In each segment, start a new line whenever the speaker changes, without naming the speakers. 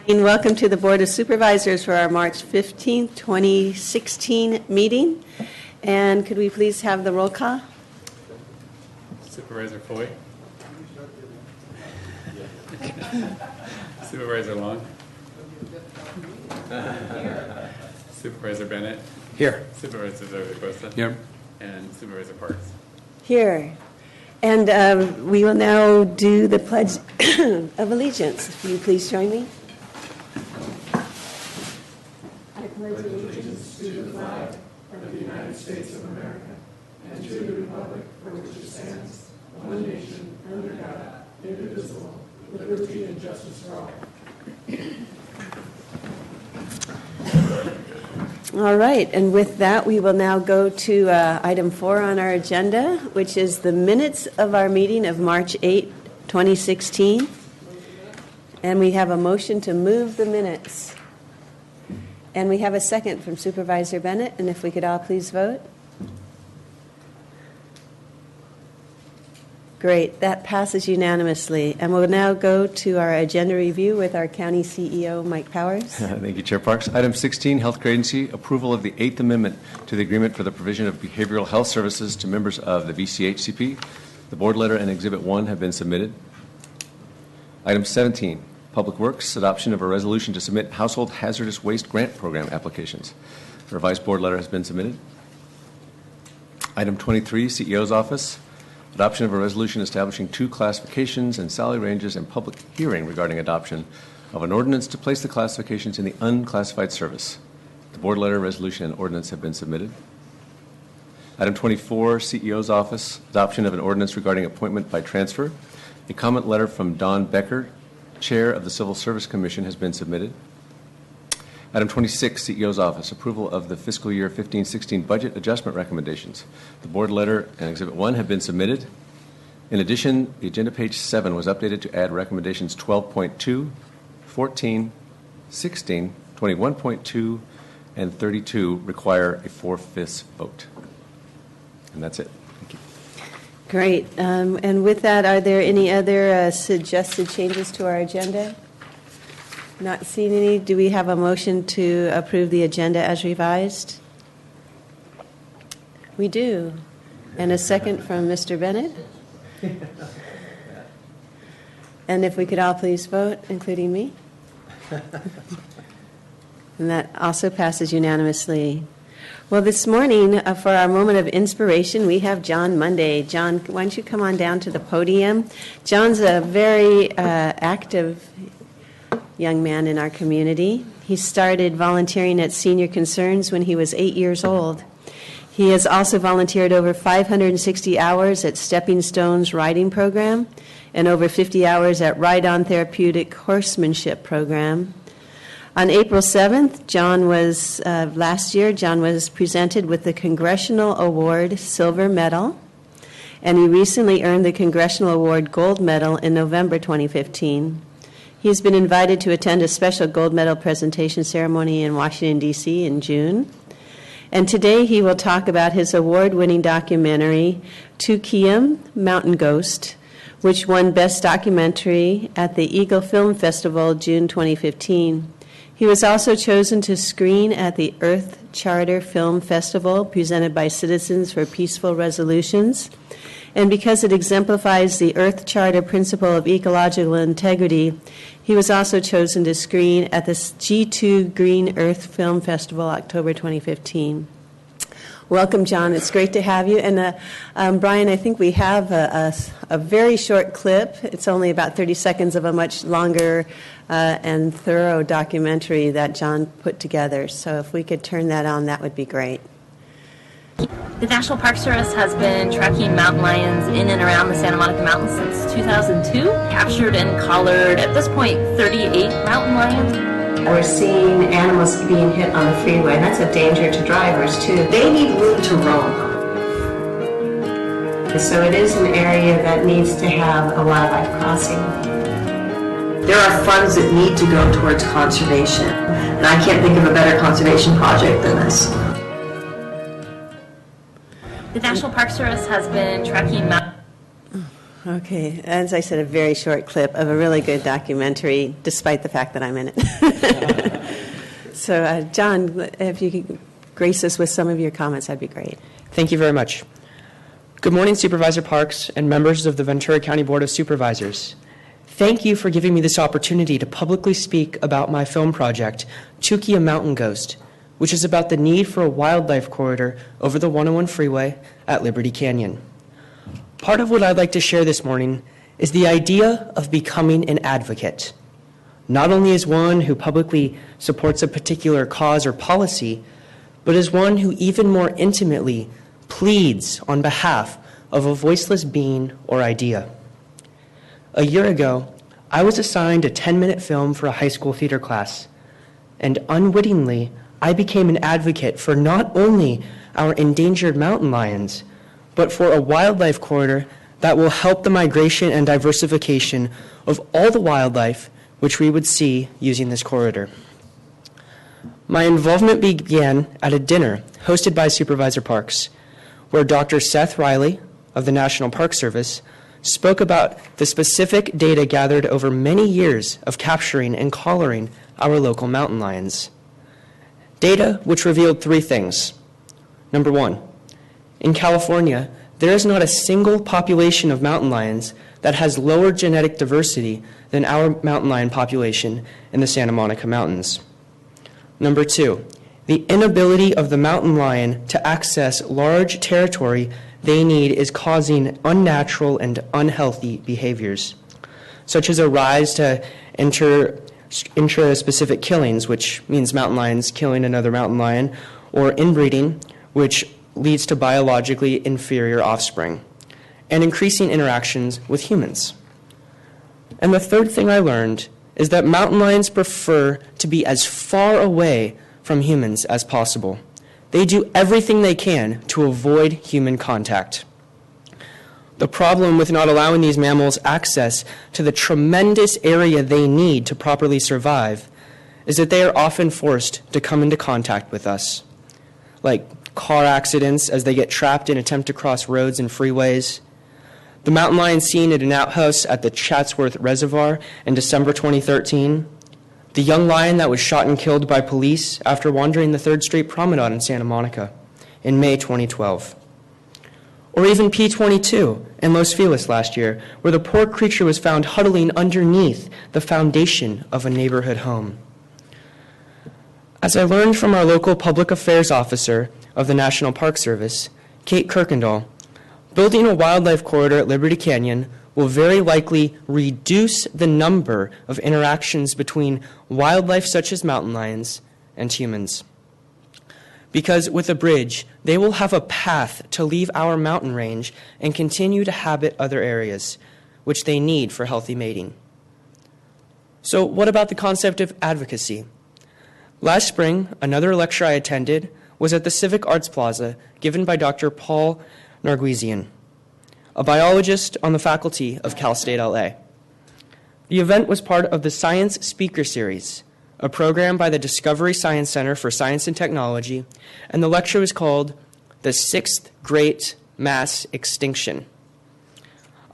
And welcome to the Board of Supervisors for our March 15, 2016 meeting. And could we please have the roll call?
Supervisor Foy. Supervisor Long. Supervisor Bennett.
Here.
Supervisor Zaragoza.
Here.
And Supervisor Parks.
Here. And we will now do the Pledge of Allegiance. Will you please join me? I pledge allegiance to the flag of the United States of America and to the republic for which it stands, one nation, under God, indivisible, with liberty and justice for all. All right, and with that, we will now go to item 4 on our agenda, which is the minutes of our meeting of March 8, 2016. And we have a motion to move the minutes. And we have a second from Supervisor Bennett, and if we could all please vote. Great, that passes unanimously. And we'll now go to our agenda review with our County CEO, Mike Powers.
Thank you, Chair Parks. Item 16, Healthcare Agency, approval of the 8th Amendment to the Agreement for the Provision of Behavioral Health Services to members of the VCHCP. The board letter and Exhibit 1 have been submitted. Item 17, Public Works, adoption of a resolution to submit Household Hazardous Waste Grant Program applications. The revised board letter has been submitted. Item 23, CEO's Office, adoption of a resolution establishing 2 classifications and salary ranges and public hearing regarding adoption of an ordinance to place the classifications in the unclassified service. The board letter, resolution, and ordinance have been submitted. Item 24, CEO's Office, adoption of an ordinance regarding appointment by transfer. A comment letter from Don Becker, Chair of the Civil Service Commission, has been submitted. Item 26, CEO's Office, approval of the fiscal year 15-16 budget adjustment recommendations. The board letter and Exhibit 1 have been submitted. In addition, the agenda page 7 was updated to add recommendations 12.2, 14, 16, 21.2, and 32 require a 4/5 vote. And that's it. Thank you.
Great. And with that, are there any other suggested changes to our agenda? Not seeing any. Do we have a motion to approve the agenda as revised? We do. And a second from Mr. Bennett? And if we could all please vote, including me? And that also passes unanimously. Well, this morning, for our moment of inspiration, we have John Monday. John, why don't you come on down to the podium? John's a very active young man in our community. He started volunteering at Senior Concerns when he was 8 years old. He has also volunteered over 560 hours at Stepping Stones Riding Program and over 50 hours at Ride On Therapeutic Horsemanship Program. On April 7th, last year, John was presented with the Congressional Award Silver Medal, and he recently earned the Congressional Award Gold Medal in November 2015. He's been invited to attend a special gold medal presentation ceremony in Washington, D.C. in June. And today he will talk about his award-winning documentary, Tukium, Mountain Ghost, which won Best Documentary at the Eagle Film Festival, June 2015. He was also chosen to screen at the Earth Charter Film Festival, presented by Citizens for Peaceful Resolutions. And because it exemplifies the Earth Charter principle of ecological integrity, he was also chosen to screen at the G2 Green Earth Film Festival, October 2015. Welcome, John. It's great to have you. And Brian, I think we have a very short clip. It's only about 30 seconds of a much longer and thorough documentary that John put together. So if we could turn that on, that would be great.
The National Park Service has been tracking mountain lions in and around the Santa Monica Mountains since 2002. Captured and collared, at this point, 38 mountain lions.
We're seeing animals being hit on the freeway, and that's a danger to drivers, too.
They need room to roam.
So it is an area that needs to have a wildlife crossing.
There are funds that need to go towards conservation, and I can't think of a better conservation project than this.
The National Park Service has been tracking
Okay, as I said, a very short clip of a really good documentary, despite the fact that I'm in it. So, John, if you could grace us with some of your comments, that'd be great.
Thank you very much. Good morning, Supervisor Parks and members of the Ventura County Board of Supervisors. Thank you for giving me this opportunity to publicly speak about my film project, Tukia Mountain Ghost, which is about the need for a wildlife corridor over the 101 freeway at Liberty Canyon. Part of what I'd like to share this morning is the idea of becoming an advocate, not only as one who publicly supports a particular cause or policy, but as one who even more intimately pleads on behalf of a voiceless being or idea. A year ago, I was assigned a 10-minute film for a high school theater class, and unwittingly, I became an advocate for not only our endangered mountain lions, but for a wildlife corridor that will help the migration and diversification of all the wildlife which we would see using this corridor. My involvement began at a dinner hosted by Supervisor Parks, where Dr. Seth Riley of the National Park Service spoke about the specific data gathered over many years of capturing and collaring our local mountain lions. Data which revealed three things. Number one, in California, there is not a single population of mountain lions that has lower genetic diversity than our mountain lion population in the Santa Monica Mountains. Number two, the inability of the mountain lion to access large territory they need is causing unnatural and unhealthy behaviors, such as a rise to intra-specific killings, which means mountain lions killing another mountain lion, or inbreeding, which leads to biologically inferior offspring, and increasing interactions with humans. And the third thing I learned is that mountain lions prefer to be as far away from humans as possible. They do everything they can to avoid human contact. The problem with not allowing these mammals access to the tremendous area they need to properly survive is that they are often forced to come into contact with us, like car accidents as they get trapped and attempt to cross roads and freeways, the mountain lion seen at an outhouse at the Chatsworth Reservoir in December 2013, the young lion that was shot and killed by police after wandering the 3rd Street Promenade in Santa Monica in May 2012. Or even P-22 in Los Feliz last year, where the poor creature was found huddling underneath the foundation of a neighborhood home. As I learned from our local public affairs officer of the National Park Service, Kate Kirkendall, building a wildlife corridor at Liberty Canyon will very likely reduce the number of interactions between wildlife such as mountain lions and humans. Because with a bridge, they will have a path to leave our mountain range and continue to habit other areas, which they need for healthy mating. So what about the concept of advocacy? Last spring, another lecture I attended was at the Civic Arts Plaza given by Dr. Paul Narguizian, a biologist on the faculty of Cal State LA. The event was part of the Science Speaker Series, a program by the Discovery Science Center for Science and Technology, and the lecture was called The Sixth Great Mass Extinction.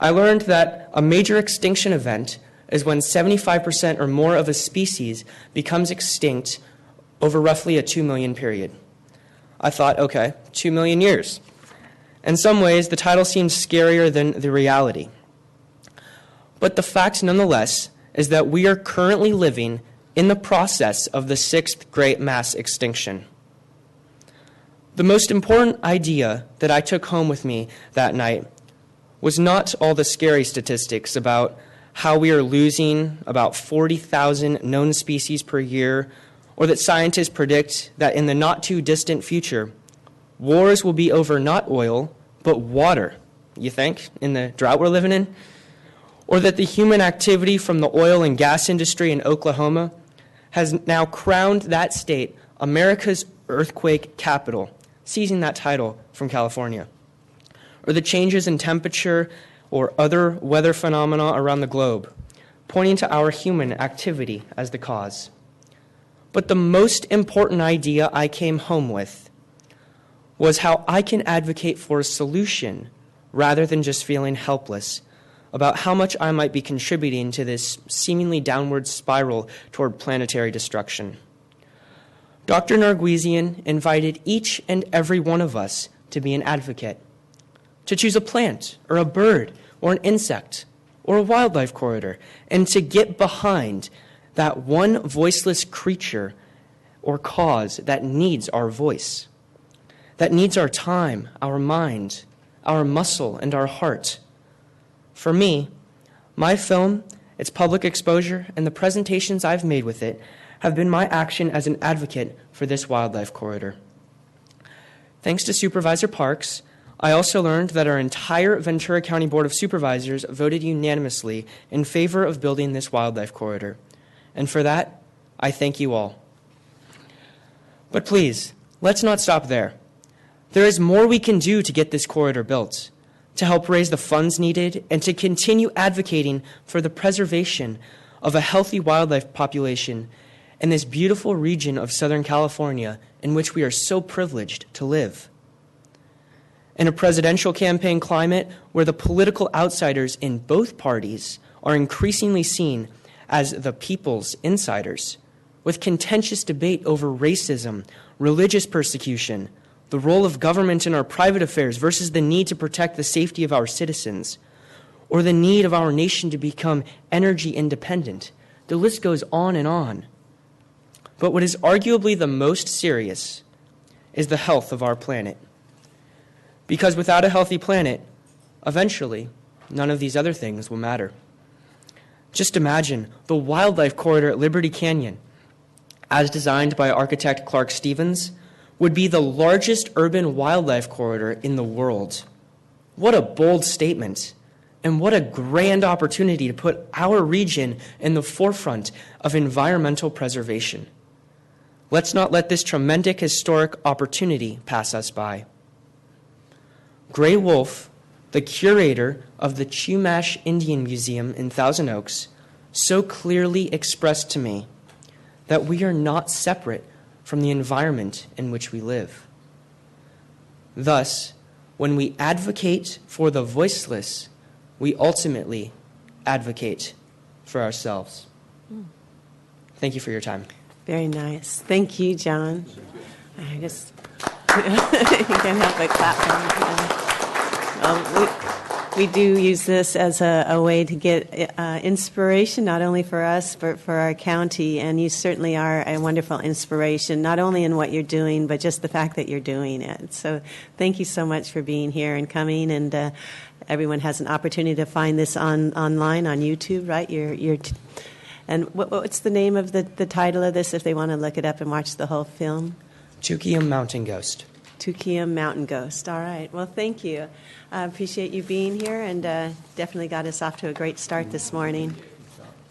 I learned that a major extinction event is when 75% or more of a species becomes extinct over roughly a 2 million period. I thought, okay, 2 million years. In some ways, the title seems scarier than the reality. But the fact, nonetheless, is that we are currently living in the process of the 6th great mass extinction. The most important idea that I took home with me that night was not all the scary statistics about how we are losing about 40,000 known species per year, or that scientists predict that in the not-too-distant future, wars will be over not oil, but water, you think, in the drought we're living in? Or that the human activity from the oil and gas industry in Oklahoma has now crowned that state America's earthquake capital, seizing that title from California. Or the changes in temperature or other weather phenomena around the globe, pointing to our human activity as the cause. But the most important idea I came home with was how I can advocate for a solution rather than just feeling helpless about how much I might be contributing to this seemingly downward spiral toward planetary destruction. Dr. Narguesian invited each and every one of us to be an advocate, to choose a plant or a bird or an insect or a wildlife corridor, and to get behind that one voiceless creature or cause that needs our voice, that needs our time, our mind, our muscle, and our heart. For me, my film, its public exposure, and the presentations I've made with it have been my action as an advocate for this wildlife corridor. Thanks to Supervisor Parks, I also learned that our entire Ventura County Board of Supervisors voted unanimously in favor of building this wildlife corridor. And for that, I thank you all. But please, let's not stop there. There is more we can do to get this corridor built, to help raise the funds needed, and to continue advocating for the preservation of a healthy wildlife population in this beautiful region of Southern California in which we are so privileged to live. In a presidential campaign climate where the political outsiders in both parties are increasingly seen as the people's insiders, with contentious debate over racism, religious persecution, the role of government in our private affairs versus the need to protect the safety of our citizens, or the need of our nation to become energy independent. The list goes on and on. But what is arguably the most serious is the health of our planet. Because without a healthy planet, eventually, none of these other things will matter. Just imagine the wildlife corridor at Liberty Canyon, as designed by architect Clark Stevens, would be the largest urban wildlife corridor in the world. What a bold statement, and what a grand opportunity to put our region in the forefront of environmental preservation. Let's not let this tremendous historic opportunity pass us by. Gray Wolf, the curator of the Chumash Indian Museum in Thousand Oaks, so clearly expressed to me that we are not separate from the environment in which we live. Thus, when we advocate for the voiceless, we ultimately advocate for ourselves. Thank you for your time.
Very nice. Thank you, John. I just you can't help but clap for him. We do use this as a way to get inspiration, not only for us, but for our county. And you certainly are a wonderful inspiration, not only in what you're doing, but just the fact that you're doing it. So thank you so much for being here and coming. And everyone has an opportunity to find this online on YouTube, right? And what's the name of the title of this if they want to look it up and watch the whole film?
Tukium Mountain Ghost.
Tukium Mountain Ghost. All right. Well, thank you. I appreciate you being here and definitely got us off to a great start this morning.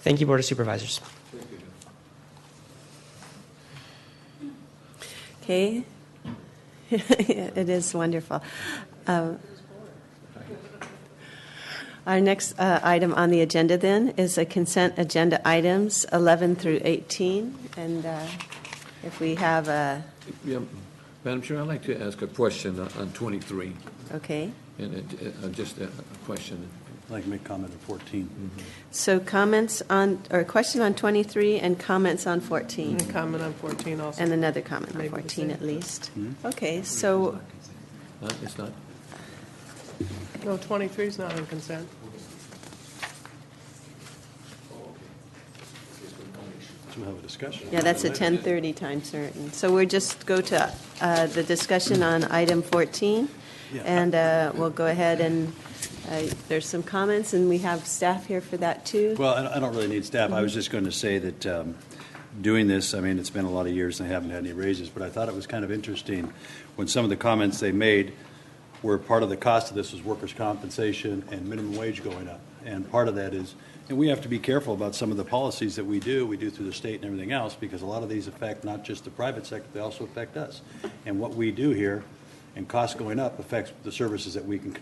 Thank you, Board of Supervisors.
Okay. It is wonderful. Our next item on the agenda then is a consent agenda items 11 through 18. And if we have a...
Yeah, Madam Chair, I'd like to ask a question on 23.
Okay.
And just a question.
I'd like to make a comment on 14. Mm-hmm.
So comments on, or a question on 23 and comments on 14.
And comment on 14 also.
And another comment on
Maybe
14 at least.
Mm-hmm.
Okay, so...
It's not?
No, 23 is not on consent.
So we'll have a discussion.
Yeah, that's a 10:30 time certain. So we'll just go to the discussion on item 14,
Yeah.
and we'll go ahead and there's some comments, and we have staff here for that too.
Well, I don't really need staff. I was just going to say that doing this, I mean, it's been a lot of years and I haven't had any raises, but I thought it was kind of interesting when some of the comments they made were part of the cost of this was workers' compensation and minimum wage going up. And part of that is, and we have to be careful about some of the policies that we do through the state and everything else, because a lot of these affect not just the private sector, they also affect us. And what we do here, and costs going up, affects the services that we can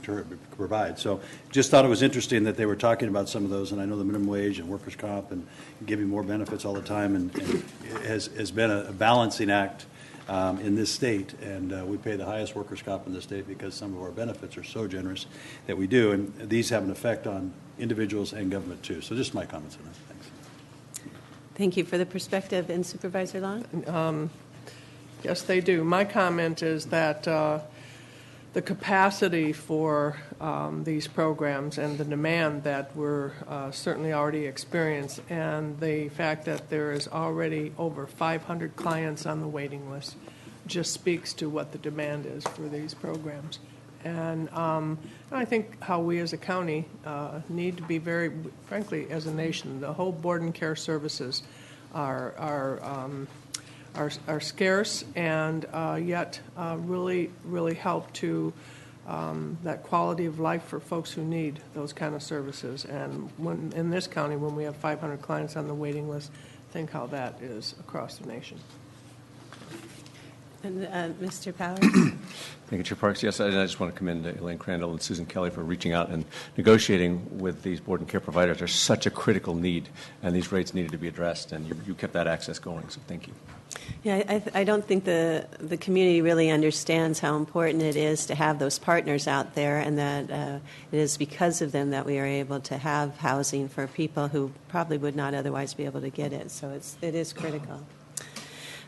provide. So just thought it was interesting that they were talking about some of those, and I know the minimum wage and workers' comp and giving more benefits all the time, and it has been a balancing act in this state, and we pay the highest workers' comp in this state because some of our benefits are so generous that we do, and these have an effect on individuals and government too. So just my comments on that. Thanks.
Thank you for the perspective. And Supervisor Long?
Yes, they do. My comment is that the capacity for these programs and the demand that we're certainly already experienced, and the fact that there is already over 500 clients on the waiting list just speaks to what the demand is for these programs. And I think how we as a county need to be very, frankly, as a nation, the whole board and care services are scarce and yet really help to that quality of life for folks who need those kind of services. And when, in this county, when we have 500 clients on the waiting list, think how that is across the nation.
And Mr. Powers?
Thank you, Chair Parks. Yes, I just want to commend Elaine Crandall and Susan Kelly for reaching out and negotiating with these board and care providers. There's such a critical need, and these rates needed to be addressed, and you kept that access going, so thank you.
Yeah, I don't think the community really understands how important it is to have those partners out there, and that it is because of them that we are able to have housing for people who probably would not otherwise be able to get it. So it is critical.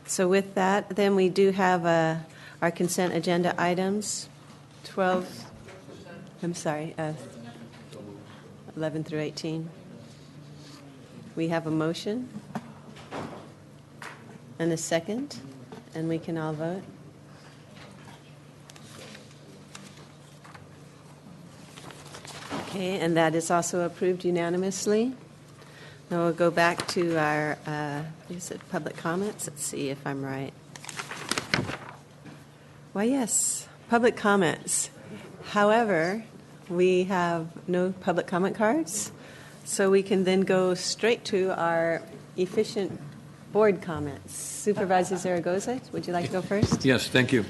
So with that, then we do have our consent agenda items, 11 through 18. We have a motion and a second, and we can all vote. Okay, and that is also approved unanimously. Now we'll go back to our public comments. Let's see if I'm right. Why, yes, public comments. However, we have no public comment cards, so we can then go straight to our efficient board comments. Supervisor Zaragoza, would you like to go first?
Yes, thank you.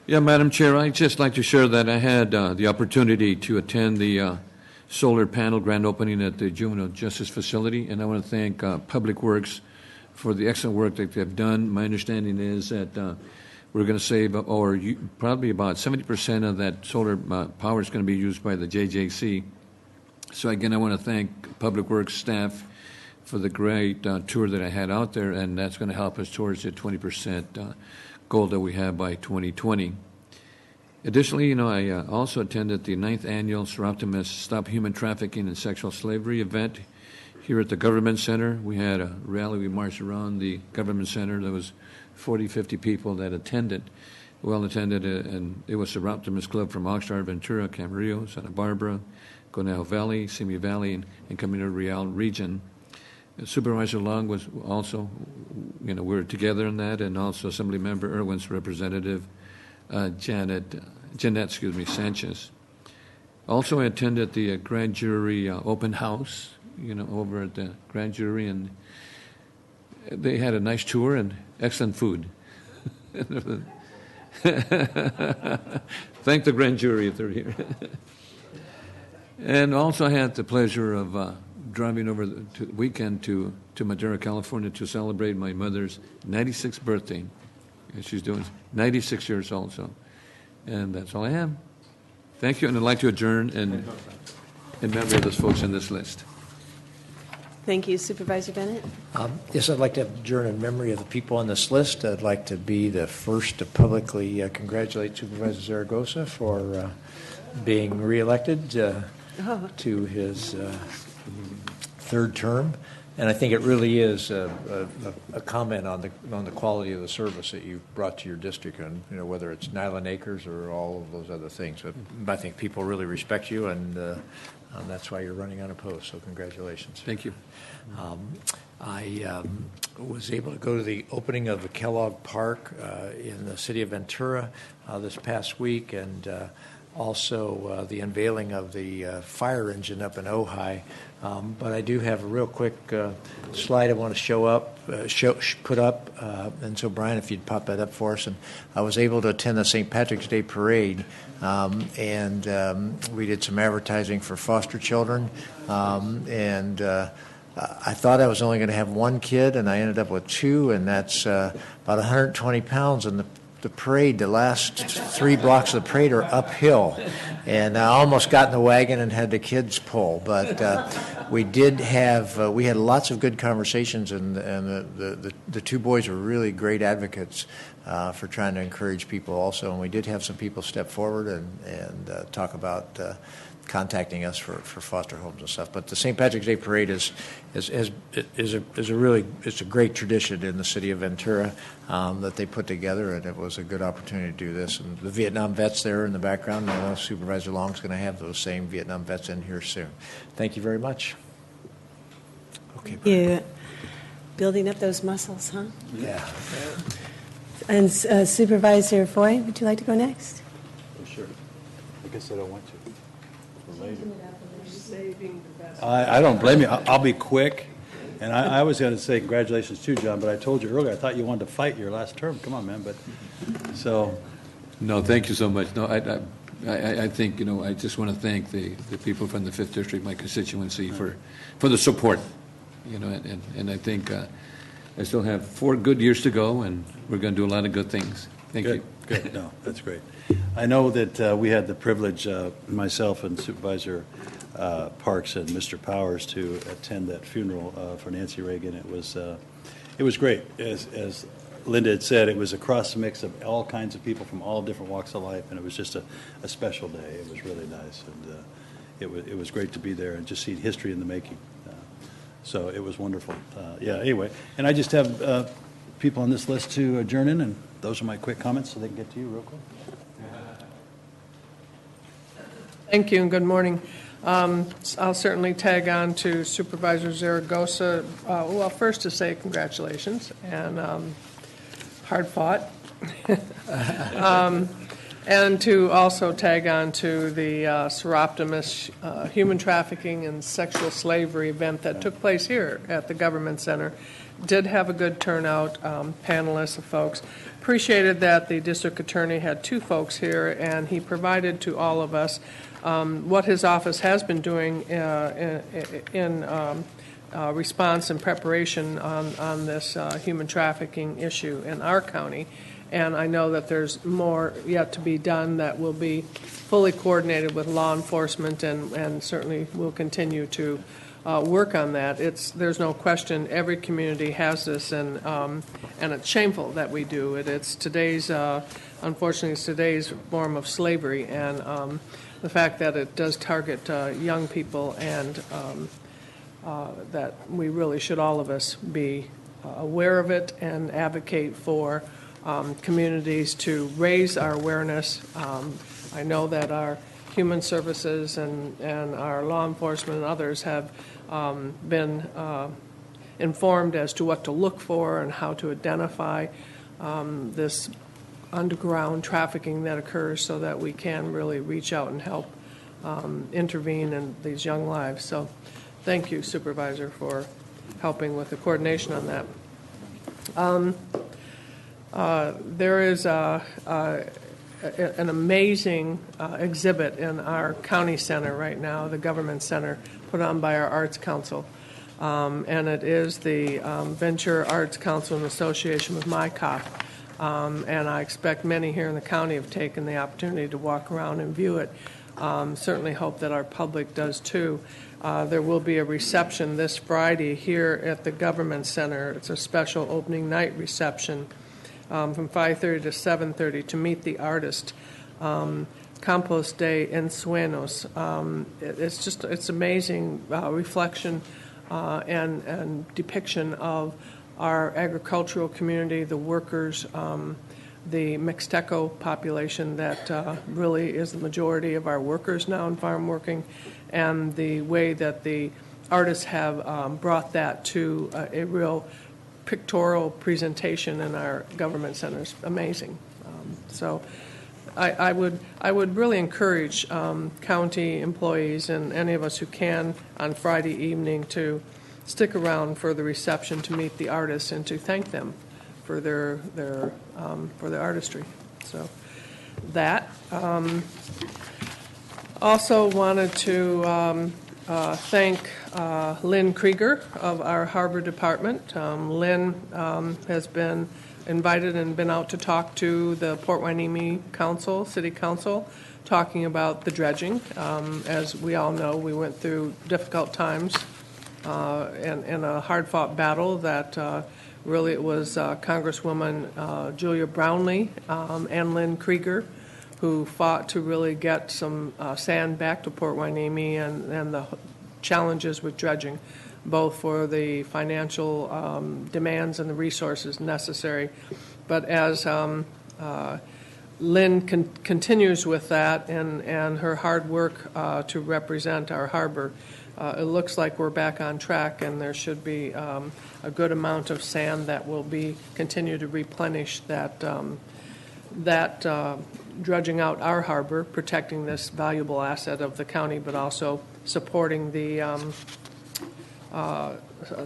Yeah, Madam Chair, I'd just like to share that I had the opportunity to attend the solar panel grand opening at the Juvenile Justice Facility, and I want to thank Public Works for the excellent work that they've done. My understanding is that we're going to save probably about 70% of that solar power is going to be used by the JJC. So again, I want to thank Public Works staff for the great tour that I had out there, and that's going to help us towards the 20% goal that we have by 2020. Additionally, I also attended the 9th Annual Sir Optimus Stop Human Trafficking and Sexual Slavery event here at the Government Center. We had a rally. We marched around the Government Center. There was 40, 50 people that attended, well attended, and it was Sir Optimus Club from Oxnard, Ventura, Camarillo, Santa Barbara, Conejo Valley, Simi Valley, and Camino Real region. Supervisor Long was also, we were together in that, and also Assemblymember Irwin's representative, Jeanette Sanchez. Also, I attended the grand jury open house, over at the grand jury, and they had a nice tour and excellent food. Thank the grand jury if they're here. And also, I had the pleasure of driving over the weekend to Madera, California, to celebrate my mother's 96th birthday. She's doing 96 years old, so. And that's all I have. Thank you, and I'd like to adjourn in memory of those folks on this list.
Thank you. Supervisor Bennett?
Yes, I'd like to adjourn in memory of the people on this list. I'd like to be the first to publicly congratulate Supervisor Zaragoza for being reelected to his third term. And I think it really is a comment on the quality of the service that you've brought to your district, and whether it's Nyland Acres or all of those other things. But I think people really respect you, and that's why you're running unopposed. So congratulations.
Thank you.
I was able to go to the opening of the Kellogg Park in the city of Ventura this past week, and also the unveiling of the fire engine up in Ojai. But I do have a real quick slide I want to put up. And so, Brian, if you'd pop that up for us. And I was able to attend the St. Patrick's Day Parade, and we did some advertising for foster children. And I thought I was only going to have one kid, and I ended up with two, and that's about 120 pounds. And the the parade, the last 3 blocks of the parade are uphill, and I almost got in the wagon and had the kids pull. But we did have we had lots of good conversations, and the 2 boys were really great advocates for trying to encourage people also. And we did have some people step forward and talk about contacting us for foster homes and stuff. But the St. Patrick's Day Parade is a great tradition in the city of Ventura that they put together, and it was a good opportunity to do this. And the Vietnam vets there in the background, I know Supervisor Long's going to have those same Vietnam vets in here soon. Thank you very much. Okay.
You building up those muscles, huh?
Yeah.
And Supervisor Foy, would you like to go next?
Oh, sure. I guess I don't want to.
Saving the best.
I don't blame you. I'll be quick. And I was going to say congratulations too, John, but I told you earlier, I thought you wanted to fight your last term. Come on, man. But so.
No, thank you so much. No, I think, I just want to thank the people from the 5th District, my constituency, for the support, and I think I still have 4 good years to go, and we're going to do a lot of good things. Thank you.
Good. No, that's great. I know that we had the privilege, myself and Supervisor Parks and Mr. Powers, to attend that funeral for Nancy Reagan. It was great. As Linda had said, it was a cross mix of all kinds of people from all different walks of life, and it was just a special day. It was really nice, and it was great to be there and just see history in the making. So it was wonderful. Anyway, and I just have people on this list to adjourn in, and those are my quick comments, so they can get to you real quick.
Thank you and good morning. I'll certainly tag on to Supervisor Zaragoza. Well, first to say congratulations and hard fought. And to also tag on to the Seroptimus human trafficking and sexual slavery event that took place here at the Government Center. Did have a good turnout, panelists of folks. Appreciated that the district attorney had 2 folks here, and he provided to all of us what his office has been doing in response and preparation on this human trafficking issue in our county. And I know that there's more yet to be done that will be fully coordinated with law enforcement, and certainly will continue to work on that. There's no question every community has this, and it's shameful that we do it. It's today's, unfortunately, it's today's form of slavery, and the fact that it does target young people, and that we really should, all of us, be aware of it and advocate for communities to raise our awareness. I know that our human services and our law enforcement and others have been informed as to what to look for and how to identify this underground trafficking that occurs, so that we can really reach out and help intervene in these young lives. So thank you, Supervisor, for helping with the coordination on that. There is an amazing exhibit in our county center right now, the Government Center, put on by our Arts Council. And it is the Venture Arts Council in association with MyCop. And I expect many here in the county have taken the opportunity to walk around and view it. Certainly hope that our public does too. There will be a reception this Friday here at the Government Center. It's a special opening night reception from 5:30 to 7:30 to meet the artist. Compost Day in Suenos. It's amazing reflection and depiction of our agricultural community, the workers, the Mixteco population that really is the majority of our workers now in farm working, and the way that the artists have brought that to a real pictorial presentation in our Government Centers. Amazing. So I would really encourage county employees and any of us who can on Friday evening to stick around for the reception to meet the artists and to thank them for their artistry. So that. Also wanted to thank Lynn Krieger of our Harbor Department. Lynn has been invited and been out to talk to the Port Hueneme Council, City Council, talking about the dredging. As we all know, we went through difficult times and a hard-fought battle that really it was Congresswoman Julia Brownlee and Lynn Krieger who fought to really get some sand back to Port Hueneme and the challenges with dredging, both for the financial demands and the resources necessary. But as Lynn continues with that and her hard work to represent our harbor, it looks like we're back on track, and there should be a good amount of sand that will continue to replenish that dredging out our harbor, protecting this valuable asset of the county, but also supporting the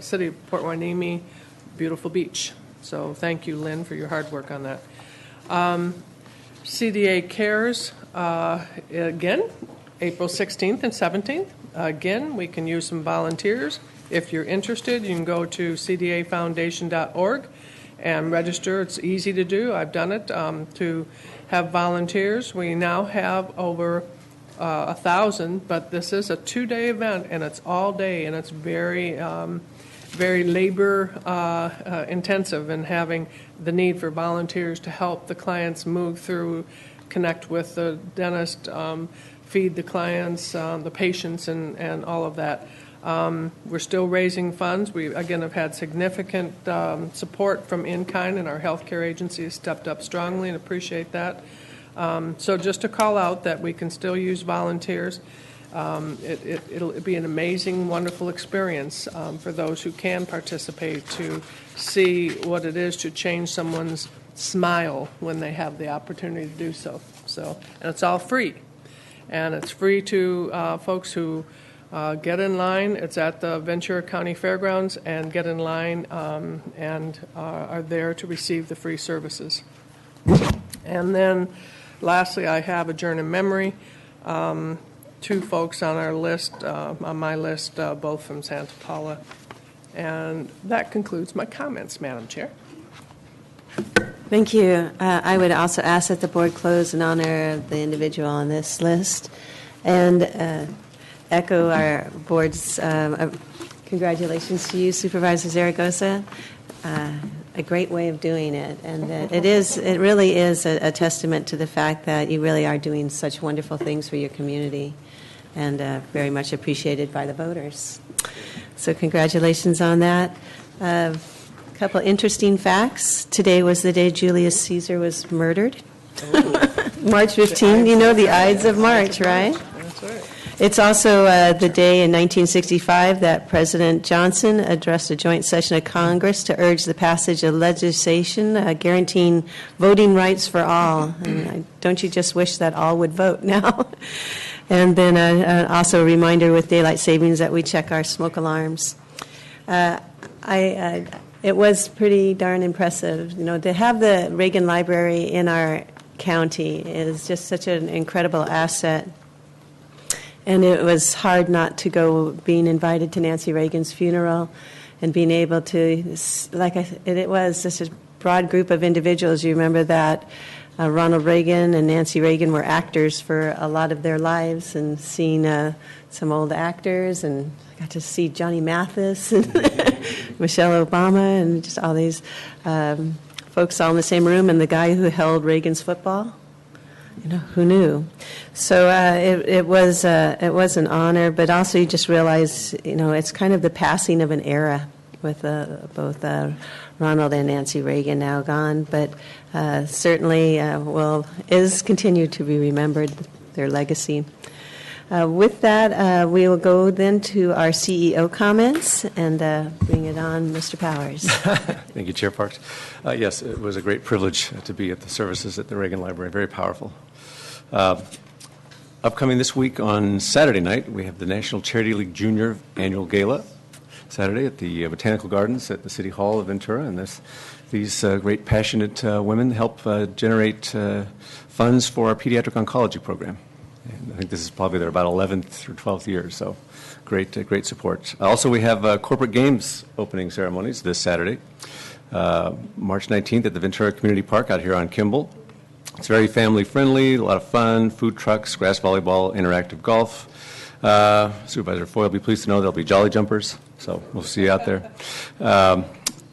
city of Port Hueneme, beautiful beach. So thank you, Lynn, for your hard work on that. CDA Cares, again, April 16th and 17th. Again, we can use some volunteers. If you're interested, you can go to cdafoundation.org and register. It's easy to do. I've done it to have volunteers. We now have over 1,000, but this is a 2-day event, and it's all day, and it's very labor intensive, and having the need for volunteers to help the clients move through, connect with the dentist, feed the clients, the patients, and all of that. We're still raising funds. We, again, have had significant support from in-kind, and our healthcare agency has stepped up strongly and appreciate that. So just to call out that we can still use volunteers. It'll be an amazing, wonderful experience for those who can participate to see what it is to change someone's smile when they have the opportunity to do so. And it's all free. And it's free to folks who get in line. It's at the Ventura County Fairgrounds, and get in line and are there to receive the free services. And then lastly, I have Adjourn in Memory. 2 folks on our list, on my list, both from Santa Paula. And that concludes my comments, Madam Chair.
Thank you. I would also ask that the board close in honor of the individual on this list, and echo our board's congratulations to you, Supervisor Zaragoza. A great way of doing it, and it really is a testament to the fact that you really are doing such wonderful things for your community, and very much appreciated by the voters. So congratulations on that. Couple interesting facts. Today was the day Julius Caesar was murdered. March 15. You know the Ides of March, right?
That's right.
It's also the day in 1965 that President Johnson addressed a joint session of Congress to urge the passage of legislation guaranteeing voting rights for all. And don't you just wish that all would vote now? And then also a reminder with daylight savings that we check our smoke alarms. It was pretty darn impressive. You know, to have the Reagan Library in our county is just such an incredible asset. And it was hard not to go, being invited to Nancy Reagan's funeral and being able to, it was just a broad group of individuals. You remember that Ronald Reagan and Nancy Reagan were actors for a lot of their lives, and seeing some old actors, and I got to see Johnny Mathis and Michelle Obama and just all these folks all in the same room, and the guy who held Reagan's football. You know, who knew? So it was an honor, but also you just realize, you know, it's kind of the passing of an era with both Ronald and Nancy Reagan now gone, but certainly is continued to be remembered, their legacy. With that, we will go then to our CEO comments and bring it on, Mr. Powers.
Thank you, Chair Parks. Yes, it was a great privilege to be at the services at the Reagan Library. Very powerful. Upcoming this week on Saturday night, we have the National Charity League Junior Annual Gala, Saturday at the Botanical Gardens at the City Hall of Ventura. And these great, passionate women help generate funds for our pediatric oncology program. And I think this is probably their about 11th or 12th year, so great support. Also, we have corporate games opening ceremonies this Saturday. March 19th at the Ventura Community Park out here on Kimball. It's very family-friendly, a lot of fun, food trucks, grass volleyball, interactive golf. Supervisor Foy will be pleased to know there'll be jolly jumpers, so we'll see you out there.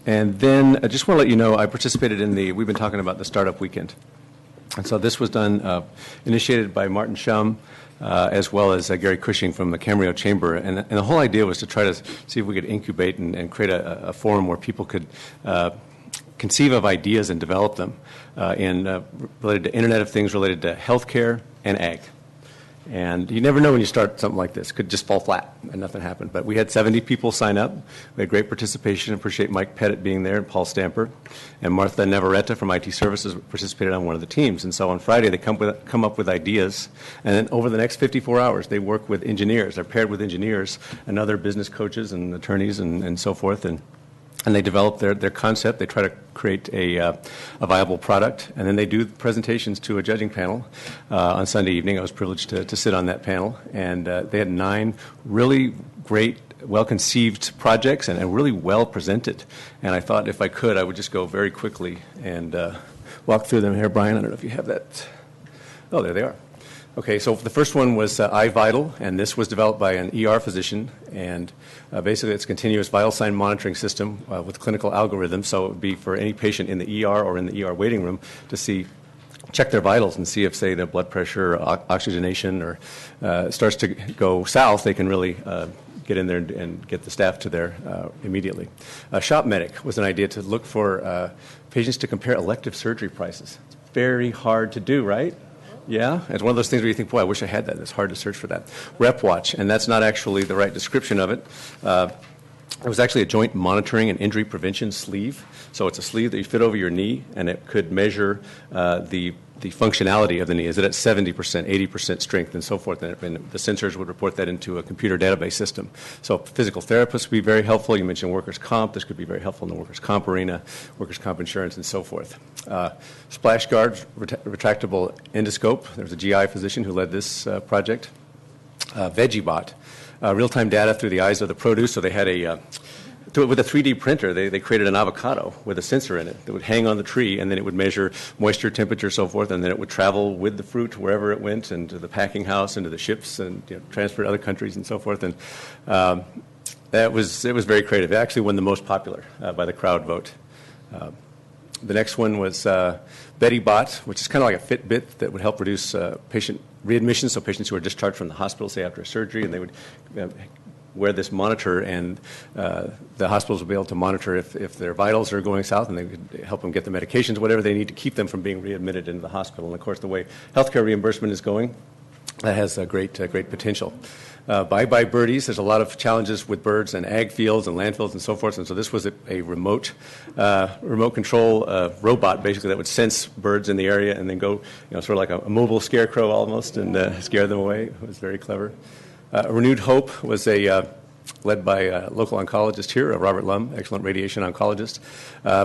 And then I just want to let you know I participated in we've been talking about the Startup Weekend. And so this was done, initiated by Martin Shum, as well as Gary Cushing from the Camarillo Chamber. And the whole idea was to try to see if we could incubate and create a forum where people could conceive of ideas and develop them related to Internet of Things, related to healthcare and ag. And you never know when you start something like this. It could just fall flat and nothing happened. But we had 70 people sign up. We had great participation. I appreciate Mike Pettit being there and Paul Stamper. And Martha Navarrete from IT Services participated on one of the teams. And so on Friday, they come up with ideas. And then over the next 54 hours, they work with engineers. They're paired with engineers and other business coaches and attorneys and so forth. And they develop their concept. They try to create a viable product. And then they do presentations to a judging panel on Sunday evening. I was privileged to sit on that panel. And they had 9 really great, well-conceived projects and really well presented. And I thought if I could, I would just go very quickly and walk through them here. Brian, I don't know if you have that. Oh, there they are. Okay, so the first one was iVital, and this was developed by an ER physician, and basically it's a continuous vital sign monitoring system with clinical algorithms, so it would be for any patient in the ER or in the ER waiting room to check their vitals and see if, say, their blood pressure or oxygenation or starts to go south, they can really get in there and get the staff to there immediately. Shop Medic was an idea to look for patients to compare elective surgery prices. It's very hard to do, right? Yeah, it's one of those things where you think, boy, I wish I had that. It's hard to search for that. RepWatch, and that's not actually the right description of it. It was actually a joint monitoring and injury prevention sleeve. So it's a sleeve that you fit over your knee, and it could measure the functionality of the knee. Is it at 70%, 80% strength, and so forth? And the sensors would report that into a computer database system. So physical therapists would be very helpful. You mentioned workers' comp. This could be very helpful in the workers' comp arena, workers' comp insurance, and so forth. Splash Guard, retractable endoscope. There was a GI physician who led this project. VeggieBot, real-time data through the eyes of the produce. So they had with a 3D printer, they created an avocado with a sensor in it that would hang on the tree, and then it would measure moisture, temperature, so forth, and then it would travel with the fruit wherever it went, into the packing house, into the ships, and transfer to other countries and so forth. And it was very creative. It actually won the most popular by the crowd vote. The next one was BettyBot, which is kind of like a Fitbit that would help reduce patient readmissions, so patients who are discharged from the hospital, say after a surgery, and they would wear this monitor, and the hospitals will be able to monitor if their vitals are going south, and they could help them get the medications, whatever they need to keep them from being readmitted into the hospital. And, of course, the way healthcare reimbursement is going, that has a great potential. Bye-bye birdies. There's a lot of challenges with birds and ag fields and landfills and so forth, and so this was a remote control robot, basically, that would sense birds in the area and then go, sort of like a mobile scarecrow almost, and scare them away. It was very clever. Renewed Hope was led by a local oncologist here, Robert Lum, excellent radiation oncologist,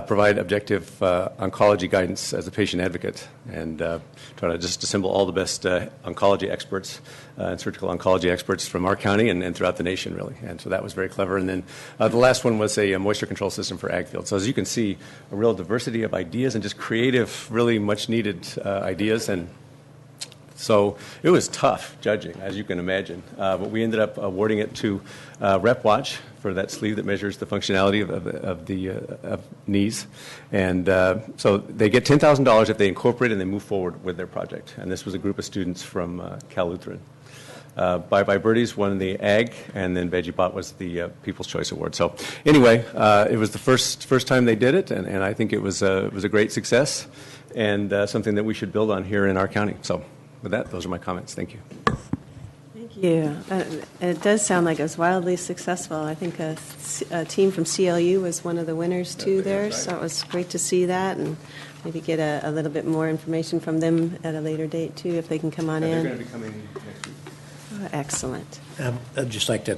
provide objective oncology guidance as a patient advocate, and try to just assemble all the best oncology experts and surgical oncology experts from our county and throughout the nation, really. And so that was very clever. And then the last one was a moisture control system for ag fields. So as you can see, a real diversity of ideas and just creative, really much needed ideas. And so it was tough judging, as you can imagine, but we ended up awarding it to RepWatch for that sleeve that measures the functionality of knees. And so they get $10,000 if they incorporate and they move forward with their project. And this was a group of students from Cal Lutheran. Bye-Bye Birdies won the Ag, and then VeggieBot was the People's Choice Award. So anyway, it was the first time they did it, and I think it was a great success and something that we should build on here in our county. So with that, those are my comments. Thank you.
Thank you. It does sound like it was wildly successful. I think a team from CLU was one of the winners, too, there. Right. So it was great to see that, and maybe get a little bit more information from them at a later date, too, if they can come on in.
They're going to be coming next week.
Oh, excellent.
I'd just like to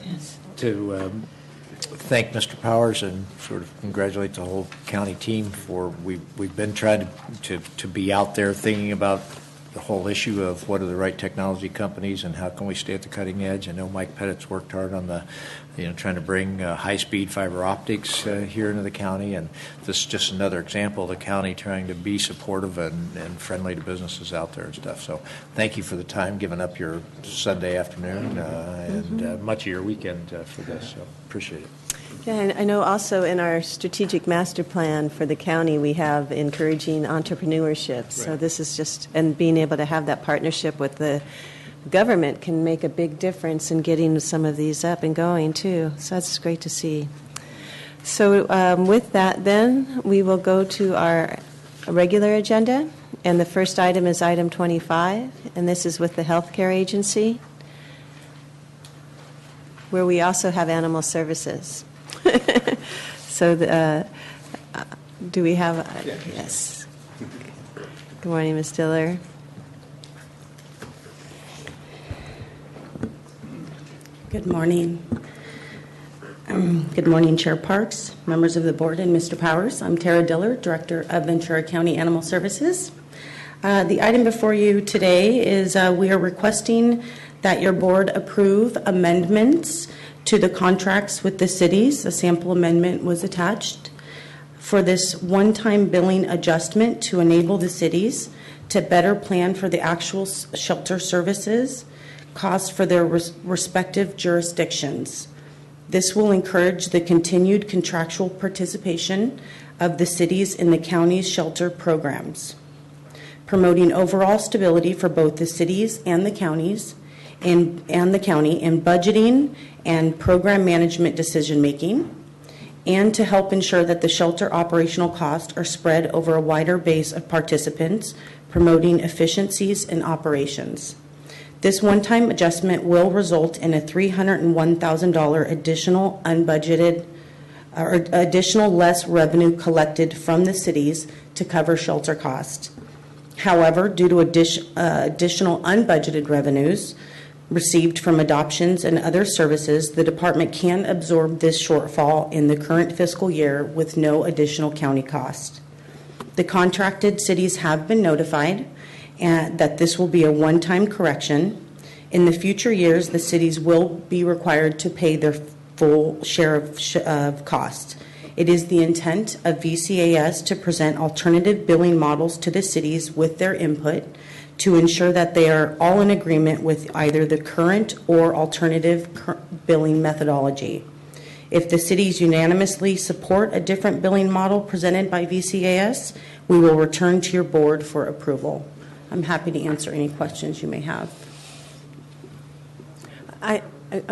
thank Mr. Powers and sort of congratulate the whole county team for we've been trying to be out there thinking about the whole issue of what are the right technology companies and how can we stay at the cutting edge. I know Mike Pettit's worked hard on trying to bring high-speed fiber optics here into the county, and this is just another example of the county trying to be supportive and friendly to businesses out there and stuff. So thank you for the time, giving up your Sunday afternoon and much of your weekend for this. So appreciate it.
Yeah, and I know also in our strategic master plan for the county, we have encouraging entrepreneurship. So this is just, and being able to have that partnership with the government can make a big difference in getting some of these up and going too. So that's great to see. So with that then, we will go to our regular agenda. And the first item is item 25, and this is with the healthcare agency, where we also have animal services. So do we have, yes. Good morning, Ms. Diller.
Good morning. Good morning, Chair Parks, members of the board, and Mr. Powers. I'm Tara Diller, Director of Ventura County Animal Services. The item before you today is we are requesting that your board approve amendments to the contracts with the cities. A sample amendment was attached for this one-time billing adjustment to enable the cities to better plan for the actual shelter services costs for their respective jurisdictions. This will encourage the continued contractual participation of the cities in the county's shelter programs, promoting overall stability for both the cities and the counties and the county in budgeting and program management decision making, and to help ensure that the shelter operational costs are spread over a wider base of participants, promoting efficiencies in operations. This one-time adjustment will result in a $301,000 additional unbudgeted or additional less revenue collected from the cities to cover shelter costs. However, due to additional unbudgeted revenues received from adoptions and other services, the department can absorb this shortfall in the current fiscal year with no additional county cost. The contracted cities have been notified that this will be a one-time correction. In the future years, the cities will be required to pay their full share of cost. It is the intent of VCAS to present alternative billing models to the cities with their input to ensure that they are all in agreement with either the current or alternative billing methodology. If the cities unanimously support a different billing model presented by VCAS, we will return to your board for approval. I'm happy to answer any questions you may have.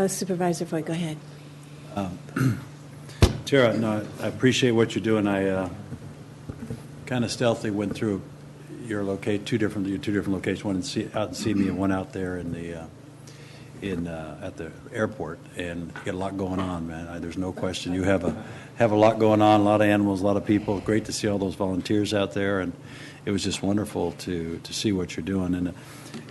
Supervisor Foy, go ahead.
Tara, no, I appreciate what you're doing. I kind of stealthily went through your two different locations, one out in Simi and one out there in the at the airport, and you got a lot going on, man. There's no question. You have a lot going on, a lot of animals, a lot of people. Great to see all those volunteers out there, and it was just wonderful to see what you're doing,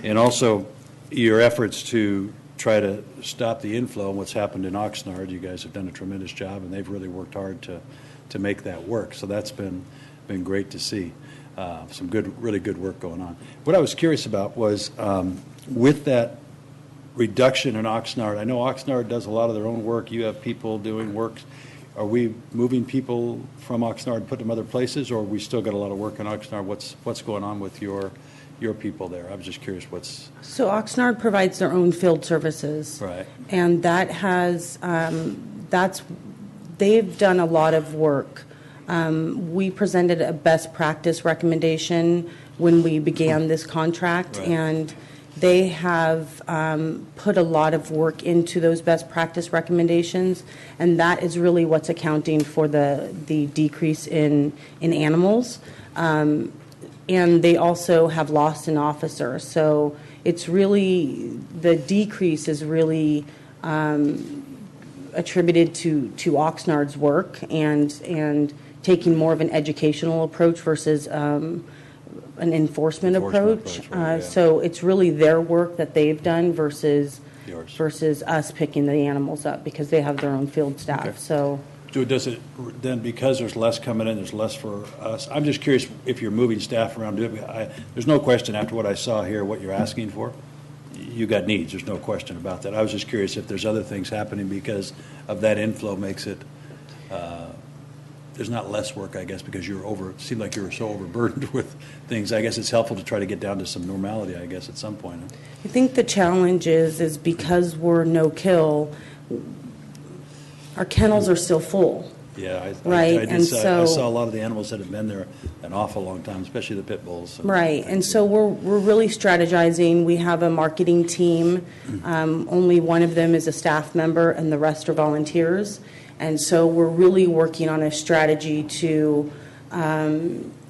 and also your efforts to try to stop the inflow and what's happened in Oxnard. You guys have done a tremendous job, and they've really worked hard to make that work. So that's been great to see. Some really good work going on. What I was curious about was with that reduction in Oxnard. I know Oxnard does a lot of their own work. You have people doing work. Are we moving people from Oxnard and putting them other places, or we still got a lot of work in Oxnard? What's going on with your people there? I was just curious
So Oxnard provides their own field services.
Right.
And that has, they've done a lot of work. We presented a best practice recommendation when we began this contract,
right.
And they have put a lot of work into those best practice recommendations, and that is really what's accounting for the decrease in animals. And they also have lost an officer. So it's really, the decrease is really attributed to Oxnard's work and taking more of an educational approach versus an enforcement approach.
Right, yeah.
So it's really their work that they've done versus
Yours.
versus us picking the animals up because they have their own field staff.
Okay.
So
Does it then, because there's less coming in, there's less for us? I'm just curious if you're moving staff around. There's no question after what I saw here, what you're asking for. You got needs. There's no question about that. I was just curious if there's other things happening because of that inflow makes it. There's not less work, I guess, because it seemed like you were so overburdened with things. I guess it's helpful to try to get down to some normality, I guess, at some point.
I think the challenge is because we're no kill, our kennels are still full.
Yeah,
Right,
I saw
so
a lot of the animals that have been there an awful long time, especially the pit bulls.
Right, and so we're really strategizing. We have a marketing team. Only one of them is a staff member, and the rest are volunteers. And so we're really working on a strategy to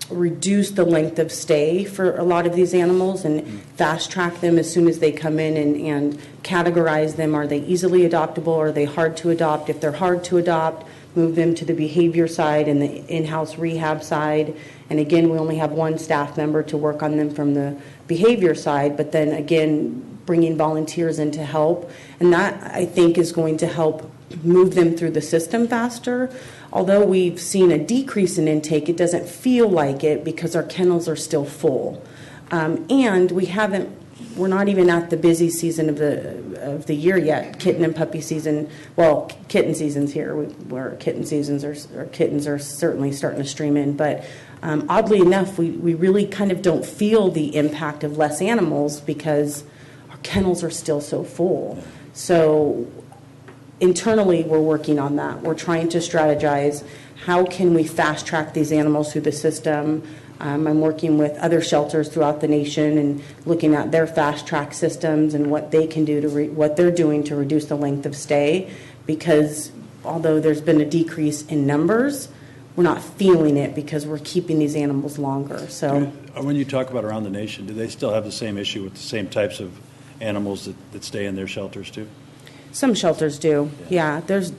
reduce the length of stay for a lot of these animals and fast track them as soon as they come in and categorize them. Are they easily adoptable? Are they hard to adopt? If they're hard to adopt, move them to the behavior side and the in-house rehab side. And again, we only have one staff member to work on them from the behavior side, but then again, bringing volunteers in to help. And that, I think, is going to help move them through the system faster. Although we've seen a decrease in intake, it doesn't feel like it because our kennels are still full. And we're not even at the busy season of the year yet. Kitten and puppy season, well, kitten season's here, where kittens are certainly starting to stream in. But oddly enough, we really kind of don't feel the impact of less animals because our kennels are still so full. So internally, we're working on that. We're trying to strategize how can we fast track these animals through the system. I'm working with other shelters throughout the nation and looking at their fast track systems and what they can do what they're doing to reduce the length of stay. Because although there's been a decrease in numbers, we're not feeling it because we're keeping these animals longer. So
when you talk about around the nation, do they still have the same issue with the same types of animals that stay in their shelters too?
Some shelters do. Yeah. There's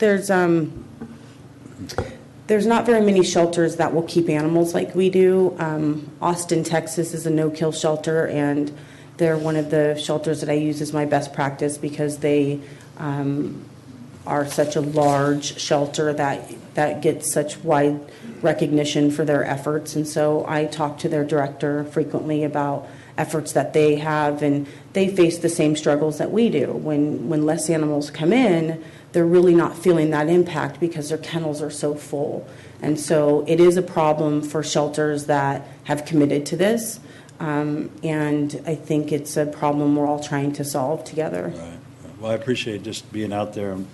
not very many shelters that will keep animals like we do. Austin, Texas is a no-kill shelter, and they're one of the shelters that I use as my best practice because they are such a large shelter that gets such wide recognition for their efforts. And so I talk to their director frequently about efforts that they have, and they face the same struggles that we do. When less animals come in, they're really not feeling that impact because their kennels are so full. And so it is a problem for shelters that have committed to this, and I think it's a problem we're all trying to solve together.
Right. Well, I appreciate just being out there and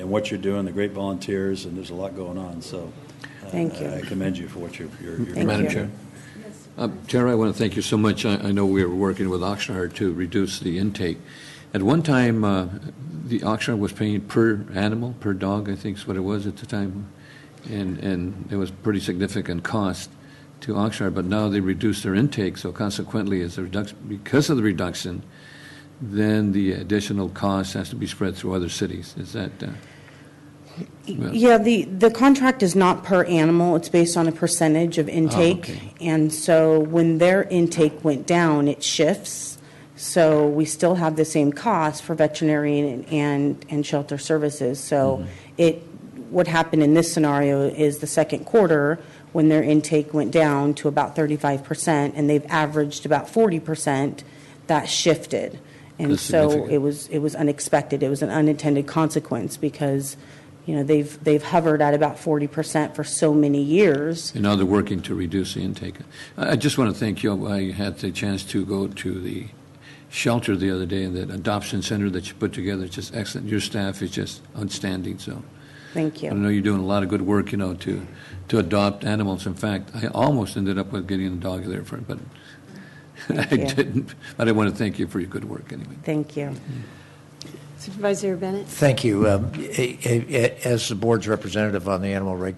what you're doing, the great volunteers, and there's a lot going on. So
thank you.
I commend you for what you're doing.
Madam Chair. Tara, I want to thank you so much. I know we were working with Oxnard to reduce the intake. At one time, the Oxnard was paying per animal, per dog, I think is what it was at the time, and it was pretty significant cost to Oxnard. But now they reduced their intake, so consequently, because of the reduction, then the additional cost has to be spread through other cities. Is that?
Yeah, the contract is not per animal. It's based on a percentage of intake.
Oh, okay.
And so when their intake went down, it shifts. So we still have the same cost for veterinarian and shelter services. So what happened in this scenario is the second quarter, when their intake went down to about 35%, and they've averaged about 40%, that shifted. And
That's
so
significant.
it was unexpected. It was an unintended consequence because they've hovered at about 40% for so many years.
And now they're working to reduce the intake. I just want to thank you. I had the chance to go to the shelter the other day, and that adoption center that you put together is just excellent. Your staff is just outstanding. So
Thank you.
I know you're doing a lot of good work, to adopt animals. In fact, I almost ended up with getting a dog there for it, but I didn't. But I want to thank you for your good work anyway.
Thank you.
Supervisor Bennett?
Thank you. As the board's representative on the Animal Reg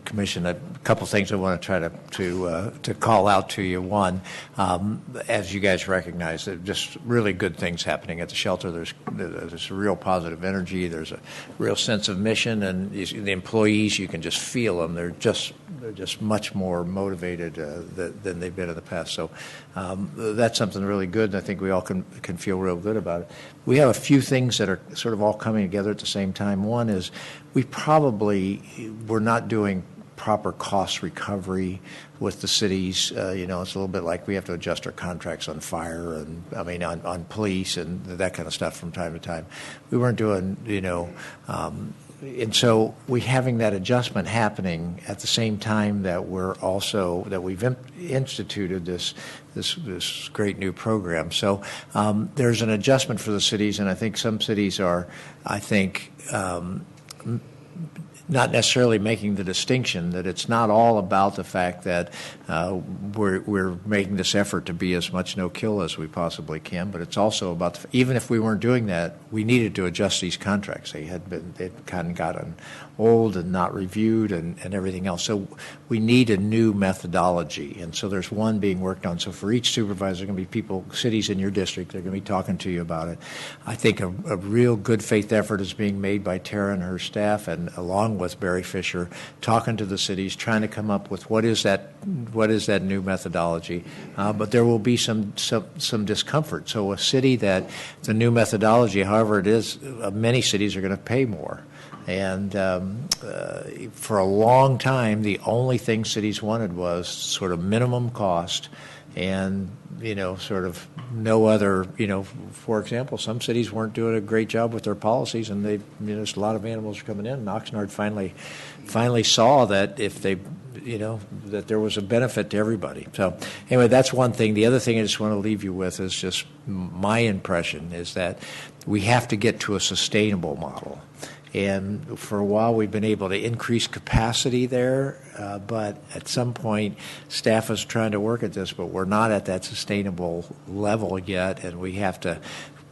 Commission, a couple things I want to try to call out to you. One, as you guys recognize, just really good things happening at the shelter. There's a real positive energy. There's a real sense of mission, and the employees, you can just feel them. They're just they're just much more motivated than they've been in the past. So that's something really good, and I think we all can feel real good about it. We have a few things that are sort of all coming together at the same time. One is we're not doing proper cost recovery with the cities. It's a little bit like we have to adjust our contracts on fire and, on police and that kind of stuff from time to time. We weren't doing, and so we're having that adjustment happening at the same time that we've instituted this great new program. So there's an adjustment for the cities, and I think some cities are, not necessarily making the distinction that it's not all about the fact that we're making this effort to be as much no-kill as we possibly can, but it's also about even if we weren't doing that, we needed to adjust these contracts. They'd kind of gotten old and not reviewed and everything else. So we need a new methodology, and so there's one being worked on. So for each supervisor, there are going to be cities in your district, they're going to be talking to you about it. I think a real good faith effort is being made by Tara and her staff, and along with Barry Fisher, talking to the cities, trying to come up with what is that new methodology. But there will be some discomfort. So a city that the new methodology, however it is, many cities are going to pay more. And for a long time, the only thing cities wanted was sort of minimum cost and, sort of no other, for example, some cities weren't doing a great job with their policies, and there's a lot of animals are coming in, and Oxnard finally saw that if they, that there was a benefit to everybody. So anyway, that's one thing. The other thing I just want to leave you with is just my impression is that we have to get to a sustainable model. And for a while, we've been able to increase capacity there, but at some point, staff is trying to work at this, but we're not at that sustainable level yet, and we have to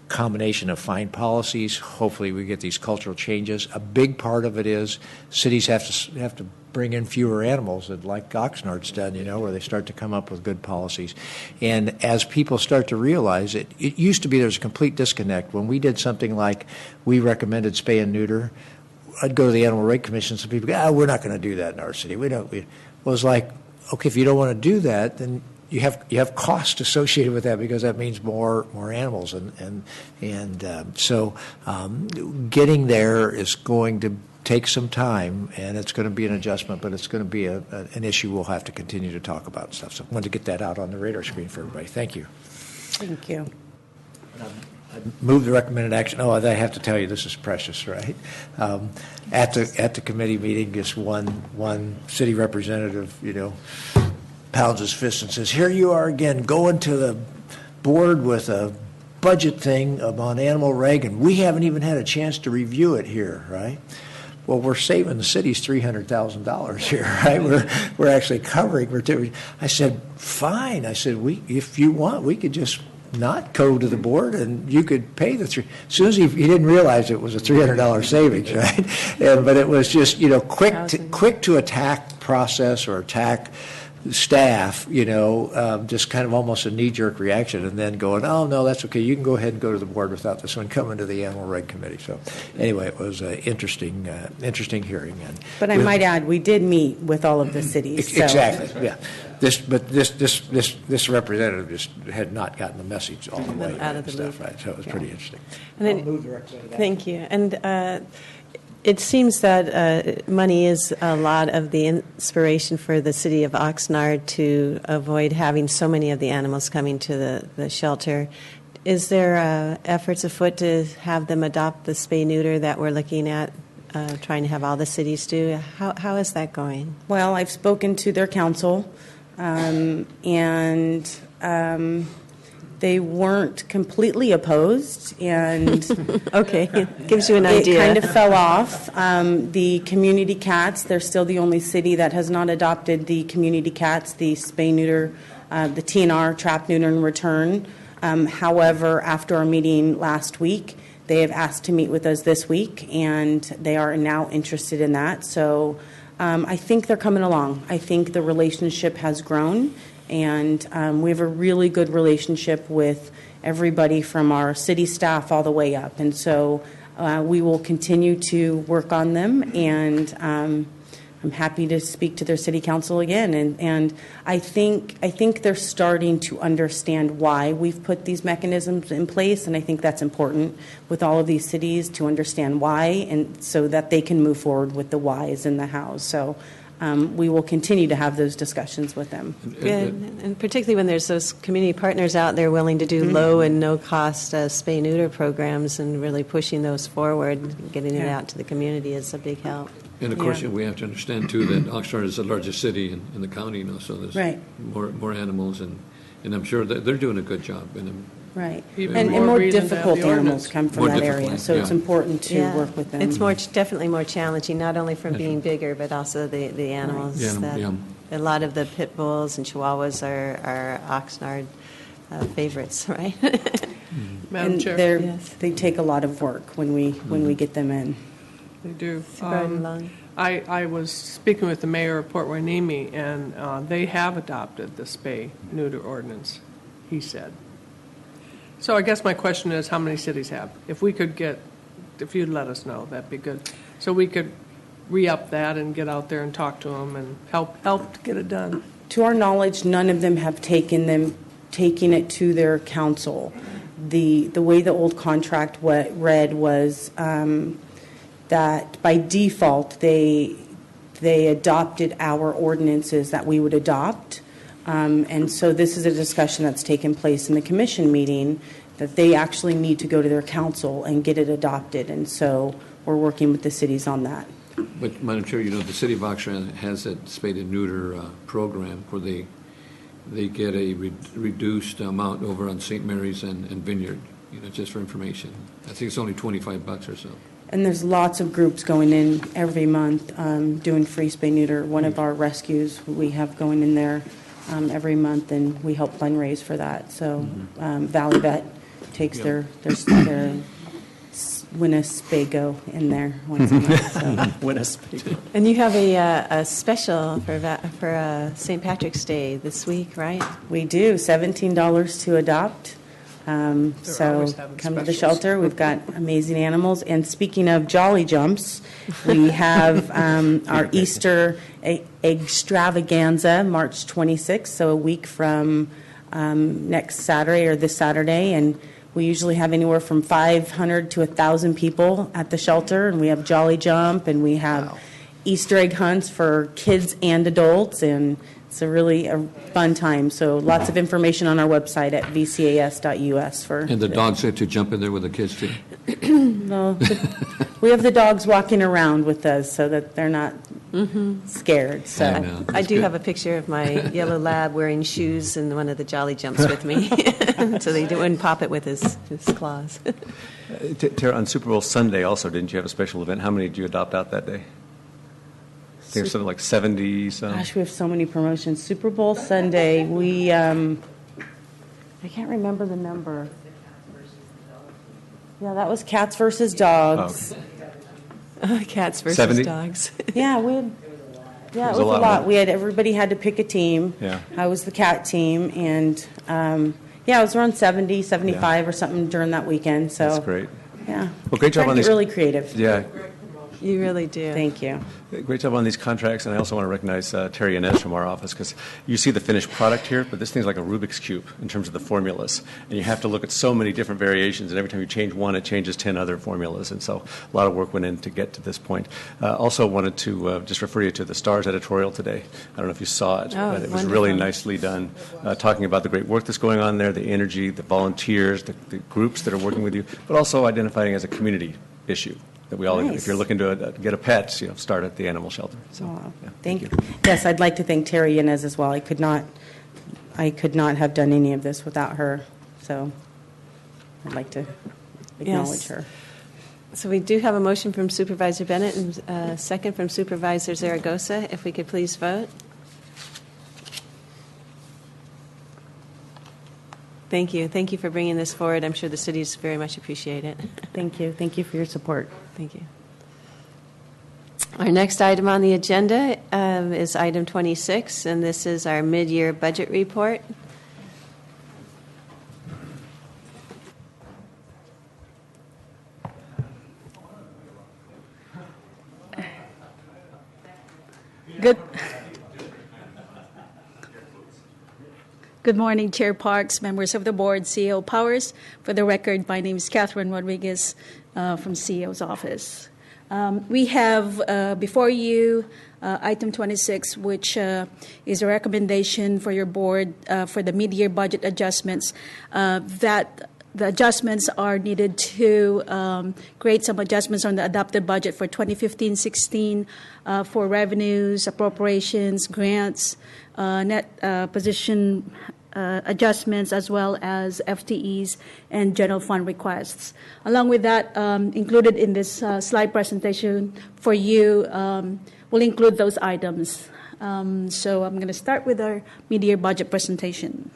combination of fine policies. Hopefully, we get these cultural changes. A big part of it is cities have to bring in fewer animals, like Oxnard's done, where they start to come up with good policies. And as people start to realize it used to be there's a complete disconnect. When we did something like we recommended spay and neuter, I'd go to the Animal Rights Commission, some people go, we're not going to do that in our city. Well, it's like, okay, if you don't want to do that, then you have cost associated with that because that means more animals, so getting there is going to take some time, and it's going to be an adjustment, but it's going to be an issue we'll have to continue to talk about and stuff. So I wanted to get that out on the radar screen for everybody. Thank you.
Thank you.
I move the recommended action. Oh, I have to tell you, this is precious, right? At the committee meeting, just one city representative, pounds his fist and says, "Here you are again, going to the board with a budget thing on animal reg, and we haven't even had a chance to review it here, right?" Well, we're saving the city's $300,000 here, right? We're actually covering. I said, fine. I said, if you want, we could just not go to the board, and you could pay the three. As soon as he didn't realize it was a $300 savings, right? But it was just quick to attack process or attack staff, just kind of almost a knee-jerk reaction, and then going, oh, no, that's okay. You can go ahead and go to the board without this one coming to the Animal Reg Committee. So anyway, it was an interesting hearing.
But I might add, we did meet with all of the cities.
Exactly, yeah. This representative just had not gotten the message all the way
out of the loop.
Right? So it was pretty interesting.
And then, thank you. And it seems that money is a lot of the inspiration for the city of Oxnard to avoid having so many of the animals coming to the shelter. Is there efforts afoot to have them adopt the spay-neuter that we're looking at, trying to have all the cities do? How is that going?
Well, I've spoken to their council, and they weren't completely opposed, and
okay, gives you an idea.
It kind of fell off. The community cats, they're still the only city that has not adopted the community cats, the spay neuter, the TNR, trap, neuter, and return. However, after our meeting last week, they have asked to meet with us this week, and they are now interested in that. So I think they're coming along. I think the relationship has grown. And we have a really good relationship with everybody from our city staff all the way up. And so we will continue to work on them. And I'm happy to speak to their city council again. And I think they're starting to understand why we've put these mechanisms in place, and I think that's important with all of these cities to understand why, and so that they can move forward with the whys and the hows. So we will continue to have those discussions with them.
Good, and particularly when there's those community partners out there willing to do low and no-cost spay-neuter programs and really pushing those forward, getting it out to the community is a big help.
And of course, we have to understand too that Oxnard is the largest city in the county, you know, so there's more animals, and I'm sure that they're doing a good job.
Right,
Even
and
more
more
reason to have
difficult
the
animals
ordinance.
come from
More
that
difficult,
area, so
yeah.
it's important to work with them.
It's definitely more challenging, not only from being bigger, but also the animals.
Yeah.
A lot of the pit bulls and chihuahuas are Oxnard favorites, right?
Madam
And
Chair.
they take a lot of work when we get them in.
They do.
Supervisor Long.
I was speaking with the mayor of Port Hueneme, and they have adopted the spay-neuter ordinance, he said. So I guess my question is, how many cities have? If you'd let us know, that'd be good. So we could re-up that and get out there and talk to them and help to get it done.
To our knowledge, none of them have taken it to their council. The way the old contract read was that by default they adopted our ordinances that we would adopt, and so this is a discussion that's taken place in the commission meeting that they actually need to go to their council and get it adopted, and so we're working with the cities on that.
But Madam Chair, you know, the city of Oxnard has that spay and neuter program where they get a reduced amount over on St. Mary's and Vineyard, you know, just for information. I think it's only $25 or so.
And there's lots of groups going in every month doing free spay neuter. One of our rescues we have going in there every month, and we help fundraise for that. So Valley Vet takes their Winnespago in there once a month. So.
Winnespago.
And you have a special for St. Patrick's Day this week, right?
We do, $17 to adopt. So
always having
come to the
specials.
shelter. We've got amazing animals. And speaking of Jolly Jumps, we have our Easter extravaganza, March 26th, so a week from next Saturday or this Saturday. And we usually have anywhere from 500 to 1,000 people at the shelter. And we have Jolly Jump, and we have Easter egg hunts for kids and adults. And it's a fun time. So lots of information on our website at vcas.us for.
And the dogs get to jump in there with the kids too.
No, we have the dogs walking around with us so that they're not scared. So
I know.
I do have a picture of my yellow lab wearing shoes and one of the Jolly Jumps with me, so they wouldn't pop it with his claws.
Tara, on Super Bowl Sunday also, didn't you have a special event? How many did you adopt out that day? I think it was something like 70 some.
gosh, we have so many promotions. Super Bowl Sunday, we I can't remember the number. Yeah, that was cats versus dogs.
Cats versus
70?
dogs.
Yeah, we had. Yeah, it was
a
a
lot,
lot.
wasn't it?
We had everybody had to pick a team.
Yeah.
I was the cat team, and it was around 70, 75 or something during that weekend. So
That's great.
Yeah.
Well, great job
Tried to
on
get
these.
really creative.
Yeah,
You really do.
Thank you.
great job on these contracts, and I also want to recognize Terry Inez from our office, because you see the finished product here, but this thing's like a Rubik's Cube in terms of the formulas, and you have to look at so many different variations, and every time you change one, it changes 10 other formulas, and so a lot of work went in to get to this point. Also wanted to just refer you to the Stars editorial today. I don't know if you saw it, but it was really
wonderful.
nicely done, talking about the great work that's going on there, the energy, the volunteers, the groups that are working with you, but also identifying as a community issue. That we all,
Nice.
if you're looking to get a pet, start at the animal shelter. So,
Wow.
yeah,
Thank you. Yes, I'd like to thank Terry Inez as well. I could not have done any of this without her. So I'd like to acknowledge
Yes.
her.
So we do have a motion from Supervisor Bennett and a second from Supervisor Zaragoza. If we could please vote. Thank you. Thank you for bringing this forward. I'm sure the cities very much appreciate it.
Thank you. Thank you for your support.
Thank you. Our next item on the agenda is item 26, and this is our mid-year budget report.
Good. Good morning, Chair Parks, members of the board, CEO Powers. For the record, my name is Catherine Rodriguez from CEO's office. We have before you item 26, which is a recommendation for your board for the mid-year budget adjustments. That the adjustments are needed to create some adjustments on the adopted budget for 2015-16 for revenues, appropriations, grants, net position adjustments, as well as FTEs and general fund requests. Along with that, included in this slide presentation for you will include those items. So I'm going to start with our mid-year budget presentation.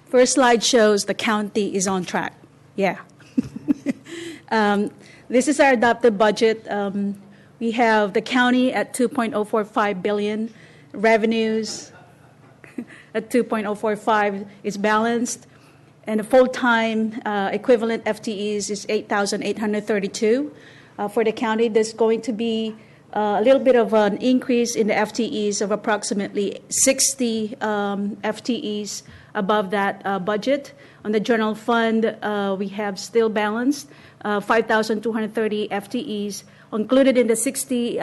First slide shows the county is on track. Yeah. This is our adopted budget. We have the county at $2.045 billion, revenues at $2.045 is balanced, and the full-time equivalent FTEs is 8,832. For the county, there's going to be a little bit of an increase in the FTEs of approximately 60 FTEs above that budget. On the general fund, we have still balanced 5,230 FTEs included in the 5,030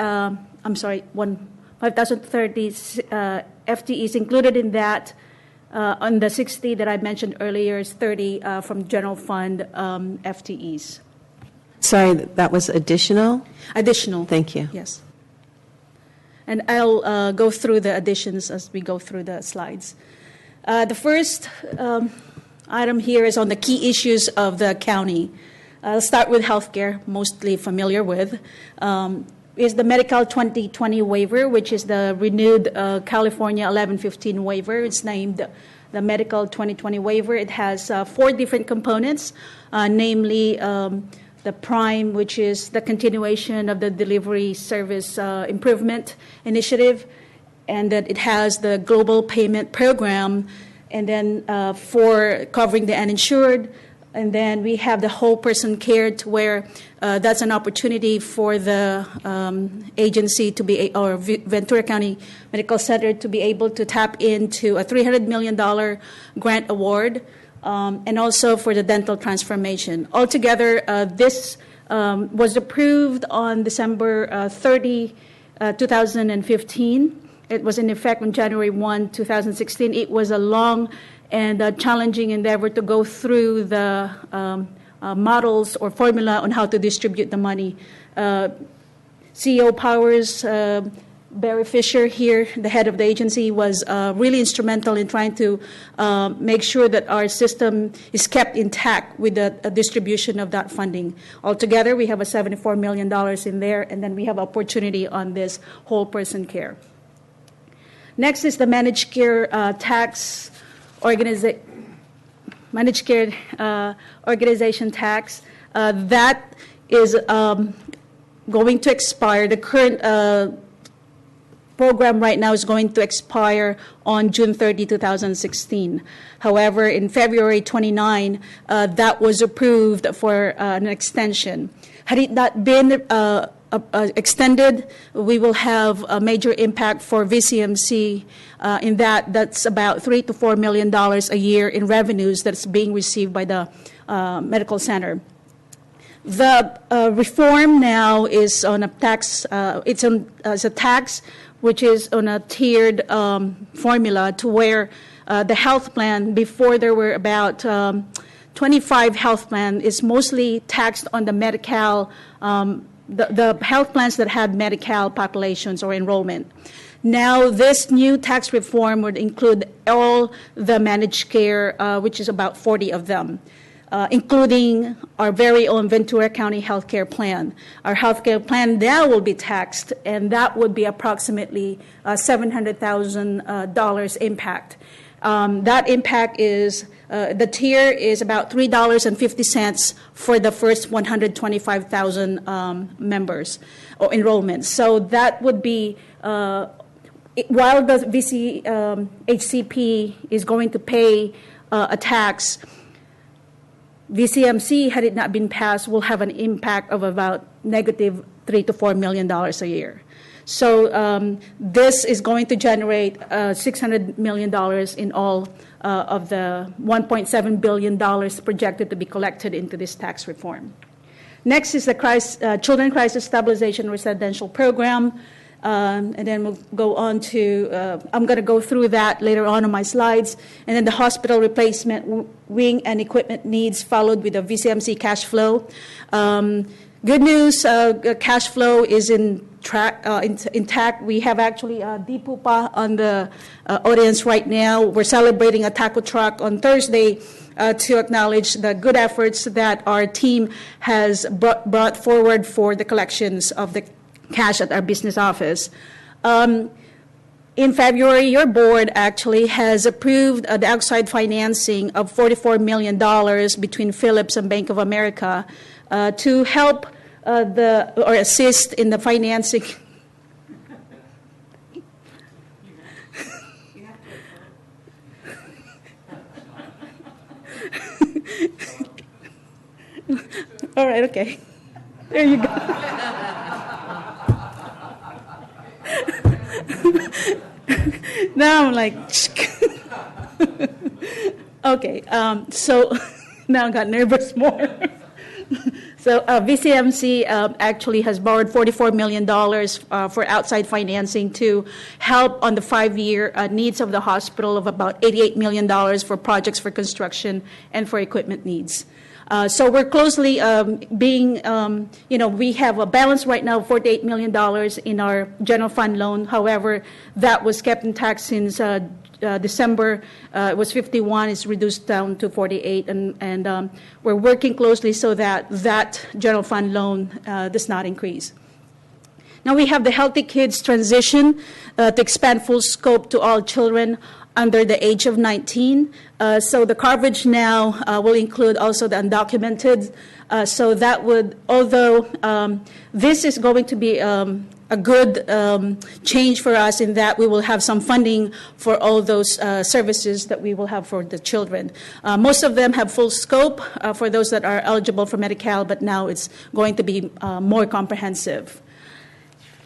FTEs included in that. On the 60 that I mentioned earlier is 30 from general fund FTEs.
Sorry, that was additional?
Additional.
Thank you.
Yes. And I'll go through the additions as we go through the slides. The first item here is on the key issues of the county. I'll start with healthcare, mostly familiar with. Is the Medical 2020 waiver, which is the renewed California 1115 waiver. It's named the Medical 2020 waiver. It has 4 different components, namely the prime, which is the continuation of the delivery service improvement initiative, and that it has the global payment program, and then for covering the uninsured. And then we have the whole person care, to where that's an opportunity for the agency to be, or Ventura County Medical Center to be able to tap into a $300 million grant award, and also for the dental transformation. Altogether, this was approved on December 30, 2015. It was in effect on January 1, 2016. It was a long and a challenging endeavor to go through the models or formula on how to distribute the money. CEO Powers, Barry Fisher here, the head of the agency, was really instrumental in trying to make sure that our system is kept intact with the distribution of that funding. Altogether, we have a $74 million in there, and then we have opportunity on this whole person care. Next is the managed care tax managed care organization tax. That is going to expire. The current program right now is going to expire on June 30, 2016. However, in February 29, that was approved for an extension. Had it not been extended, we will have a major impact for VCMC in that's about $3 to $4 million a year in revenues that's being received by the medical center. The reform now is on a tax. It's a tax which is on a tiered formula, to where the health plan, before there were about 25 health plans, is mostly taxed on the Medi-Cal. The health plans that had Medi-Cal populations or enrollment. Now, this new tax reform would include all the managed care, which is about 40 of them, including our very own Ventura County healthcare plan. Our healthcare plan now will be taxed, and that would be approximately $700,000 impact. That impact is, the tier is about $3.50 for the first 125,000 members or enrollments. So that would be, while the HCP is going to pay a tax, VCMC, had it not been passed, will have an impact of about negative $3 to $4 million a year. So this is going to generate $600 million in all of the $1.7 billion projected to be collected into this tax reform. Next is the Children Crisis Stabilization Residential Program. And then we'll go on to, I'm going to go through that later on my slides. And then the hospital replacement wing and equipment needs, followed with the VCMC cash flow. Good news, cash flow is intact. We have actually Deepupa on the audience right now. We're celebrating a taco truck on Thursday to acknowledge the good efforts that our team has brought forward for the collections of the cash at our business office. In February, your board actually has approved the outside financing of $44 million between Philips and Bank of America to help or assist in the financing. All right, okay. There you go. Now I'm like, okay, so now I got nervous more. So VCMC actually has borrowed $44 million for outside financing to help on the 5-year needs of the hospital of about $88 million for projects for construction and for equipment needs. So we're closely we have a balance right now of $48 million in our general fund loan. However, that was kept intact since December. It was 51, it's reduced down to 48, and we're working closely so that that general fund loan does not increase. Now we have the Healthy Kids transition to expand full scope to all children under the age of 19. So the coverage now will include also the undocumented. So that would, although this is going to be a good change for us in that we will have some funding for all those services that we will have for the children. Most of them have full scope for those that are eligible for Medi-Cal, but now it's going to be more comprehensive.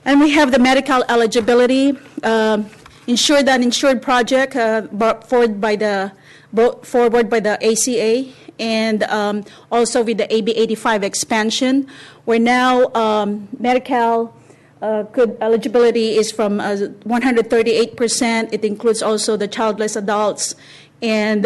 And we have the Medi-Cal eligibility. Insured uninsured project brought forward by the ACA, and also with the AB 85 expansion, where now Medi-Cal eligibility is from 138%. It includes also the childless adults, and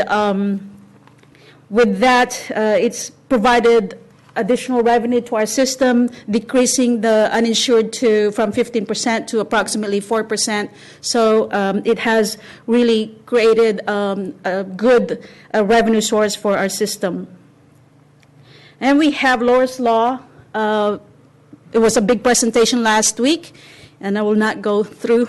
with that, it's provided additional revenue to our system, decreasing the uninsured from 15% to approximately 4%. So it has really created a good revenue source for our system. And we have Laura's Law. It was a big presentation last week, and I will not go through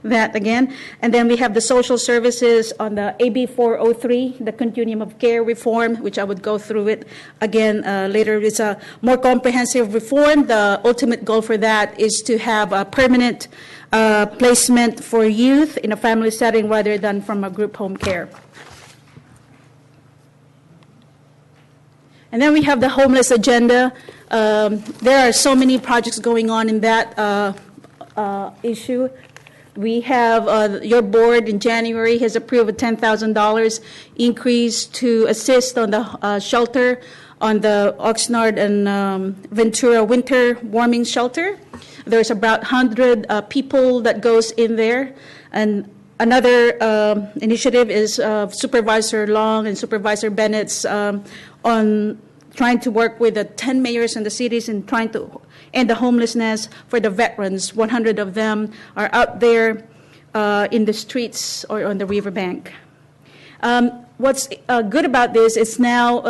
that again. And then we have the social services on the AB 403, the continuum of care reform, which I would go through it again later. It's a more comprehensive reform. The ultimate goal for that is to have a permanent placement for youth in a family setting rather than from a group home care. And then we have the homeless agenda. There are so many projects going on in that issue. We have your board in January has approved a $10,000 increase to assist on the shelter on the Oxnard and Ventura winter warming shelter. There's about 100 people that goes in there, and another initiative is Supervisor Long and Supervisor Bennett's on trying to work with the 10 mayors in the cities and trying to end the homelessness for the veterans. 100 of them are out there in the streets or on the riverbank. What's good about this is now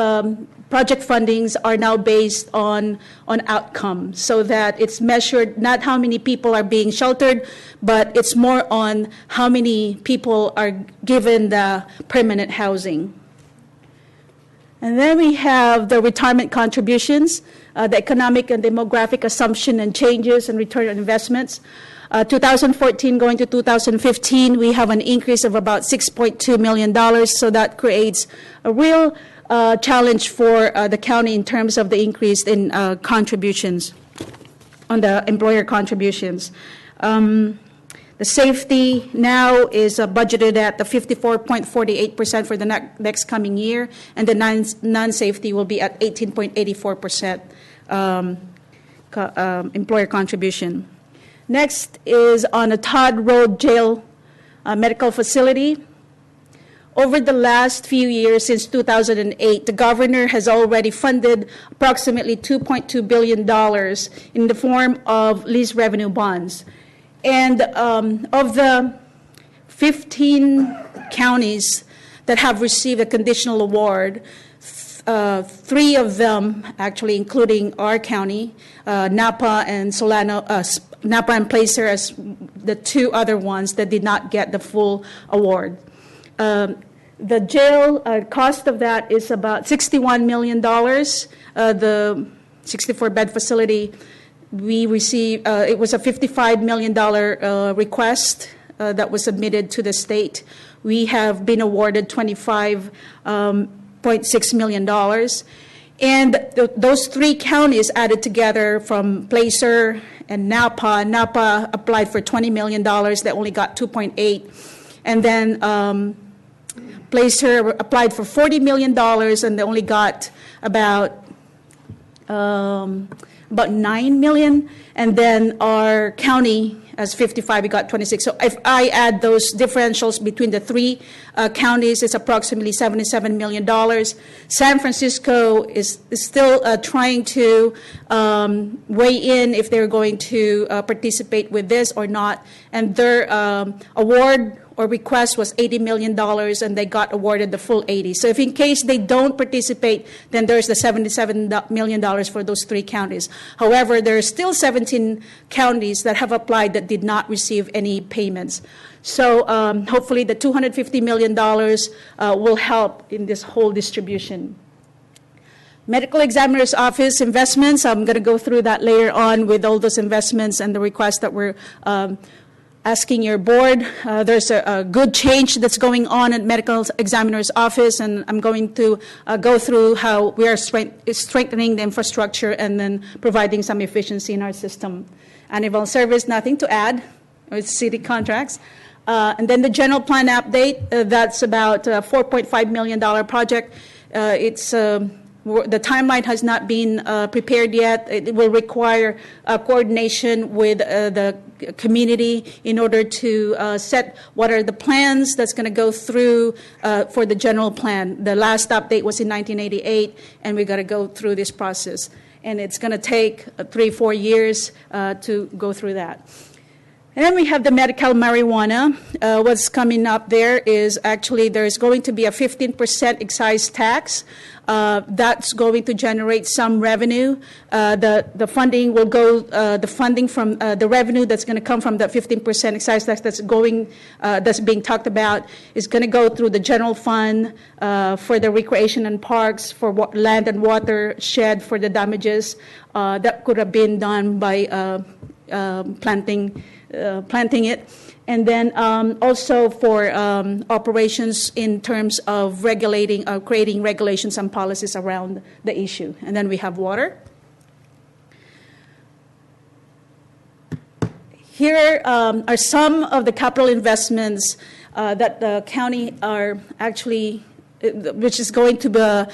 project fundings are now based on outcome, so that it's measured not how many people are being sheltered, but it's more on how many people are given the permanent housing. And then we have the retirement contributions, the economic and demographic assumption and changes and return on investments. 2014 going to 2015, we have an increase of about $6.2 million, so that creates a real challenge for the county in terms of the increase in contributions, on the employer contributions. The safety now is budgeted at the 54.48% for the next coming year, and the non-safety will be at 18.84% employer contribution. Next is on the Todd Road Jail Medical Facility. Over the last few years, since 2008, the governor has already funded approximately $2.2 billion in the form of lease revenue bonds. And of the 15 counties that have received a conditional award, 3 of them, actually including our county, Napa and Solano, Napa and Placer as the 2 other ones that did not get the full award. The jail cost of that is about $61 million. The 64-bed facility, we received, it was a $55 million request that was submitted to the state. We have been awarded $25.6 million. And those 3 counties added together from Placer and Napa applied for $20 million. They only got 2.8. And then Placer applied for $40 million, and they only got about $9 million, and then our county as 55, we got 26. So if I add those differentials between the 3 counties, it's approximately $77 million. San Francisco is still trying to weigh in if they're going to participate with this or not, and their award or request was $80 million, and they got awarded the full 80. So if in case they don't participate, then there's the $77 million for those 3 counties. However, there are still 17 counties that have applied that did not receive any payments. So hopefully the $250 million will help in this whole distribution. Medical Examiner's Office investments, I'm going to go through that later on with all those investments and the requests that we're asking your board. There's a good change that's going on at Medical Examiner's Office, and I'm going to go through how we are strengthening the infrastructure and then providing some efficiency in our system. Annual service, nothing to add. It's city contracts. And then the general plan update, that's about a $4.5 million project. The timeline has not been prepared yet. It will require coordination with the community in order to set what are the plans that's going to go through for the general plan. The last update was in 1988, and we've got to go through this process. And it's going to take 3-4 years to go through that. And then we have the medical marijuana. What's coming up there is actually there's going to be a 15% excise tax. That's going to generate some revenue. The funding will go. The funding from the revenue that's going to come from that 15% excise tax that's being talked about is going to go through the general fund for the recreation and parks, for land and water shed for the damages that could have been done by planting it, and then also for operations in terms of regulating, creating regulations and policies around the issue. And then we have water. Here are some of the capital investments that the county are actually, which is going to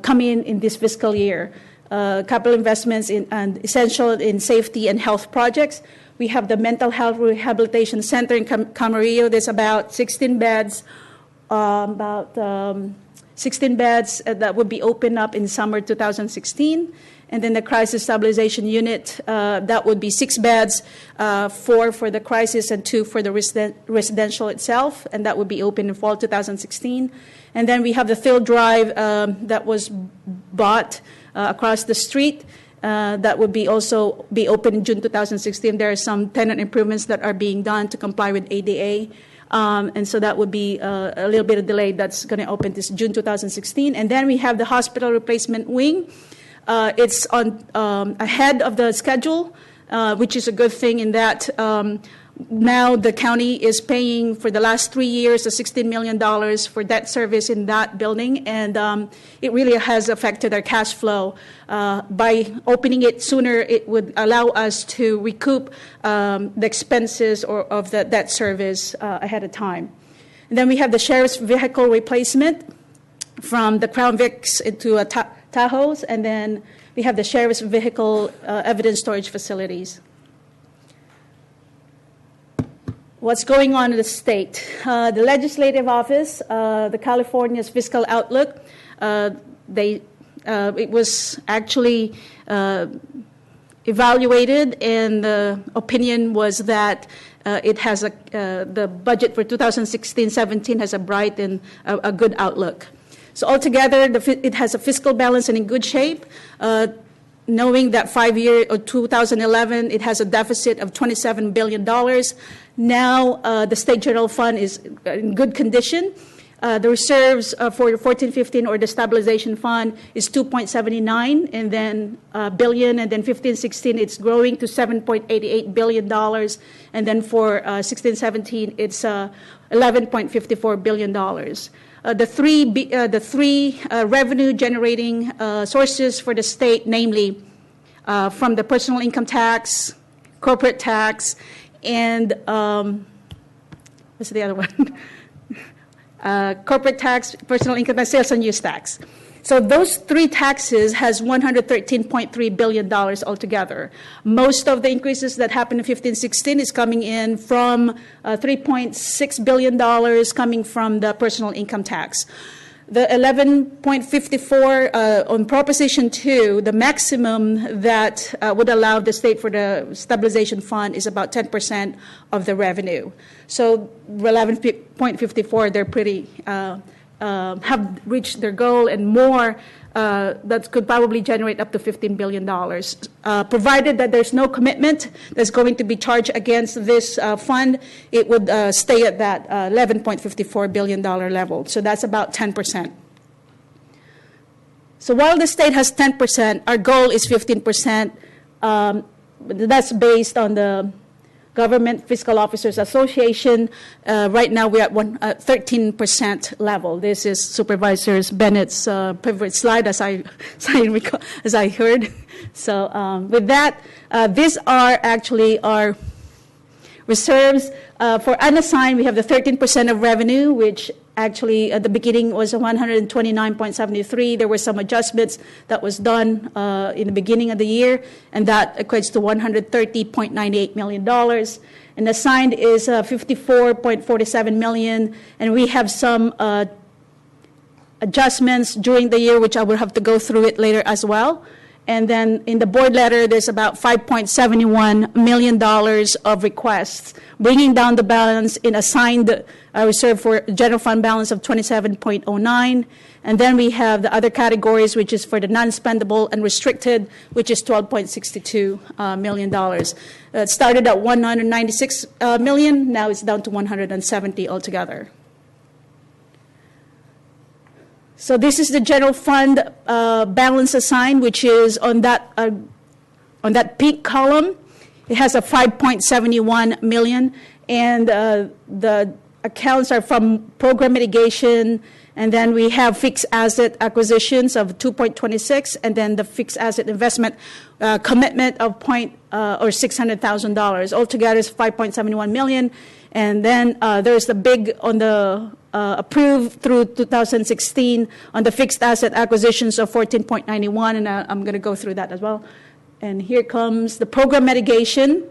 come in this fiscal year. Capital investments and essential in safety and health projects. We have the Mental Health Rehabilitation Center in Camarillo. There's about 16 beds, that would be opened up in summer 2016. And then the Crisis Stabilization Unit, that would be 6 beds, 4 for the crisis and 2 for the residential itself, and that would be open in fall 2016. And then we have the Field Drive that was bought across the street. That would also be open in June 2016. There are some tenant improvements that are being done to comply with ADA. And so that would be a little bit of delay. That's going to open this June 2016. And then we have the hospital replacement wing. It's on ahead of the schedule. which is a good thing in that now the county is paying for the last 3 years the $16 million for debt service in that building, and it really has affected our cash flow. By opening it sooner, it would allow us to recoup the expenses of the debt service ahead of time. And then we have the sheriff's vehicle replacement from the Crown Vics into Tahoes, and then we have the sheriff's vehicle evidence storage facilities. What's going on in the state? The legislative office, the California's fiscal outlook, it was actually evaluated, and the opinion was that it has the budget for 2016-17 has a bright and a good outlook. So altogether, it has a fiscal balance and in good shape. Knowing that 5-year or 2011, it has a deficit of $27 billion. Now, the State General Fund is in good condition. The reserves for 14-15 or the stabilization fund is 2.79 and then billion, and then 15-16 it's growing to $7.88 billion, and then for 16-17 it's $11.54 billion. The three revenue generating sources for the state, namely from the personal income tax, corporate tax, and what's the other one? Corporate tax, personal income tax, sales and use tax. So those three taxes has $113.3 billion altogether. Most of the increases that happened in 15-16 is coming in from $3.6 billion coming from the personal income tax. The 11.54 on Proposition 2, the maximum that would allow the state for the stabilization fund is about 10% of the revenue. So 11.54, they're pretty have reached their goal and more. That could probably generate up to $15 billion, provided that there's no commitment that's going to be charged against this fund. It would stay at that $11.54 billion level. So that's about 10%. So while the state has 10%, our goal is 15%. That's based on the Government Fiscal Officers Association. Right now we're at 13% level. This is Supervisors Bennett's favorite slide, as I heard. So with that, these are actually our reserves. For unassigned, we have the 13% of revenue, which actually at the beginning was 129.73. There were some adjustments that was done in the beginning of the year, and that equates to $130.98 million. And assigned is $54.47 million, and we have some adjustments during the year, which I will have to go through it later as well. And then in the board letter, there's about $5.71 million of requests, bringing down the balance in assigned reserve for general fund balance of 27.09. And then we have the other categories, which is for the non-spendable and restricted, which is $12.62 million. It started at $196 million. Now it's down to $170 altogether. So this is the general fund balance assigned, which is on that pink column. It has a $5.71 million, and the accounts are from program mitigation, and then we have fixed asset acquisitions of $2.26, and then the fixed asset investment commitment of $600,000. Altogether is $5.71 million, and then there's the big on the approved through 2016 on the fixed asset acquisitions of 14.91, and I'm going to go through that as well. And here comes the program mitigation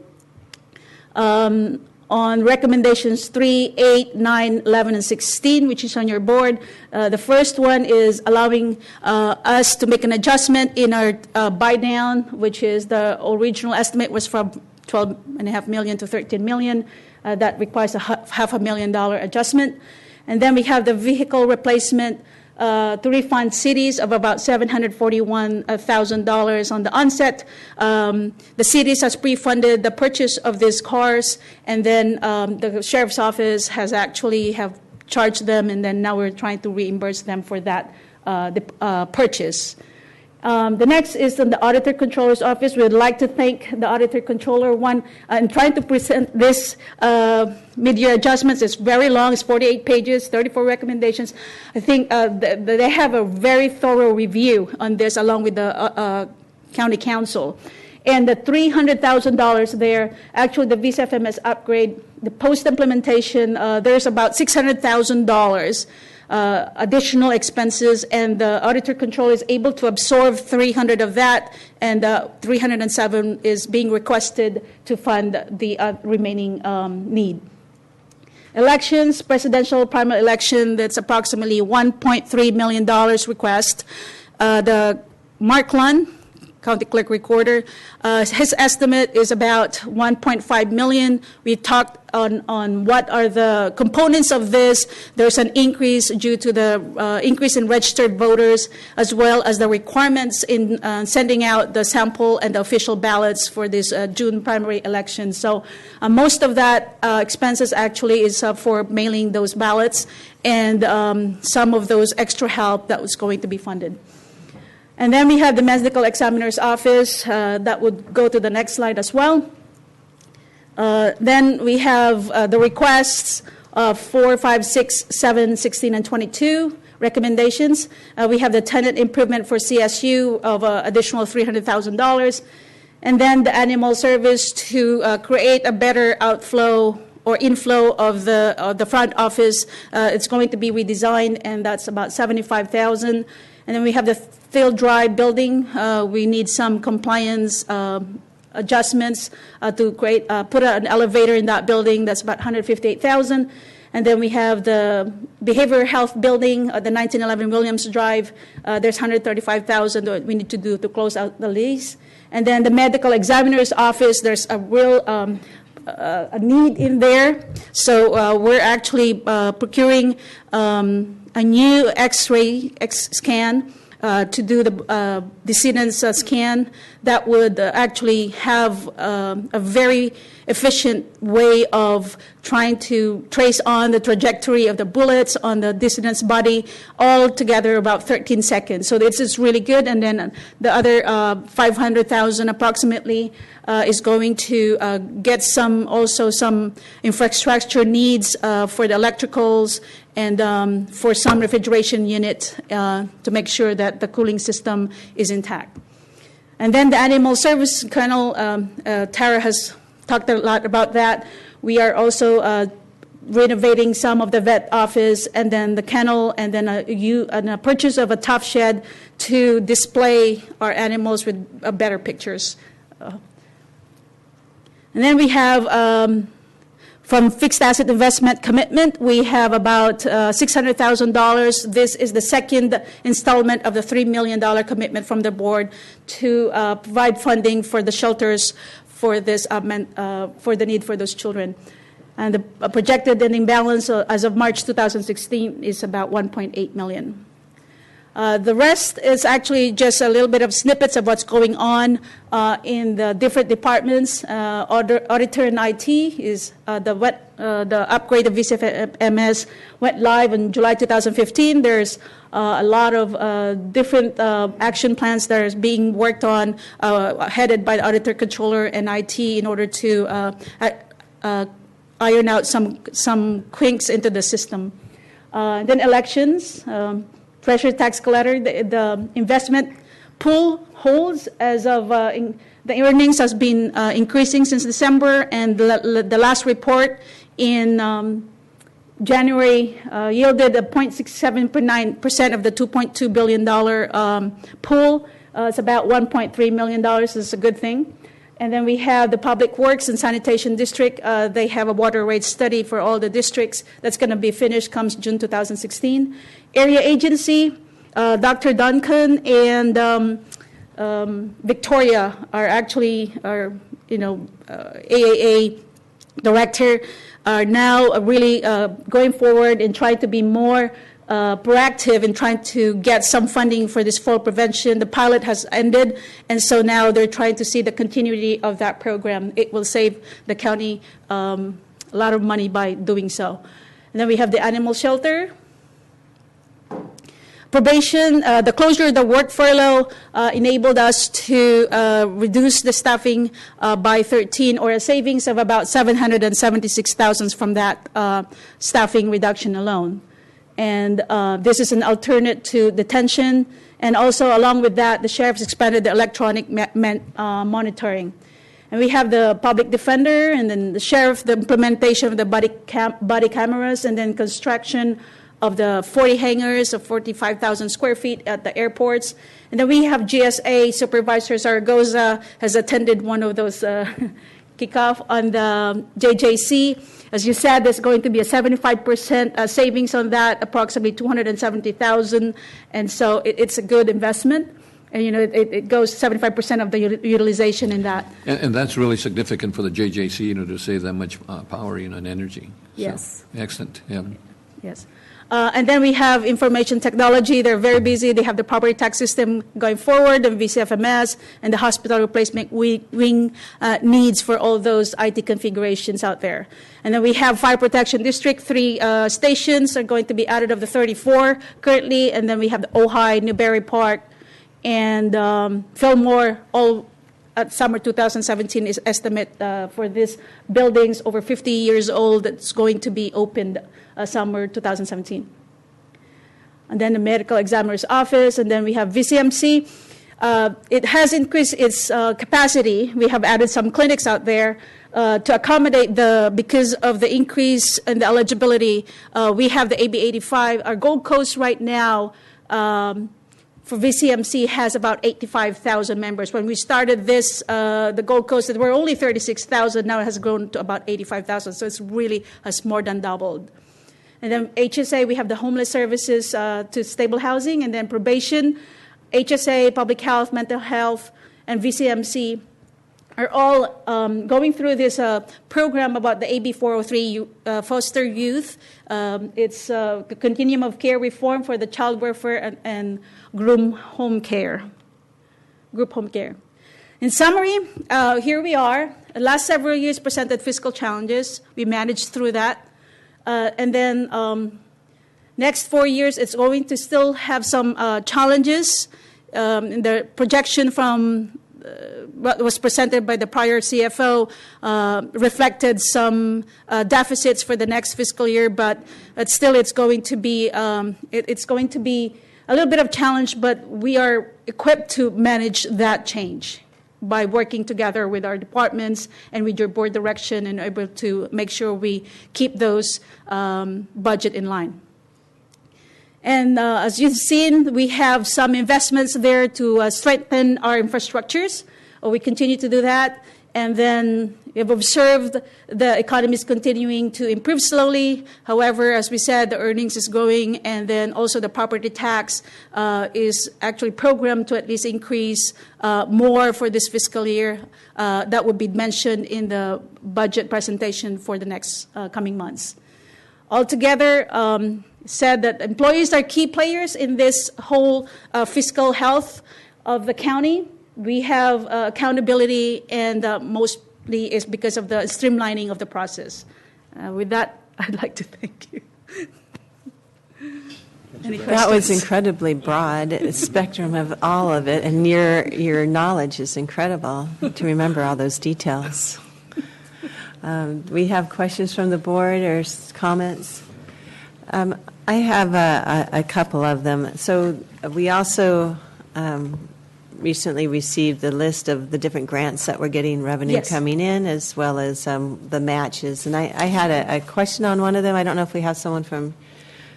on recommendations 3, 8, 9, 11, and 16, which is on your board. The first one is allowing us to make an adjustment in our buy down, which is the original estimate was from $12.5 million to $13 million. That requires a $500,000 adjustment. And then we have the vehicle replacement to refund cities of about $741,000 on the onset. The cities has pre-funded the purchase of these cars, and then the sheriff's office has actually have charged them, and then now we're trying to reimburse them for that purchase. The next is in the Auditor Controller's Office. We would like to thank the Auditor Controller. In trying to present this mid-year adjustments, it's very long. It's 48 pages, 34 recommendations. I think they have a very thorough review on this along with the County Council. And the $300,000 there, actually the VCFMS upgrade, the post-implementation, there's about $600,000 additional expenses, and the Auditor Control is able to absorb 300 of that, and 307 is being requested to fund the remaining need. Elections, presidential primary election, that's approximately $1.3 million request. The Mark Lund, County Clerk Recorder, his estimate is about $1.5 million. We talked on what are the components of this. There's an increase due to the increase in registered voters, as well as the requirements in sending out the sample and the official ballots for this June primary election. So most of that expenses actually is for mailing those ballots, and some of those extra help that was going to be funded. And then we have the Medical Examiner's Office. That would go to the next slide as well. Then we have the requests of 4, 5, 6, 7, 16, and 22 recommendations. We have the tenant improvement for CSU of additional $300,000. And then the animal service to create a better outflow or inflow of the front office. It's going to be redesigned, and that's about $75,000. And then we have the field dry building. We need some compliance adjustments to put an elevator in that building. That's about $158,000. And then we have the behavioral health building, the 1911 Williams Drive. There's $135,000 that we need to do to close out the lease. And then the medical examiner's office. There's a real a need in there. So we're actually procuring a new X-ray scan to do the descendants scan that would actually have a very efficient way of trying to trace on the trajectory of the bullets on the dissident's body, all together about 13 seconds. So this is really good. And then the other $500,000 approximately is going to get some infrastructure needs for the electricals and for some refrigeration unit to make sure that the cooling system is intact. And then the animal service kennel, Tara has talked a lot about that. We are also renovating some of the vet office and then the kennel, and then a purchase of a top shed to display our animals with better pictures. And then we have from fixed asset investment commitment, we have about $600,000. This is the second installment of the $3 million commitment from the board to provide funding for the shelters for this for the need for those children. And the projected ending balance as of March 2016 is about $1.8 million. The rest is actually just a little bit of snippets of what's going on in the different departments. Auditor and IT is the upgrade of VCFMS went live in July 2015. There's a lot of different action plans that are being worked on, headed by the Auditor Controller and IT in order to iron out some kinks into the system. Then elections. Treasury tax collector, the investment pool holds as of the earnings has been increasing since December, and the last report in January yielded a 0.67% of the $2.2 billion pool. It's about $1.3 million. It's a good thing. And then we have the Public Works and Sanitation District. They have a water rate study for all the districts that's going to be finished comes June 2016. Area agency, Dr. Duncan and Victoria are actually AAA director are now really going forward and trying to be more proactive in trying to get some funding for this fall prevention. The pilot has ended, and so now they're trying to see the continuity of that program. It will save the county a lot of money by doing so. And then we have the animal shelter. Probation, the closure of the work furlough enabled us to reduce the staffing by 13, or a savings of about 776,000 from that staffing reduction alone. And this is an alternate to detention. And also, along with that, the sheriff's expanded the electronic monitoring. And we have the public defender, and then the sheriff, the implementation of the body cameras, and then construction of the 40 hangars of 45,000 square feet at the airports. And then we have GSA Supervisors. Zaragoza has attended one of those kickoff on the JJC. As you said, there's going to be a 75% savings on that, approximately 270,000. And so it's a good investment. And, it goes 75% of the utilization in that.
And that's really significant for the JJC, to save that much power, and energy.
Yes.
So, excellent. Yeah.
Yes. And then we have information technology. They're very busy. They have the property tax system going forward, and VCFMS, and the hospital replacement wing needs for all those IT configurations out there. And then we have Fire Protection District. 3 stations are going to be added of the 34 currently. And then we have the Ojai, Newberry Park, and Fillmore, all at summer 2017 is estimate for these buildings over 50 years old that's going to be opened summer 2017. And then the medical examiner's office, and then we have VCMC. It has increased its capacity. We have added some clinics out there to accommodate because of the increase in the eligibility. We have the AB 85. Our Gold Coast right now for VCMC has about 85,000 members. When we started this, the Gold Coast, there were only 36,000. Now it has grown to about 85,000. So it's really has more than doubled. And then HSA, we have the homeless services to stable housing, and then probation, HSA, public health, mental health, and VCMC are all going through this program about the AB 403 foster youth. It's a continuum of care reform for the child welfare and group home care. In summary, here we are. The last several years presented fiscal challenges. We managed through that. And then next 4 years, it's going to still have some challenges. The projection from what was presented by the prior CFO reflected some deficits for the next fiscal year, but still it's going to be a little bit of challenge, but we are equipped to manage that change by working together with our departments and with your board direction, and able to make sure we keep those budget in line. And as you've seen, we have some investments there to strengthen our infrastructures. We continue to do that. And then we've observed the economy is continuing to improve slowly. However, as we said, the earnings is growing, and then also the property tax is actually programmed to at least increase more for this fiscal year. That would be mentioned in the budget presentation for the next coming months. Altogether, said that employees are key players in this whole fiscal health of the county. We have accountability, and mostly is because of the streamlining of the process. With that, I'd like to thank you. Any questions?
That was incredibly broad spectrum of all of it, and your knowledge is incredible to remember all those details. We have questions from the board or comments? I have a couple of them. So we also recently received the list of the different grants that we're getting revenue
Yes.
coming in, as well as the matches. And I had a question on one of them. I don't know if we have someone from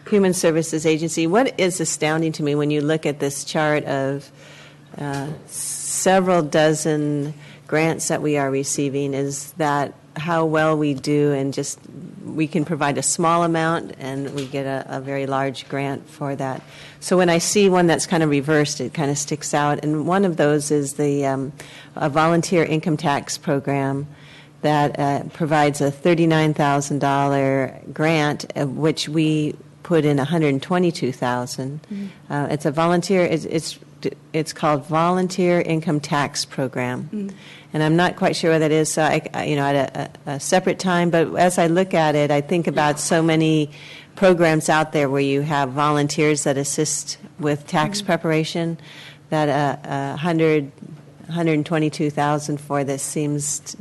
Human Services Agency. What is astounding to me when you look at this chart of several dozen grants that we are receiving is that how well we do, and just we can provide a small amount and we get a very large grant for that. So when I see one that's kind of reversed, it kind of sticks out. And one of those is the a volunteer income tax program that provides a $39,000 grant, of which we put in $122,000. It's a volunteer. It's called Volunteer Income Tax Program. And I'm not quite sure what that is, so at a separate time. But as I look at it, I think about so many programs out there where you have volunteers that assist with tax preparation, that 122,000 for this seems,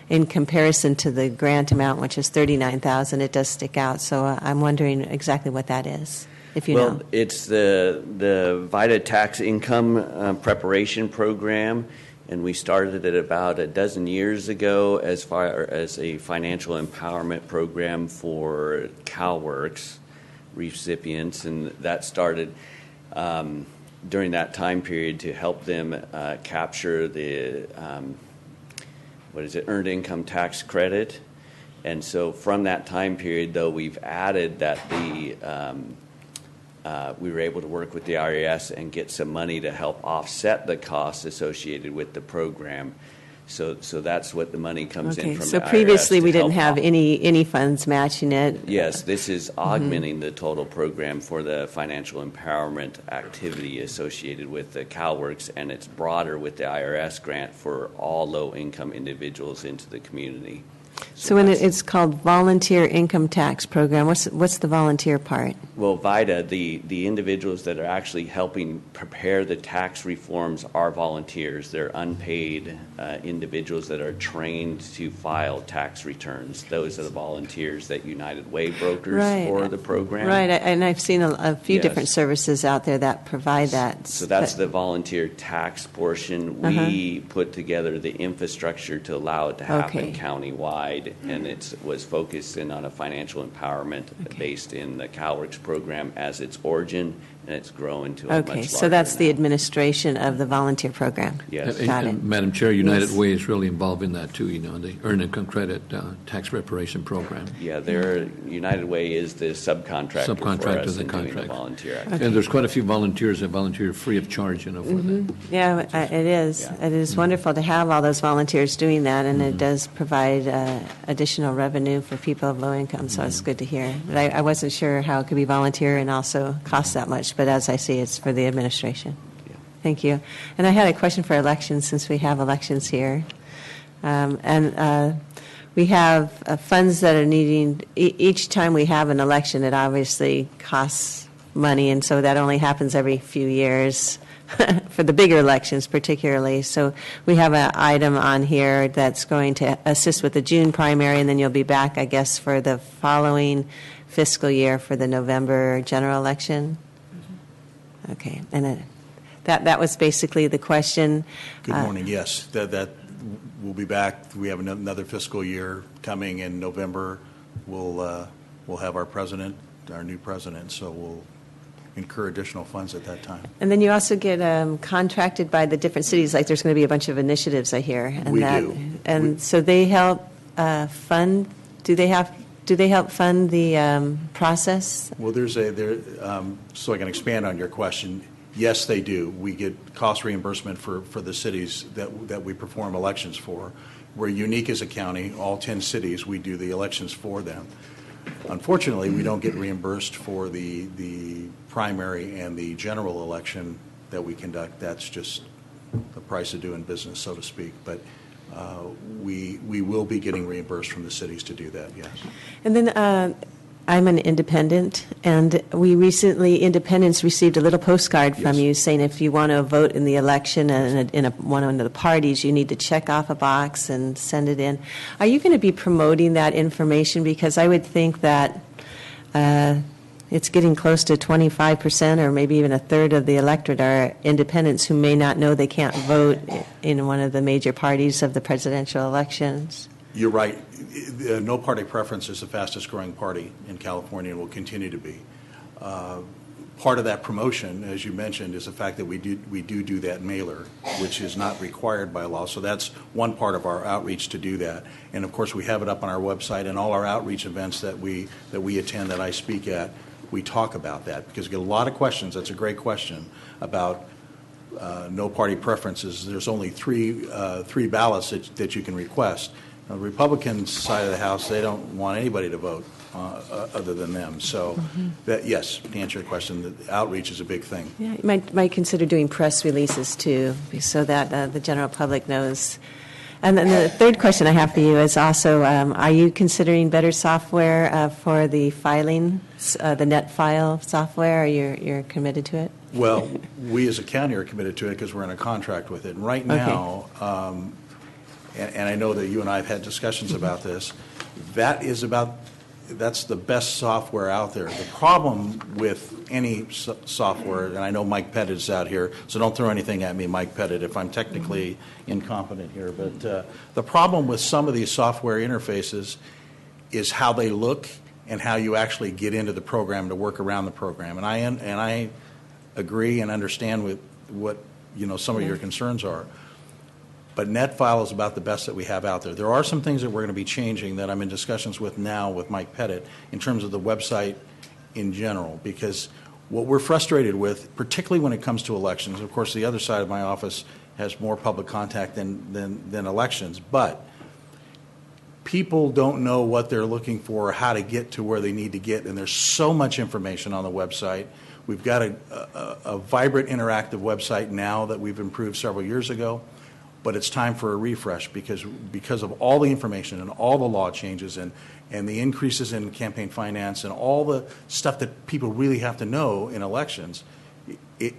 in comparison to the grant amount, which is 39,000, it does stick out. So I'm wondering exactly what that is, if you know.
It's the VITA tax income preparation program, and we started it about a dozen years ago as far as a financial empowerment program for CalWorks recipients, and that started during that time period to help them capture the earned income tax credit. And so from that time period, though, we've added that we were able to work with the IRS and get some money to help offset the costs associated with the program. So that's what the money comes in from the IRS.
So previously we didn't have any funds matching it.
Yes, this is augmenting the total program for the financial empowerment activity associated with the CalWorks, and it's broader with the IRS grant for all low-income individuals into the community.
So when it's called Volunteer Income Tax Program, what's the volunteer part?
Well, VITA, the individuals that are actually helping prepare the tax reforms are volunteers. They're unpaid individuals that are trained to file tax returns. Those are the volunteers that United Way brokers for the program.
Right, and I've seen a few different services out there that provide that.
So that's the volunteer tax portion. We put together the infrastructure to allow it to happen countywide. And it was focused in on a financial empowerment based in the CalWorks program as its origin, and it's grown to a much larger
so that's the administration of the volunteer program.
Yes.
Got it.
Madam Chair, United Way is really involved in that too, the Earned Income Credit tax preparation program.
Yeah, United Way is the subcontractor for us in doing the volunteer activity.
And there's quite a few volunteers that volunteer free of charge, for that.
Yeah, it is. Yeah. It is wonderful to have all those volunteers doing that, and it does provide additional revenue for people of low income, so it's good to hear. But I wasn't sure how it could be volunteer and also cost that much, but as I see, it's for the administration.
Yeah.
Thank you. And I had a question for elections, since we have elections here. We have funds that are needing, each time we have an election, it obviously costs money, and so that only happens every few years. For the bigger elections particularly. So we have an item on here that's going to assist with the June primary, and then you'll be back, I guess, for the following fiscal year for the November general election. Okay, and that was basically the question.
Good morning. Yes, that we'll be back. We have another fiscal year coming in November. We'll have our president, our new president, so we'll incur additional funds at that time.
And then you also get contracted by the different cities. Like there's going to be a bunch of initiatives, I hear. And
we do.
And so they help fund. Do they help fund the process?
Well, so I can expand on your question. Yes, they do. We get cost reimbursement for the cities that we perform elections for. We're unique as a county. All 10 cities, we do the elections for them. Unfortunately, we don't get reimbursed for the primary and the general election that we conduct. That's just the price of doing business, so to speak. But we will be getting reimbursed from the cities to do that, yes.
And then I'm an independent, and independents received a little postcard from you saying if you want to vote in the election and in one of the parties, you need to check off a box and send it in. Are you going to be promoting that information? Because I would think that it's getting close to 25% or maybe even a third of the electorate are independents who may not know they can't vote in one of the major parties of the presidential elections.
You're right. No party preference is the fastest growing party in California and will continue to be. Part of that promotion, as you mentioned, is the fact that we do that mailer, which is not required by law. So that's one part of our outreach to do that. And of course, we have it up on our website, and all our outreach events that we attend, that I speak at, we talk about that because we get a lot of questions. That's a great question about no party preferences. There's only three ballots that you can request. The Republican side of the House, they don't want anybody to vote other than them. So, yes, to answer your question, the outreach is a big thing.
Yeah, you might consider doing press releases too, so that the general public knows. And then the third question I have for you is also, are you considering better software for the filing, the net file software? Or you're committed to it?
Well, we as a county are committed to it because we're in a contract with it. And right now, and I know that you and I have had discussions about this, that's the best software out there. The problem with any software, and I know Mike Pettit is out here, so don't throw anything at me, Mike Pettit, if I'm technically incompetent here, but the problem with some of these software interfaces is how they look and how you actually get into the program to work around the program. And I agree and understand with what some of your concerns are. But NetFile is about the best that we have out there. There are some things that we're going to be changing that I'm in discussions with now with Mike Pettit in terms of the website in general, because what we're frustrated with, particularly when it comes to elections, of course, the other side of my office has more public contact than elections, but people don't know what they're looking for or how to get to where they need to get, and there's so much information on the website. We've got a vibrant, interactive website now that we've improved several years ago. But it's time for a refresh because of all the information and all the law changes and the increases in campaign finance and all the stuff that people really have to know in elections, it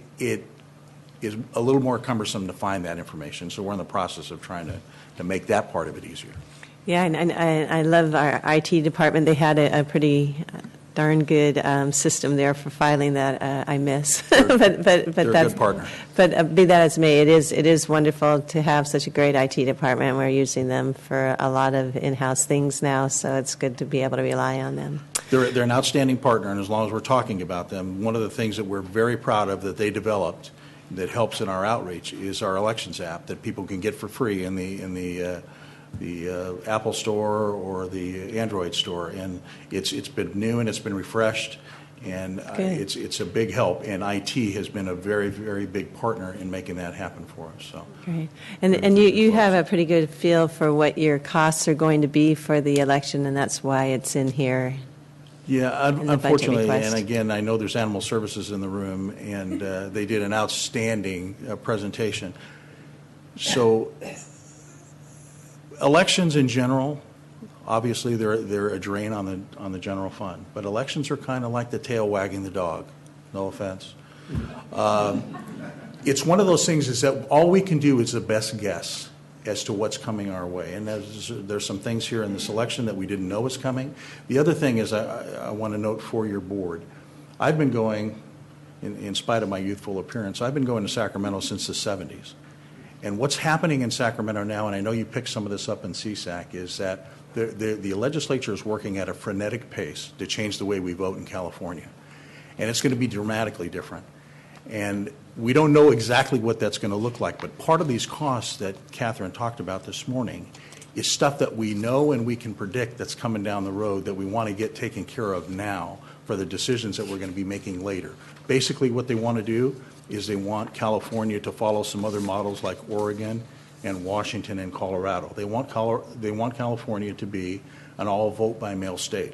is a little more cumbersome to find that information. So we're in the process of trying to make that part of it easier.
Yeah, and I love our IT department. They had a pretty darn good system there for filing that I miss. but
they're
that's
a good partner.
But be that as may, it is wonderful to have such a great IT department. We're using them for a lot of in-house things now, so it's good to be able to rely on them.
They're an outstanding partner, and as long as we're talking about them, one of the things that we're very proud of that they developed that helps in our outreach is our elections app that people can get for free in the Apple Store or the Android store, and it's been new and it's been refreshed, and it's a big help. And IT has been a very, very big partner in making that happen for us. So
great, and you have a pretty good feel for what your costs are going to be for the election, and that's why it's in here.
Yeah, unfortunately, and again, I know there's Animal Services in the room, and they did an outstanding presentation. So. Elections in general, obviously they're a drain on the general fund, but elections are kind of like the tail wagging the dog. No offense. It's one of those things is that all we can do is the best guess as to what's coming our way, and there's some things here in this election that we didn't know was coming. The other thing is I want to note for your board, I've been going, in spite of my youthful appearance, I've been going to Sacramento since the 70s. And what's happening in Sacramento now, and I know you picked some of this up in CSAC, is that the legislature is working at a frenetic pace to change the way we vote in California. And it's going to be dramatically different. And we don't know exactly what that's going to look like, but part of these costs that Catherine talked about this morning is stuff that we know and we can predict that's coming down the road that we want to get taken care of now for the decisions that we're going to be making later. Basically what they want to do is they want California to follow some other models like Oregon and Washington and Colorado. They want California to be an all vote by mail state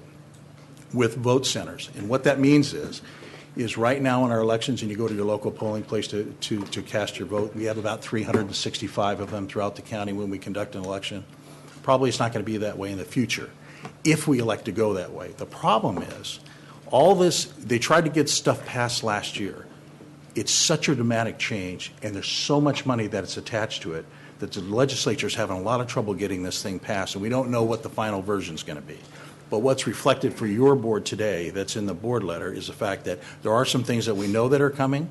with vote centers. And what that means is right now in our elections, and you go to your local polling place to cast your vote, we have about 365 of them throughout the county when we conduct an election. Probably it's not going to be that way in the future if we elect to go that way. The problem is all this, they tried to get stuff passed last year. It's such a dramatic change, and there's so much money that it's attached to it that the legislature is having a lot of trouble getting this thing passed, and we don't know what the final version is going to be. But what's reflected for your board today that's in the board letter is the fact that there are some things that we know that are coming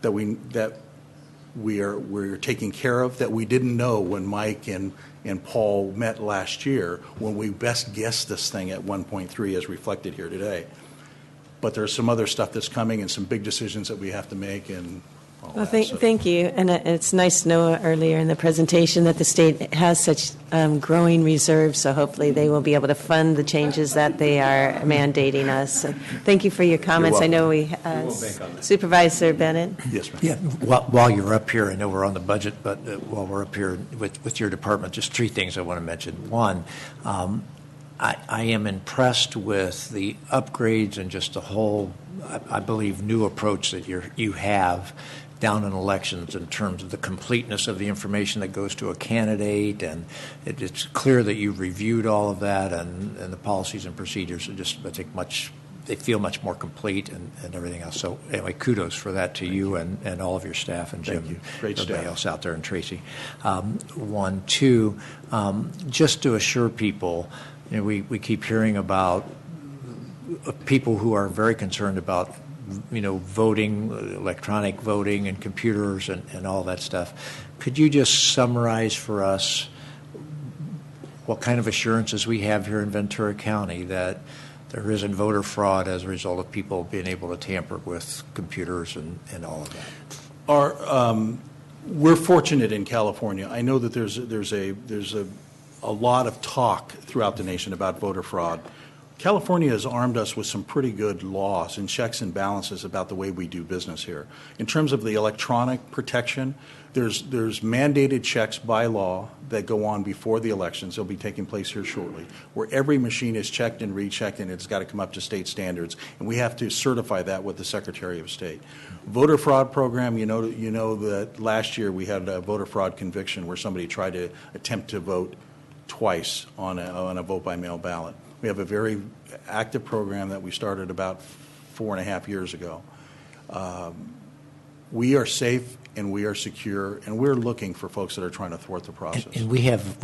that we're taking care of that we didn't know when Mike and Paul met last year when we best guessed this thing at 1.3 as reflected here today. But there's some other stuff that's coming and some big decisions that we have to make and all
well,
that.
Thank you. And it's nice to know earlier in the presentation that the state has such growing reserves, so hopefully they will be able to fund the changes that they are mandating us. So thank you for your comments. I know we Supervisor Bennett.
Yes, ma'am.
Yeah, while you're up here, I know we're on the budget, but while we're up here with your department, just three things I want to mention. One, I am impressed with the upgrades and just the whole, I believe, new approach that you have down in elections in terms of the completeness of the information that goes to a candidate, and it's clear that you've reviewed all of that, and the policies and procedures are just, I think, they feel much more complete and everything else. So anyway, kudos for that to you and all of your staff and Jim and everybody else out there, and Tracy. Just to assure people, we keep hearing about people who are very concerned about voting, electronic voting and computers and all that stuff. Could you just summarize for us what kind of assurances we have here in Ventura County that there isn't voter fraud as a result of people being able to tamper with computers and all of that?
We're fortunate in California. I know that there's a lot of talk throughout the nation about voter fraud. California has armed us with some pretty good laws and checks and balances about the way we do business here. In terms of the electronic protection, there's mandated checks by law that go on before the elections. They'll be taking place here shortly, where every machine is checked and rechecked, and it's got to come up to state standards, and we have to certify that with the Secretary of State. Voter fraud program, you know that last year we had a voter fraud conviction where somebody tried to attempt to vote twice on a vote by mail ballot. We have a very active program that we started about 4.5 years ago. We are safe and we are secure, and we're looking for folks that are trying to thwart the process.
And we have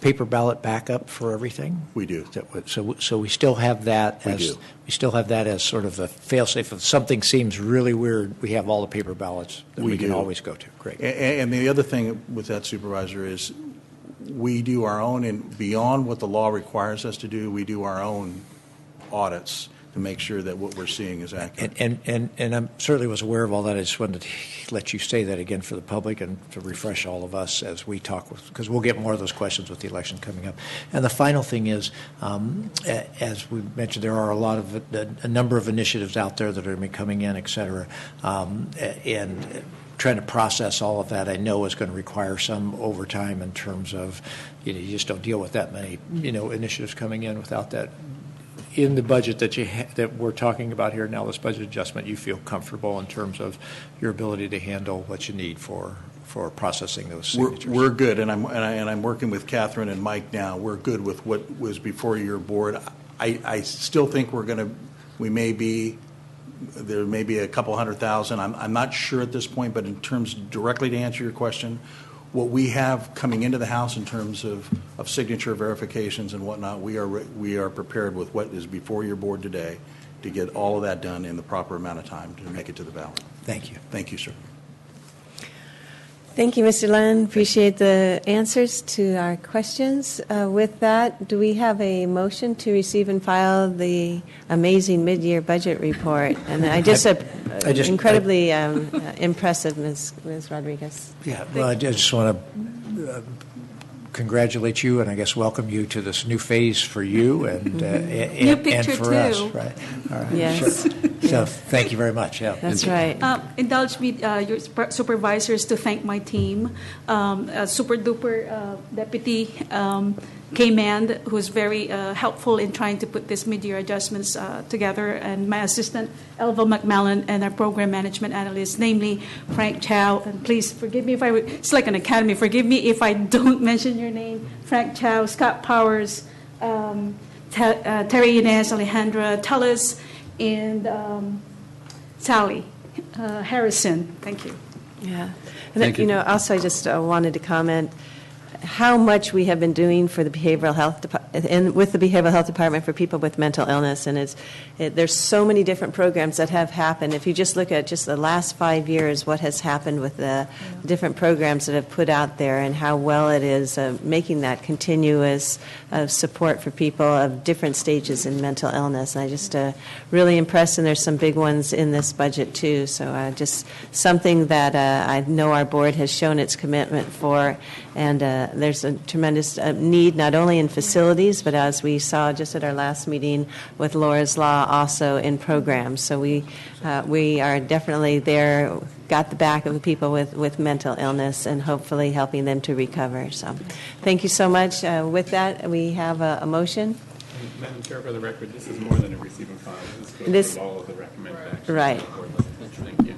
paper ballot backup for everything.
We do.
So we still have that. We still have that as sort of a fail-safe. If something seems really weird, we have all the paper ballots that we can always go to. Great.
And the other thing with that, Supervisor, is we do our own, and beyond what the law requires us to do, we do our own audits to make sure that what we're seeing is accurate.
And I certainly was aware of all that. I just wanted to let you say that again for the public and to refresh all of us as we talk, because we'll get more of those questions with the election coming up. And the final thing is, as we mentioned, there are a number of initiatives out there that are going to be coming in, et cetera, and trying to process all of that, I know, is going to require some overtime in terms of, you just don't deal with that many, initiatives coming in without that. In the budget that we're talking about here now, this budget adjustment, you feel comfortable in terms of your ability to handle what you need for processing those signatures?
We're good, and I'm working with Catherine and Mike now. We're good with what was before your board. I still think there may be a couple 100,000. I'm not sure at this point, but in terms directly to answer your question, what we have coming into the House in terms of signature verifications and whatnot, we are prepared with what is before your board today to get all of that done in the proper amount of time to make it to the ballot.
Thank you.
Thank you, sir.
Thank you, Mr. Len. Appreciate the answers to our questions. With that, do we have a motion to receive and file the amazing mid-year budget report? And incredibly impressive, Ms. Rodriguez.
Yeah, well, I just want to congratulate you and I guess welcome you to this new phase for you and for
too.
us. Right. All right.
Yes.
Sure. So thank you very much. Yeah.
That's right.
Indulge me, your supervisors, to thank my team. Super duper deputy K-Man, who's very helpful in trying to put this mid-year adjustments together, and my assistant, Elva McMallan, and our program management analyst, namely Frank Chow. And please forgive me it's like an academy. Forgive me if I don't mention your name. Frank Chow, Scott Powers, Terry Inez, Alejandra Tullis, and Sally Harrison. Thank you.
Yeah. And also I just wanted to comment how much we have been doing for the behavioral health and with the behavioral health department for people with mental illness, and there's so many different programs that have happened. If you just look at just the last 5 years, what has happened with the different programs that have put out there, and how well it is making that continuous support for people of different stages in mental illness. And I just really impressed, and there's some big ones in this budget too. So just something that I know our board has shown its commitment for, and there's a tremendous need not only in facilities, but as we saw just at our last meeting with Laura's Law, also in programs. So we are definitely there, got the back of the people with mental illness, and hopefully helping them to recover. So thank you so much. With that, we have a motion.
Madam Chair, for the record, this is more than a receive and file. This goes through all of the recommended actions.
Right.
Thank you.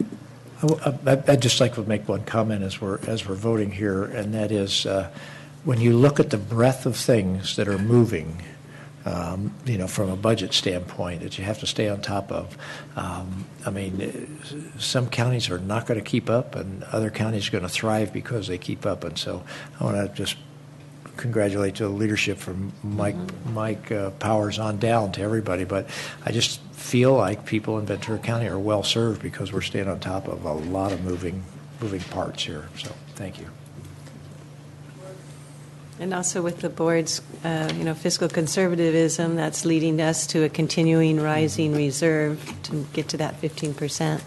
I'd just like to make one comment as we're voting here, and that is when you look at the breadth of things that are moving, from a budget standpoint that you have to stay on top of. Some counties are not going to keep up, and other counties are going to thrive because they keep up. And so I want to just congratulate the leadership from Mike Powers on down to everybody. But I just feel like people in Ventura County are well served because we're staying on top of a lot of moving parts here. So thank you.
And also with the board's, fiscal conservatism, that's leading us to a continuing rising reserve to get to that 15%.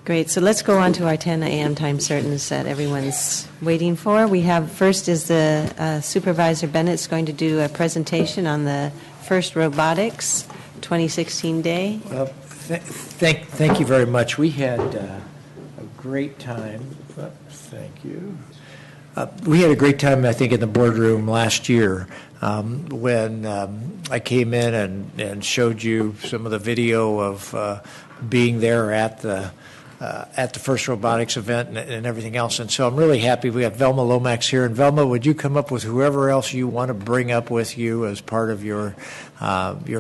Great. So let's go on to our 10 a.m. time certains that everyone's waiting for. We have first is the Supervisor Bennett's going to do a presentation on the FIRST Robotics 2016 day.
Well, thank you very much. We had a great time. Thank you. We had a great time, I think, in the boardroom last year when I came in and showed you some of the video of being there at the FIRST Robotics event and everything else. And so I'm really happy. We have Velma Lomax here. And Velma, would you come up with whoever else you want to bring up with you as part of your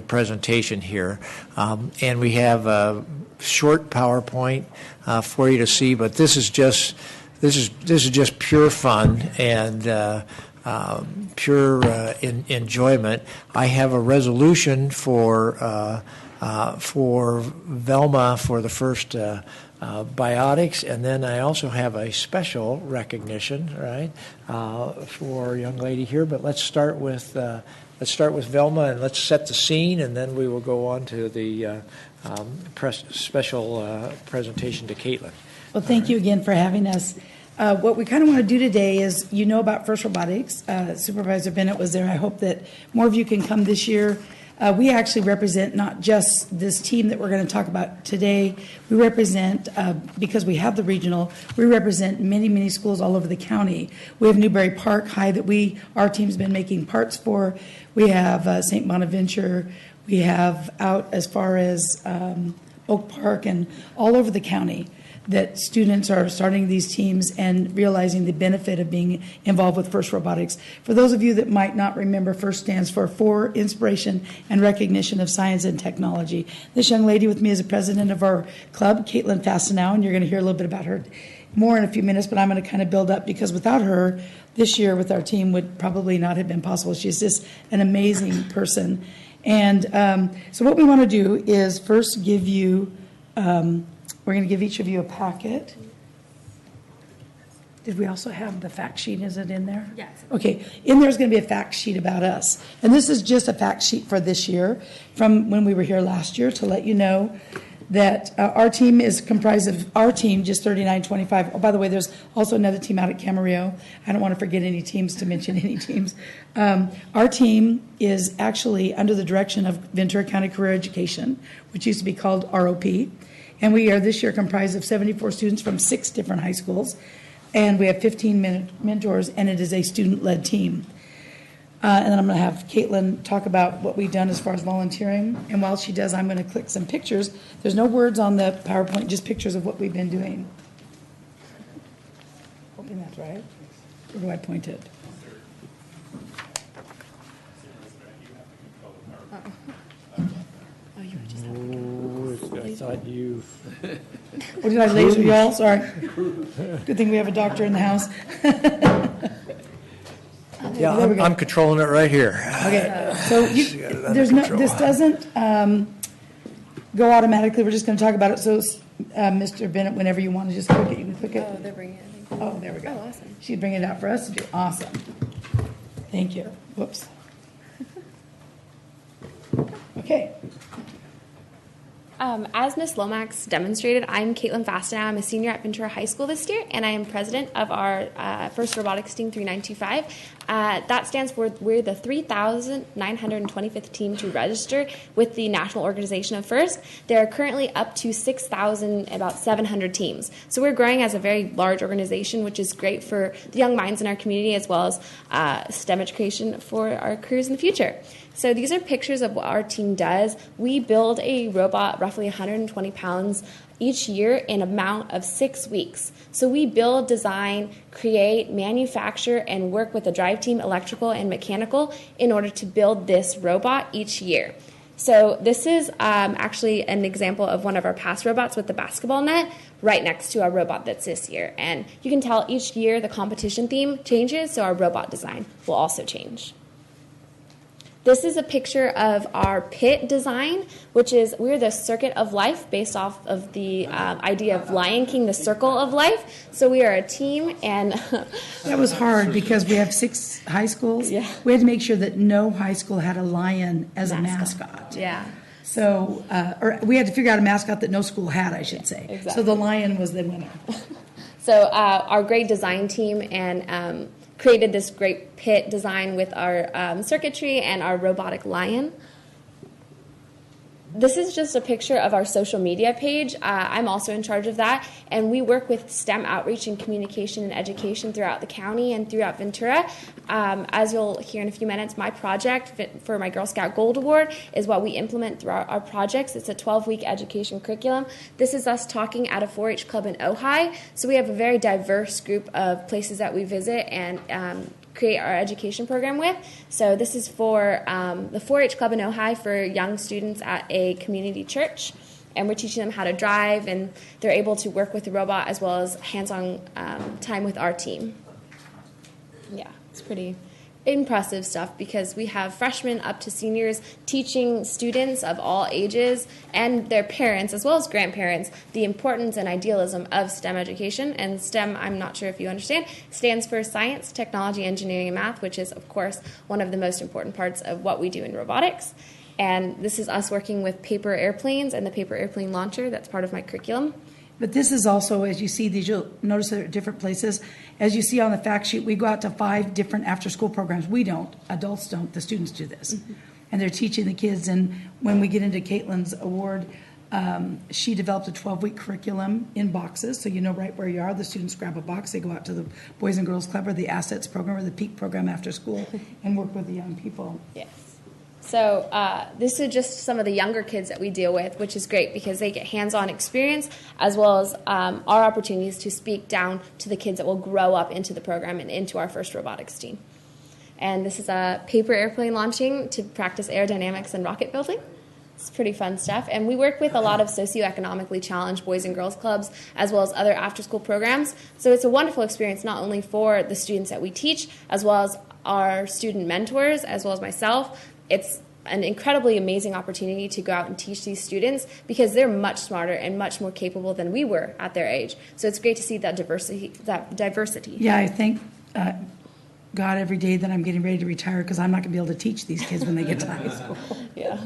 presentation here? And we have a short PowerPoint for you to see, but this is just pure fun and pure enjoyment. I have a resolution for Velma for the first biotics, and then I also have a special recognition, right, for a young lady here. But let's start with Velma, and let's set the scene, and then we will go on to the special presentation to Caitlin.
Well, thank you again for having us. What we kind of want to do today is, about FIRST Robotics. Supervisor Bennett was there. I hope that more of you can come this year. We actually represent not just this team that we're going to talk about today. We represent, because we have the regional, we represent many, many schools all over the county. We have Newberry Park High that our team's been making parts for. We have St. Bonaventure. We have out as far as Oak Park and all over the county that students are starting these teams and realizing the benefit of being involved with FIRST Robotics. For those of you that might not remember, FIRST stands for Inspiration and Recognition of Science and Technology. This young lady with me is the president of our club, Caitlin Fastenau, and you're going to hear a little bit about her more in a few minutes, but I'm going to kind of build up because without her, this year with our team would probably not have been possible. She's just an amazing person. And so what we want to do is first give you we're going to give each of you a packet. Did we also have the fact sheet? Is it in there?
Yes.
Okay. In there is going to be a fact sheet about us. And this is just a fact sheet for this year from when we were here last year to let you know that our team is comprised of our team, just 3925. Oh, by the way, there's also another team out at Camarillo. I don't want to forget any teams to mention any teams. Our team is actually under the direction of Ventura County Career Education, which used to be called ROP. And we are this year comprised of 74 students from 6 different high schools. And we have 15 mentors, and it is a student-led team. And then I'm going to have Caitlin talk about what we've done as far as volunteering. And while she does, I'm going to click some pictures. There's no words on the PowerPoint, just pictures of what we've been doing. Hoping that's right. Where do I point it?
I thought you...
What did I laser y'all? Sorry. Good thing we have a doctor in the house.
Yeah, I'm controlling it right here.
Okay, so this doesn't go automatically. We're just going to talk about it. So, Mr. Bennett, whenever you want to just click it, you can click it.
Oh, they're bringing it.
Oh, there we go.
Oh, awesome.
She'd bring it out for us to do. Awesome. Thank you. Whoops. Okay.
As Ms. Lomax demonstrated, I'm Caitlin Fastenau. I'm a senior at Ventura High School this year, and I am president of our FIRST Robotics Team 3925. That stands for we're the 3,925th team to register with the National Organization of FIRST. There are currently up to 6,000, about 700 teams. So we're growing as a very large organization, which is great for the young minds in our community as well as STEM education for our careers in the future. So these are pictures of what our team does. We build a robot roughly roughly 120 pounds each year in an amount of 6 weeks. So we build, design, create, manufacture, and work with the drive team, electrical and mechanical, in order to build this robot each year. So this is actually an example of one of our past robots with the basketball net right next to our robot that's this year. And you can tell each year the competition theme changes, so our robot design will also change. This is a picture of our pit design, which is, we're the circuit of life based off of the idea of Lion King, the circle of life. So we are a team, and
that was hard because we have 6 high schools.
Yeah.
We had to make sure that no high school had a lion as a mascot.
Yeah.
So, or we had to figure out a mascot that no school had, I should say.
Exactly.
So the lion was the winner.
So our great design team and created this great pit design with our circuitry and our robotic lion. This is just a picture of our social media page. I'm also in charge of that, and we work with STEM outreach and communication and education throughout the county and throughout Ventura. As you'll hear in a few minutes, my project for my Girl Scout Gold Award is what we implement through our projects. It's a 12-week education curriculum. This is us talking at a 4-H club in Ojai. So we have a very diverse group of places that we visit and create our education program with. So this is for the 4-H Club in Ojai for young students at a community church. And we're teaching them how to drive, and they're able to work with the robot as well as hands-on time with our team. Yeah, it's pretty impressive stuff because we have freshmen up to seniors teaching students of all ages and their parents as well as grandparents the importance and idealism of STEM education. And STEM, I'm not sure if you understand, stands for science, technology, engineering, and math, which is, of course, one of the most important parts of what we do in robotics. And this is us working with paper airplanes and the paper airplane launcher. That's part of my curriculum.
But this is also, as you see these, you'll notice they're at different places. As you see on the fact sheet, we go out to 5 different after-school programs. We don't. Adults don't. The students do this. Mm-hmm. And they're teaching the kids. And when we get into Caitlin's award, she developed a 12-week curriculum in boxes, so you know right where you are. The students grab a box. They go out to the Boys and Girls Club or the Assets program or the Peak program after school and work with the young people.
Yes. So this is just some of the younger kids that we deal with, which is great because they get hands-on experience as well as our opportunities to speak down to the kids that will grow up into the program and into our first robotics team. And this is a paper airplane launching to practice aerodynamics and rocket building. It's pretty fun stuff. And we work with a lot of socioeconomically challenged Boys and Girls Clubs as well as other after-school programs. So it's a wonderful experience not only for the students that we teach as well as our student mentors as well as myself. It's an incredibly amazing opportunity to go out and teach these students because they're much smarter and much more capable than we were at their age. So it's great to see that diversity.
Yeah, I thank God every day that I'm getting ready to retire because I'm not going to be able to teach these kids when they get to high school.
Yes,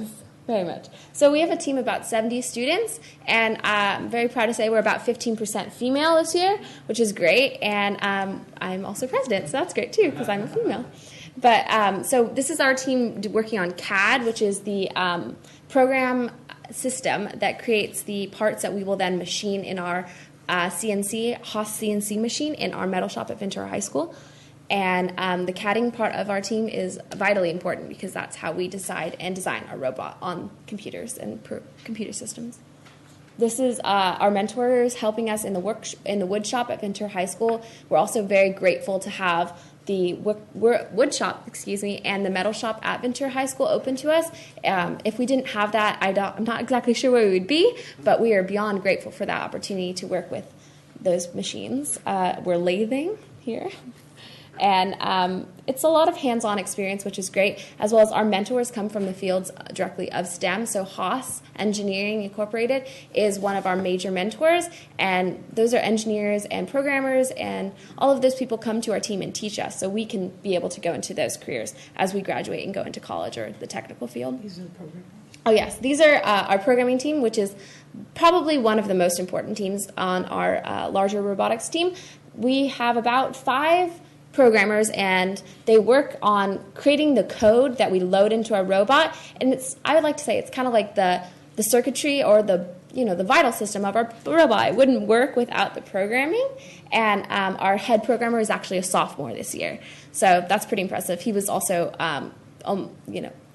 very much. So we have a team of about 70 students, and I'm very proud to say we're about 15% female this year, which is great. And I'm also president, so that's great too because I'm a female. But so this is our team working on CAD, which is the program system that creates the parts that we will then machine in our Haas CNC machine in our metal shop at Ventura High School. And the CADing part of our team is vitally important because that's how we decide and design our robot on computers and computer systems. This is our mentors helping us in the wood shop at Ventura High School. We're also very grateful to have the wood shop, and the metal shop at Ventura High School open to us. If we didn't have that, I'm not exactly sure where we would be, but we are beyond grateful for that opportunity to work with those machines. We're lathing here. And it's a lot of hands-on experience, which is great, as well as our mentors come from the fields directly of STEM. So Haas Engineering Incorporated is one of our major mentors, and those are engineers and programmers, and all of those people come to our team and teach us so we can be able to go into those careers as we graduate and go into college or the technical field.
These are the programmers.
Oh, yes. These are our programming team, which is probably one of the most important teams on our larger robotics team. We have about 5 programmers, and they work on creating the code that we load into our robot. And I would like to say it's kind of like the circuitry or the vital system of our robot. It wouldn't work without the programming. And our head programmer is actually a sophomore this year, so that's pretty impressive. He was also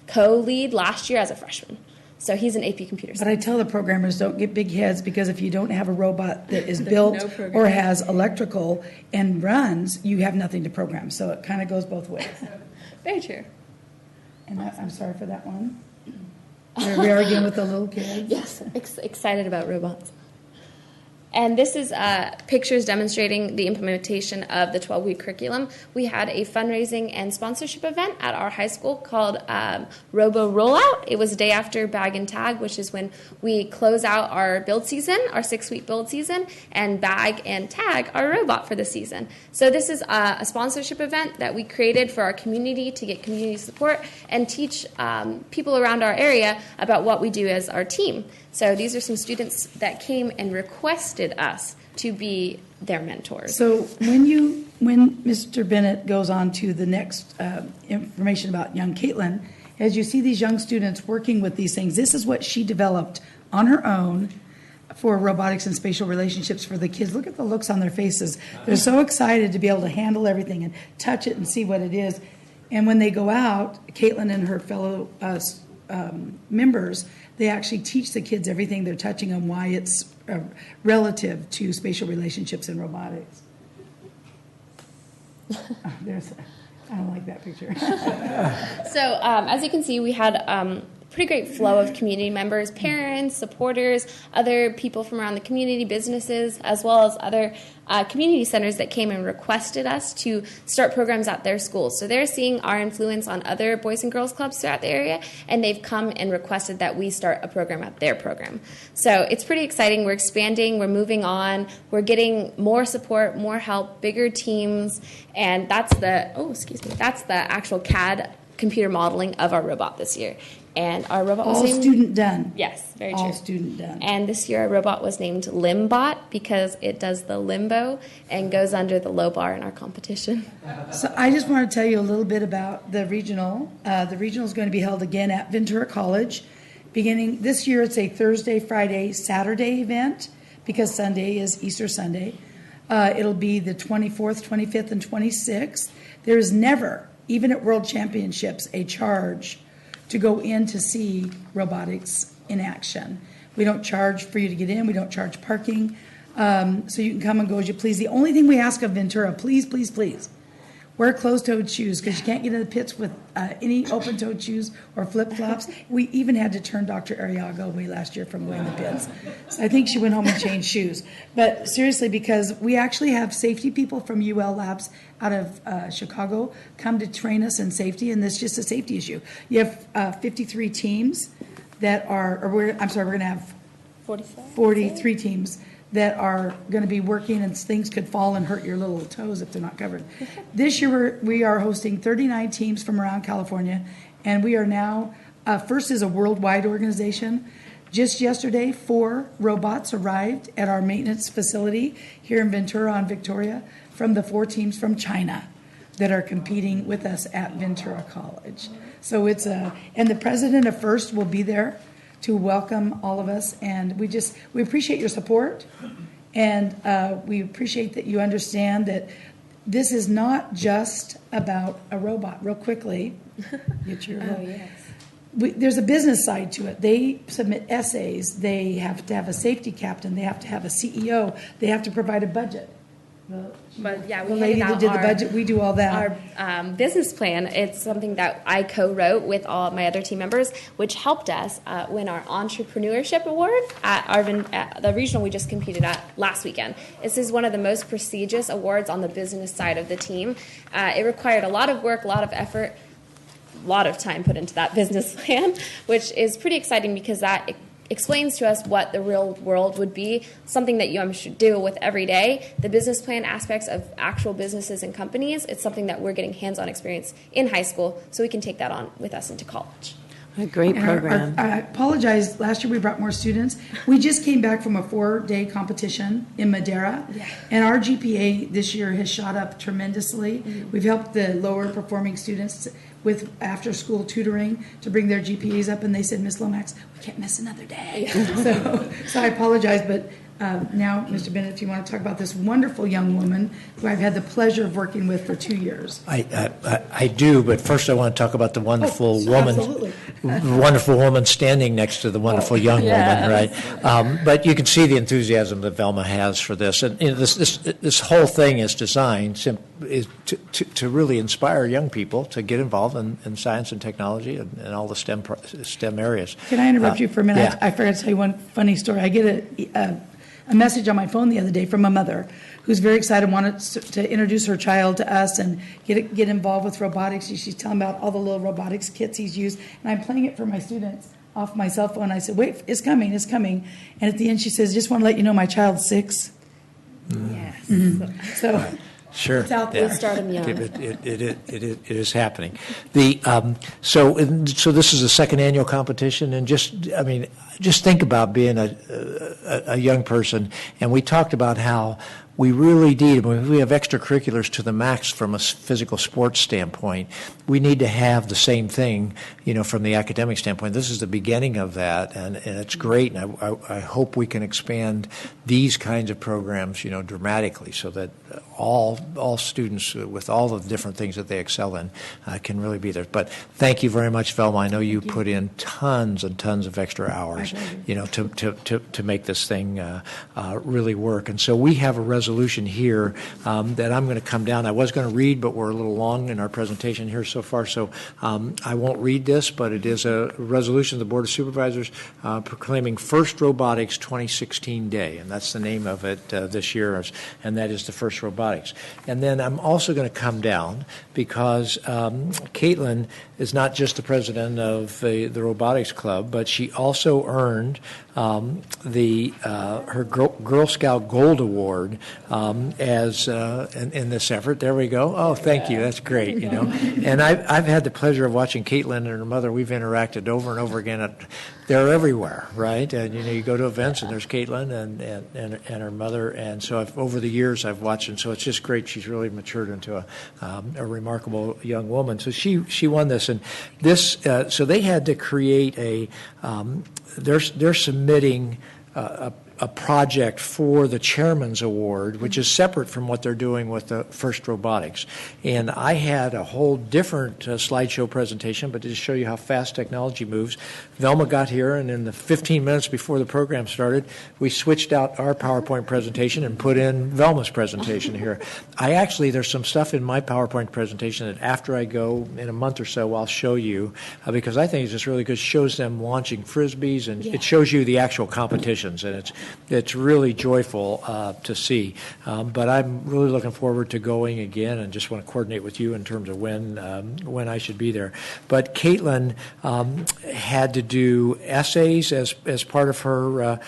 co-lead last year as a freshman. So he's an AP computer
But I
science.
tell the programmers, don't get big heads, because if you don't have a robot that is built
no program.
or has electrical and runs, you have nothing to program. So it kind of goes both ways.
Very true.
And I'm sorry for that one. Here we are again with the little kids.
Yes, excited about robots. And this is pictures demonstrating the implementation of the 12-week curriculum. We had a fundraising and sponsorship event at our high school called Robo Rollout. It was the day after Bag and Tag, which is when we close out our build season, our 6-week build season, and Bag and Tag our robot for the season. So this is a sponsorship event that we created for our community to get community support and teach people around our area about what we do as our team. So these are some students that came and requested us to be their mentors.
So when Mr. Bennett goes on to the next information about young Caitlin, as you see these young students working with these things, this is what she developed on her own for robotics and spatial relationships for the kids. Look at the looks on their faces. They're so excited to be able to handle everything and touch it and see what it is. And when they go out, Caitlin and her fellow members, they actually teach the kids everything they're touching and why it's relative to spatial relationships and robotics. I don't like that picture.
So as you can see, we had pretty great flow of community members, parents, supporters, other people from around the community, businesses, as well as other community centers that came and requested us to start programs at their schools. So they're seeing our influence on other Boys and Girls Clubs throughout the area, and they've come and requested that we start a program at their program. So it's pretty exciting. We're expanding. We're moving on. We're getting more support, more help, bigger teams, and that's the actual CAD computer modeling of our robot this year. And our robot was
All
named...
student done.
Yes, very true.
All student done.
And this year our robot was named Limbot because it does the limbo and goes under the low bar in our competition.
So I just want to tell you a little bit about the regional. The regional is going to be held again at Ventura College. Beginning this year, it's a Thursday, Friday, Saturday event because Sunday is Easter Sunday. It'll be the 24th, 25th, and 26th. There is never, even at World Championships, a charge to go in to see robotics in action. We don't charge for you to get in. We don't charge parking. So you can come and go as you please. The only thing we ask of Ventura, please, please, please, wear closed-toed shoes because you can't get in the pits with any open-toed shoes or flip-flops. We even had to turn Dr. Arriaga away last year from going in the pits. So I think she went home and changed shoes. But seriously, because we actually have safety people from UL Labs out of Chicago come to train us in safety, and this is just a safety issue. You have 53 teams that are, we're going to have 43 teams that are going to be working, and things could fall and hurt your little toes if they're not covered. This year we are hosting 39 teams from around California, and we are now, first is a worldwide organization. Just yesterday, 4 robots arrived at our maintenance facility here in Ventura on Victoria from the 4 teams from China that are competing with us at Ventura College. So it's and the president of FIRST will be there to welcome all of us, and we appreciate your support, and we appreciate that you understand that this is not just about a robot. Real quickly, get your there's a business side to it. They submit essays. They have to have a safety captain. They have to have a CEO. They have to provide a budget.
But yeah,
the lady that did the budget, we do all that.
Our business plan, it's something that I co-wrote with all my other team members, which helped us win our entrepreneurship award at the regional we just competed at last weekend. This is one of the most prestigious awards on the business side of the team. It required a lot of work, a lot of effort, a lot of time put into that business plan, which is pretty exciting because that explains to us what the real world would be, something that you should deal with every day. The business plan aspects of actual businesses and companies, it's something that we're getting hands-on experience in high school, so we can take that on with us into college.
A great program.
I apologize. Last year we brought more students. We just came back from a 4-day competition in Madera, and our GPA this year has shot up tremendously. Mm-hmm. We've helped the lower performing students with after-school tutoring to bring their GPAs up, and they said, Ms. Lomax, we can't miss another day. So I apologize, but now, Mr. Bennett, if you want to talk about this wonderful young woman who I've had the pleasure of working with for 2 years.
I do, but first I want to talk about the wonderful woman.
Absolutely.
wonderful woman standing next to the wonderful young woman, right? But you can see the enthusiasm that Velma has for this, and this whole thing is designed to really inspire young people to get involved in science and technology and all the STEM areas.
Can I interrupt you for a minute?
Yeah.
I forgot to tell you one funny story. I get a message on my phone the other day from a mother who's very excited, wanted to introduce her child to us and get involved with robotics. She's telling about all the little robotics kits he's used, and I'm playing it for my students off my cell phone. I said, wait, it's coming. And at the end she says, just want to let you know my child's 6.
Yes.
Mm-hmm. So
sure,
it's out there.
We'll start them young.
It is happening. So this is the second annual competition, and just think about being a young person. And we talked about how we really need, we have extracurriculars to the max from a physical sports standpoint. We need to have the same thing, from the academic standpoint. This is the beginning of that, and it's great. And I hope we can expand these kinds of programs, dramatically, so that all students with all the different things that they excel in can really be there. But thank you very much, Velma. I know you put in tons and tons of extra hours, to make this thing really work. And so we have a resolution here that I'm going to come down. I was going to read, but we're a little long in our presentation here so far, so I won't read this, but it is a resolution of the Board of Supervisors proclaiming First Robotics 2016 Day, and that's the name of it this year, and that is the First Robotics. And then I'm also going to come down because Caitlin is not just the president of the Robotics Club, but she also earned her Girl Scout Gold Award as in this effort. There we go. Oh, thank you. That's great. And I've had the pleasure of watching Caitlin and her mother. We've interacted over and over again. They're everywhere, right? And you go to events and there's Caitlin and her mother. And so over the years I've watched, and so it's just great. She's really matured into a remarkable young woman. So she won this, and this. So they had to create they're submitting a project for the Chairman's Award, which is separate from what they're doing with the First Robotics. And I had a whole different slideshow presentation, but to just show you how fast technology moves, Velma got here, and in the 15 minutes before the program started, we switched out our PowerPoint presentation and put in Velma's presentation here. There's some stuff in my PowerPoint presentation that after I go in a month or so, I'll show you, because I think it's just really good. It shows them launching Frisbees, and it shows you the actual competitions, and it's really joyful to see. But I'm really looking forward to going again, and just want to coordinate with you in terms of when I should be there. But Caitlin had to do essays as part of her.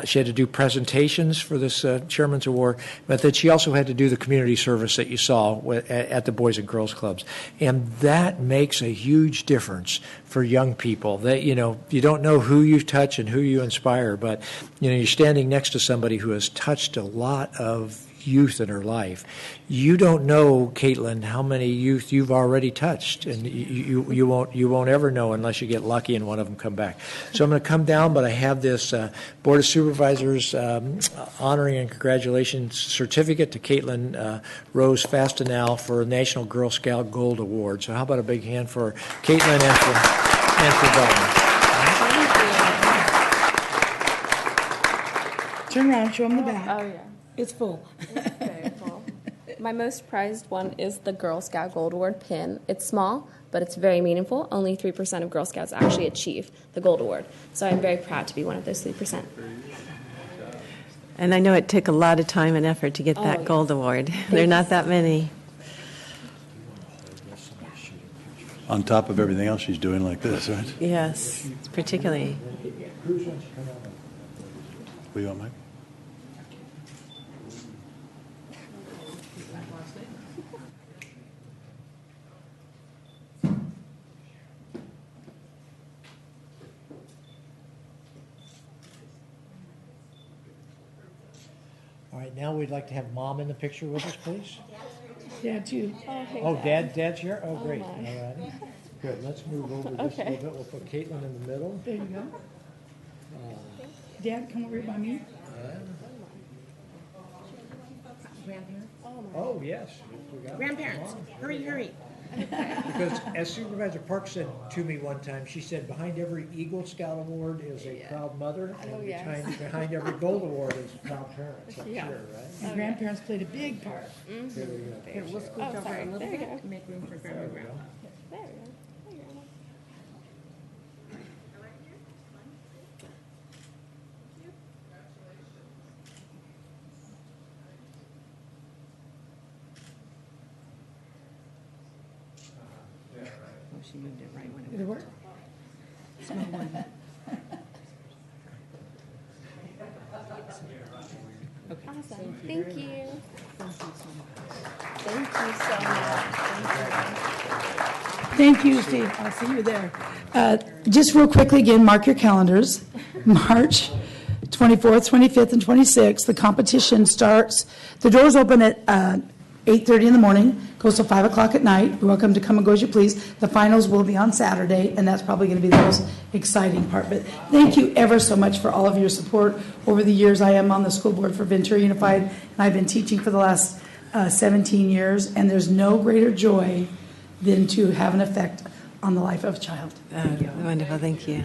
She had to do presentations for this Chairman's Award, but that she also had to do the community service that you saw at the Boys and Girls Clubs, and that makes a huge difference for young people. That you don't know who you touch and who you inspire, but you're standing next to somebody who has touched a lot of youth in her life. You don't know, Caitlin, how many youth you've already touched, and you won't ever know unless you get lucky and one of them come back. So I'm going to come down, but I have this Board of Supervisors honoring and congratulations certificate to Caitlin Rose Fastenal for a National Girl Scout Gold Award. So how about a big hand for Caitlin and for Velma.
Turn around, show them the back.
Oh, yeah.
It's full.
It's very full. My most prized one is the Girl Scout Gold Award pin. It's small, but it's very meaningful. Only 3% of Girl Scouts actually achieve the Gold Award. So I'm very proud to be one of those 3%.
And I know it took a lot of time and effort to get that Gold Award. There are not that many.
On top of everything else she's doing like this, right?
Yes, particularly.
Will you want Mike?
All right, now we'd like to have Mom in the picture with us, please.
Dad, too.
Oh, Dad's here? Oh, great. All right. Good. Let's move over just a little bit. We'll put Caitlin in the middle.
There you go. Dad, come over here by me.
Oh, yes.
Grandparents, hurry.
Because as Supervisor Park said to me one time, she said, behind every Eagle Scout award is a proud mother, and behind every Gold award is proud parents, I'm sure, right?
And grandparents played a big part.
There we go.
Here, we'll scoot over a little bit to make room for Grandma.
There we go.
There we go. There you go.
Oh, she moved it right when it
Did it work?
Small one.
Awesome. Thank you. Thank you so much.
Thank you, Steve. I'll see you there. Just real quickly, again, mark your calendars. March 24th, 25th, and 26th. The competition starts. The doors open at 8:30 in the morning, goes till 5 o'clock at night. You're welcome to come and go as you please. The finals will be on Saturday, and that's probably going to be the most exciting part. But thank you ever so much for all of your support over the years. I am on the school board for Ventura Unified, and I've been teaching for the last 17 years, and there's no greater joy than to have an effect on the life of a child.
Wonderful, thank you.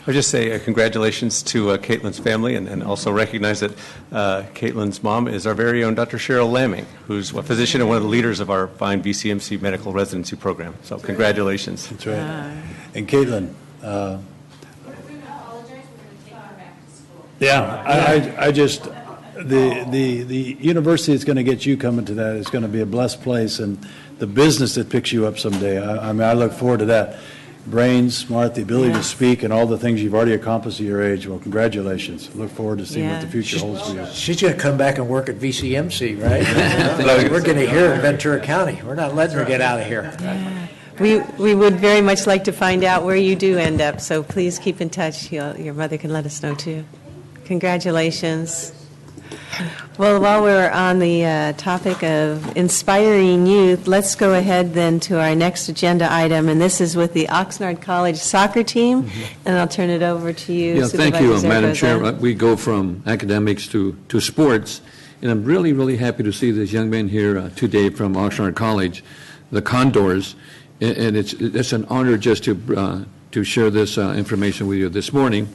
I'll just say congratulations to Caitlin's family, and also recognize that Caitlin's mom is our very own Dr. Cheryl Lamming, who's a physician and one of the leaders of our fine VCMC medical residency program. So congratulations.
That's right. And Caitlin, yeah, I just, the university is going to get you coming to that. It's going to be a blessed place, and the business that picks you up someday. I mean, I look forward to that. Brains, smart, the ability to speak, and all the things you've already accomplished at your age. Well, congratulations. Look forward to seeing what the future holds for you.
She's going to come back and work at VCMC, right? We're going to hear in Ventura County. We're not letting her get out of here.
We would very much like to find out where you do end up, so please keep in touch. Your mother can let us know, too. Congratulations. Well, while we're on the topic of inspiring youth, let's go ahead then to our next agenda item, and this is with the Oxnard College soccer team, and I'll turn it over to you,
Yeah, thank you,
Supervisor
Madam
Zaragoza.
Chair. We go from academics to sports, and I'm really, really happy to see this young man here today from Oxnard College, the Condors, and it's an honor just to share this information with you this morning.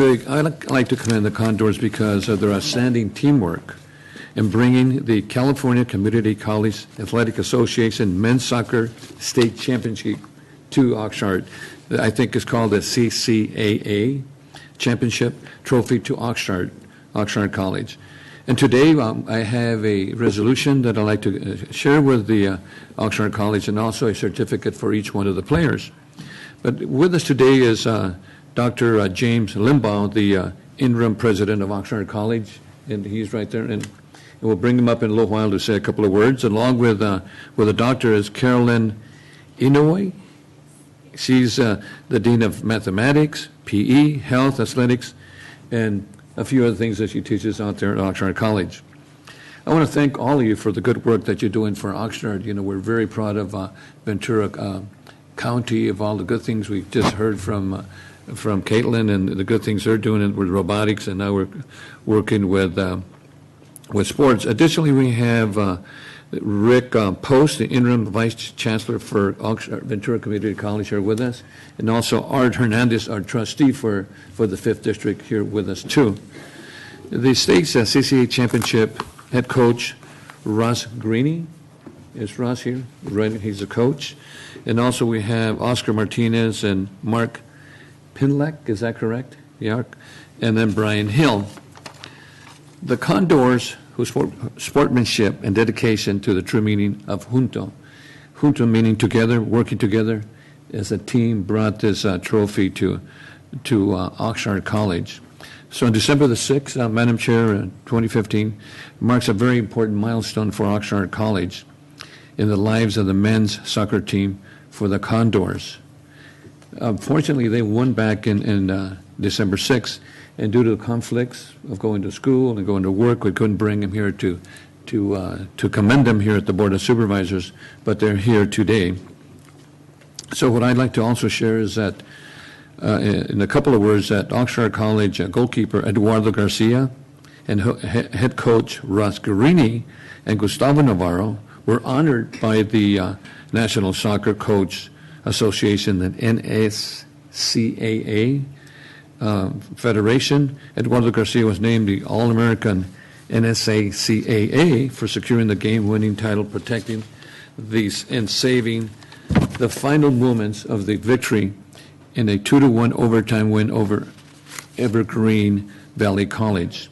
I like to commend the Condors because of their outstanding teamwork in bringing the California Community College Athletic Association Men's Soccer State Championship to Oxnard. I think it's called the CCAA Championship Trophy to Oxnard College. And today I have a resolution that I'd like to share with the Oxnard College, and also a certificate for each one of the players. But with us today is Dr. James Limbaugh, the interim president of Oxnard College, and he's right there. And we'll bring him up in a little while to say a couple of words. Along with the doctor is Carolyn Inouye. She's the dean of mathematics, PE, health, athletics, and a few other things that she teaches out there at Oxnard College. I want to thank all of you for the good work that you're doing for Oxnard. You know, we're very proud of Ventura County, of all the good things we've just heard from Caitlin and the good things they're doing with robotics, and now we're working with sports. Additionally, we have Rick Post, the interim vice chancellor for Ventura Community College, here with us, and also Art Hernandez, our trustee for the 5th District, here with us too. The state's CCA championship head coach, Ross Greeny. Is Ross here? Right, he's the coach. And also we have Oscar Martinez and Mark Pinlack, is that correct? Yeah. And then Brian Hill. The Condors, whose sportsmanship and dedication to the true meaning of junto meaning together, working together as a team, brought this trophy to Oxnard College. So on December the 6th, Madam Chair, 2015, marks a very important milestone for Oxnard College in the lives of the men's soccer team for the Condors. Fortunately, they won back in December 6th, and due to the conflicts of going to school and going to work, we couldn't bring them here to commend them here at the Board of Supervisors, but they're here today. So what I'd like to also share is that, in a couple of words, that Oxnard College goalkeeper Eduardo Garcia and head coach Ross Guarini and Gustavo Navarro were honored by the National Soccer Coach Association, the NSCAA Federation. Eduardo Garcia was named the All-American NSACAA for securing the game-winning title, protecting these and saving the final moments of the victory in a 2-1 overtime win over Evergreen Valley College.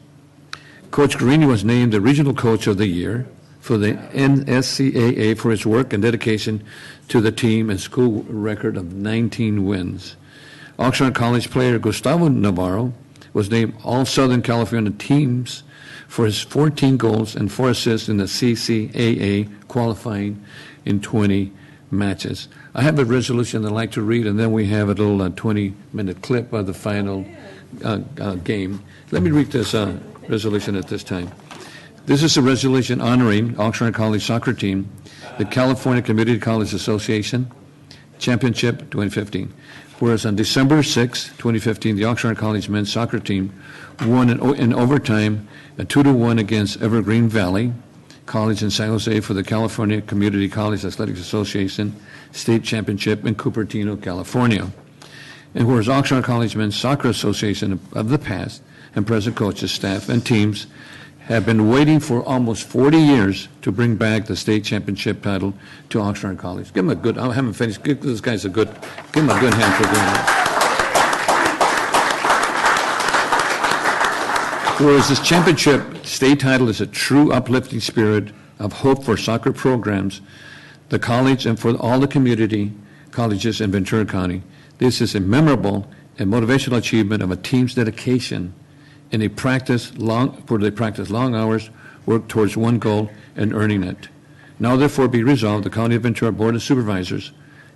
Coach Guarini was named the Regional Coach of the Year for the NSCAA for his work and dedication to the team and school record of 19 wins. Oxnard College player Gustavo Navarro was named All-Southern California Teams for his 14 goals and 4 assists in the CCAA, qualifying in 20 matches. I have a resolution I'd like to read, and then we have a little 20-minute clip of the final game. Let me read this resolution at this time. This is a resolution honoring Oxnard College soccer team, the California Community College Association Championship 2015. Whereas on December 6, 2015, the Oxnard College men's soccer team won in overtime a 2-1 against Evergreen Valley College in San Jose for the California Community College Athletics Association State Championship in Cupertino, California. And whereas Oxnard College Men's Soccer Association of the past and present coaches, staff, and teams have been waiting for almost 40 years to bring back the state championship title to Oxnard College. Give him a good, I haven't finished, give this guy give him a good hand for doing that. Whereas this championship state title is a true uplifting spirit of hope for soccer programs, the college, and for all the community colleges in Ventura County. This is a memorable and motivational achievement of a team's dedication and they practice long hours, work towards one goal, and earning it. Now therefore be resolved, the County of Ventura Board of Supervisors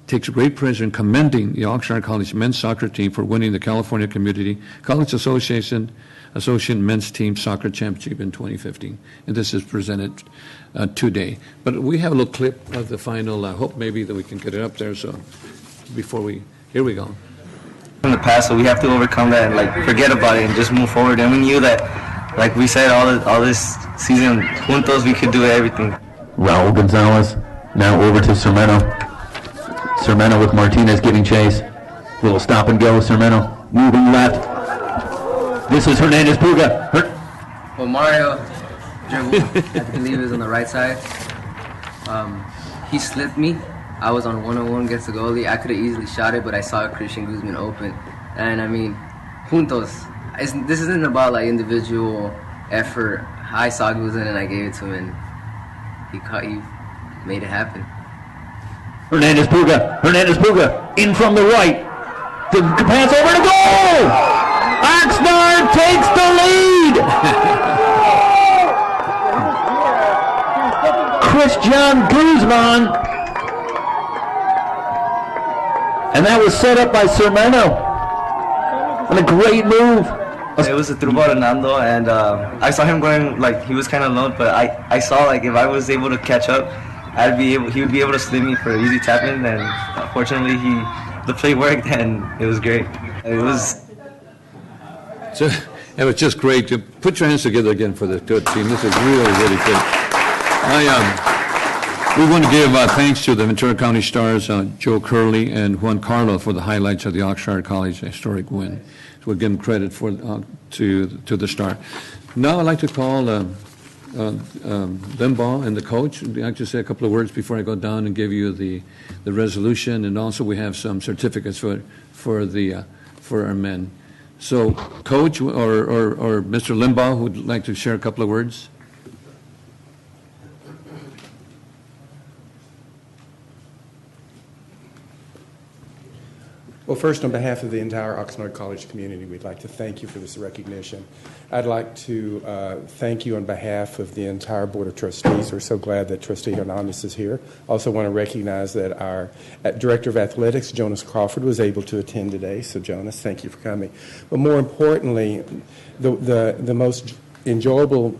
takes great pleasure in commending the Oxnard College men's soccer team for winning the California Community College Association Men's Team Soccer Championship in 2015. And this is presented today. But we have a little clip of the final. I hope maybe that we can get it up there. So here we go.
From the past, so we have to overcome that and forget about it and just move forward. And we knew that, like we said, all this season, juntos, we could do everything.
Raul Gonzalez now over to Cermeno. Cermeno with Martinez giving chase. Little stop and go. Cermeno moving left. This is Hernandez Puga.
Well, Mario dribbled, I believe it was on the right side. He slipped me. I was on 1-on-1 against the goalie. I could have easily shot it, but I saw Christian Guzman open. And I mean, juntos. This isn't about individual effort. I saw Guzman and I gave it to him, and he made it happen.
Hernandez Puga in from the right. The pass over to goal! Oxnard takes the lead! Christian Guzman. And that was set up by Cermeno. And a great move.
It was a through ball to Nando, and I saw him going, he was kind of alone, but I saw, if I was able to catch up, he would be able to slip me for an easy tap-in, and fortunately, the play worked, and it was great. It was
just great. Put your hands together again for this good team. This is really, really good. We want to give thanks to the Ventura County Stars, Joe Curley and Juan Carlo, for the highlights of the Oxnard College historic win. So we'll give them credit to the Star. Now I'd like to call Limbaugh and the coach. I'd like to say a couple of words before I go down and give you the resolution, and also we have some certificates for our men. So, Coach or Mr. Limbaugh, who would like to share a couple of words?
Well, first, on behalf of the entire Oxnard College community, we'd like to thank you for this recognition. I'd like to thank you on behalf of the entire Board of Trustees. We're so glad that Trustee Hernandez is here. Also want to recognize that our Director of Athletics, Jonas Crawford, was able to attend today. So, Jonas, thank you for coming. But more importantly, the most enjoyable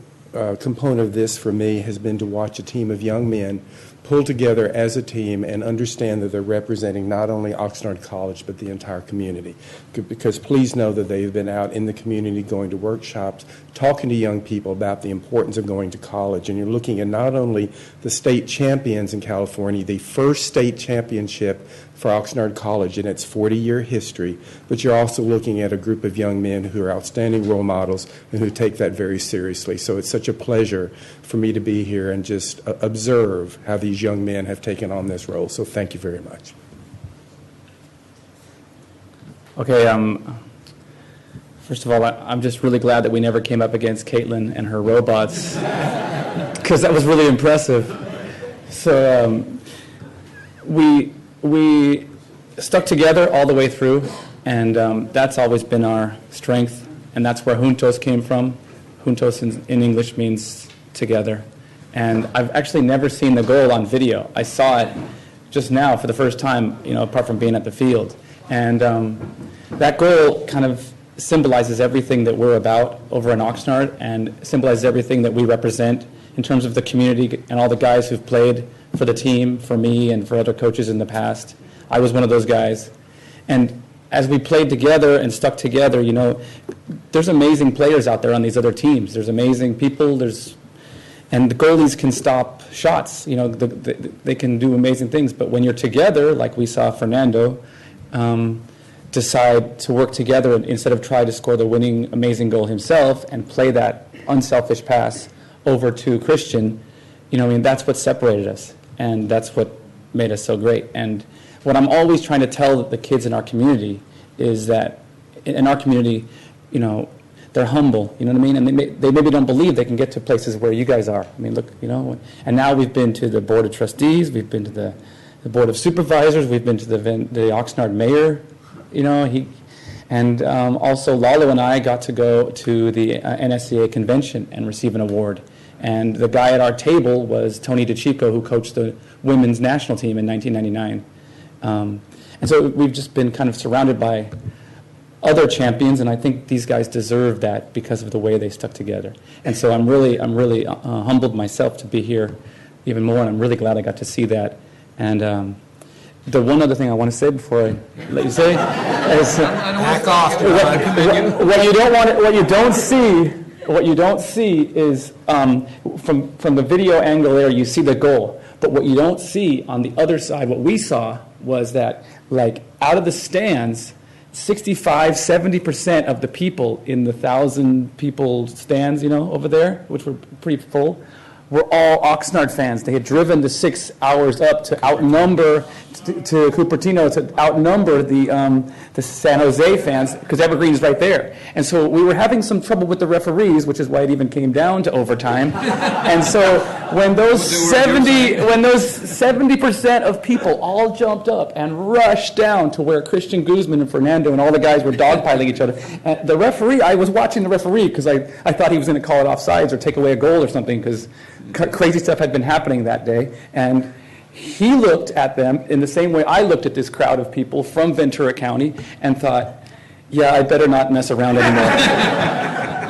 component of this for me has been to watch a team of young men pull together as a team and understand that they're representing not only Oxnard College but the entire community. Because please know that they've been out in the community going to workshops, talking to young people about the importance of going to college. And you're looking at not only the state champions in California, the first state championship for Oxnard College in its 40-year history, but you're also looking at a group of young men who are outstanding role models and who take that very seriously. So it's such a pleasure for me to be here and just observe how these young men have taken on this role. So thank you very much.
Okay, first of all, I'm just really glad that we never came up against Caitlin and her robots, because that was really impressive. So we stuck together all the way through, and that's always been our strength, and that's where juntos came from. Juntos in English means together. And I've actually never seen the goal on video. I saw it just now for the first time, apart from being at the field. And that goal kind of symbolizes everything that we're about over in Oxnard and symbolizes everything that we represent in terms of the community and all the guys who've played for the team, for me, and for other coaches in the past. I was one of those guys. And as we played together and stuck together, there's amazing players out there on these other teams. There's amazing people. And the goalies can stop shots. They can do amazing things. But when you're together, like we saw Fernando decide to work together instead of try to score the winning amazing goal himself and play that unselfish pass over to Christian, that's what separated us. And that's what made us so great. And what I'm always trying to tell the kids in our community is that in our community, they're humble, you know what I mean? And they maybe don't believe they can get to places where you guys are. I mean, look, and now we've been to the Board of Trustees, we've been to the Board of Supervisors, we've been to the Oxnard mayor, and also Lalo and I got to go to the NSCA convention and receive an award. And the guy at our table was Tony DeChico, who coached the women's national team in 1999. And so we've just been kind of surrounded by other champions, and I think these guys deserve that because of the way they stuck together. And so I'm really humbled myself to be here even more, and I'm really glad I got to see that. And the one other thing I want to say before I let you say is
back off.
What you don't see is from the video angle there, you see the goal. But what you don't see on the other side, what we saw was that, like, out of the stands, 65-70% of the people in the 1,000 people stands, over there, which were pretty full, were all Oxnard fans. They had driven the 6 hours up to outnumber to Cupertino to outnumber the San Jose fans because Evergreen's right there. And so we were having some trouble with the referees, which is why it even came down to overtime. And so when those 70% of people all jumped up and rushed down to where Christian Guzman and Fernando and all the guys were dogpiling each other, and the referee, I was watching the referee because I thought he was going to call it offsides or take away a goal or something because crazy stuff had been happening that day. And he looked at them in the same way I looked at this crowd of people from Ventura County and thought, yeah, I better not mess around anymore.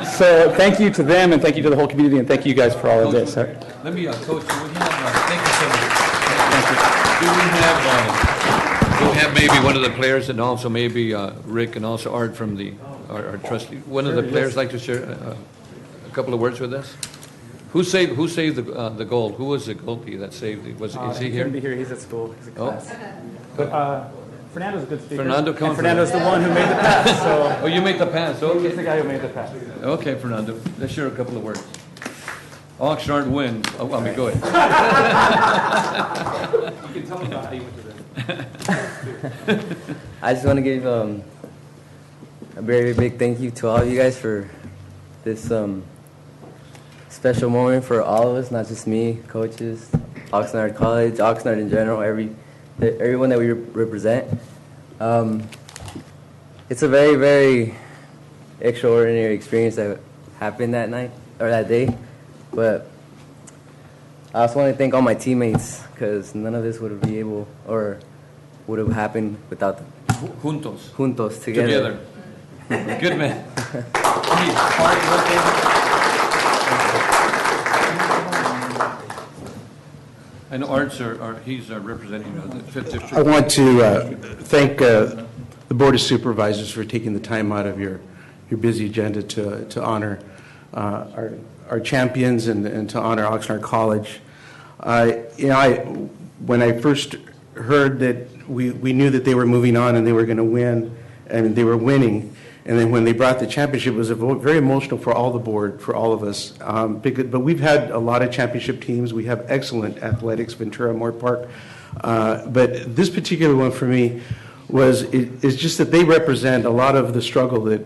So thank you to them and thank you to the whole community and thank you guys for all of this.
Let me, Coach, thank you so much. Do we have maybe one of the players and also maybe Rick and also Art from our trustee, one of the players like to share a couple of words with us? Who saved the goal? Who was the goalie that saved it? Is he here?
He couldn't be here. He's at school. He's at class. But Fernando's a good speaker.
Fernando's
the one who made the pass. So.
Oh, you made the pass. Okay.
He's the guy who made the pass.
Okay, Fernando. Let's share a couple of words. Oxnard wins. Oh, go ahead.
You can tell me about how you went to this.
I just want to give a very big thank you to all of you guys for this special moment for all of us, not just me, coaches, Oxnard College, Oxnard in general, everyone that we represent. It's a very, very extraordinary experience that happened that night or that day. But I also want to thank all my teammates because none of this would be able or would have happened without them. Juntos, together.
Good man. I know Art's he's representing the 5th District.
I want to thank the Board of Supervisors for taking the time out of your busy agenda to honor our champions and to honor Oxnard College. When I first heard that we knew that they were moving on and they were going to win, and they were winning, and then when they brought the championship, it was very emotional for all the board, for all of us. But we've had a lot of championship teams. We have excellent athletics, Ventura, Moore Park. But this particular one for me is just that they represent a lot of the struggle that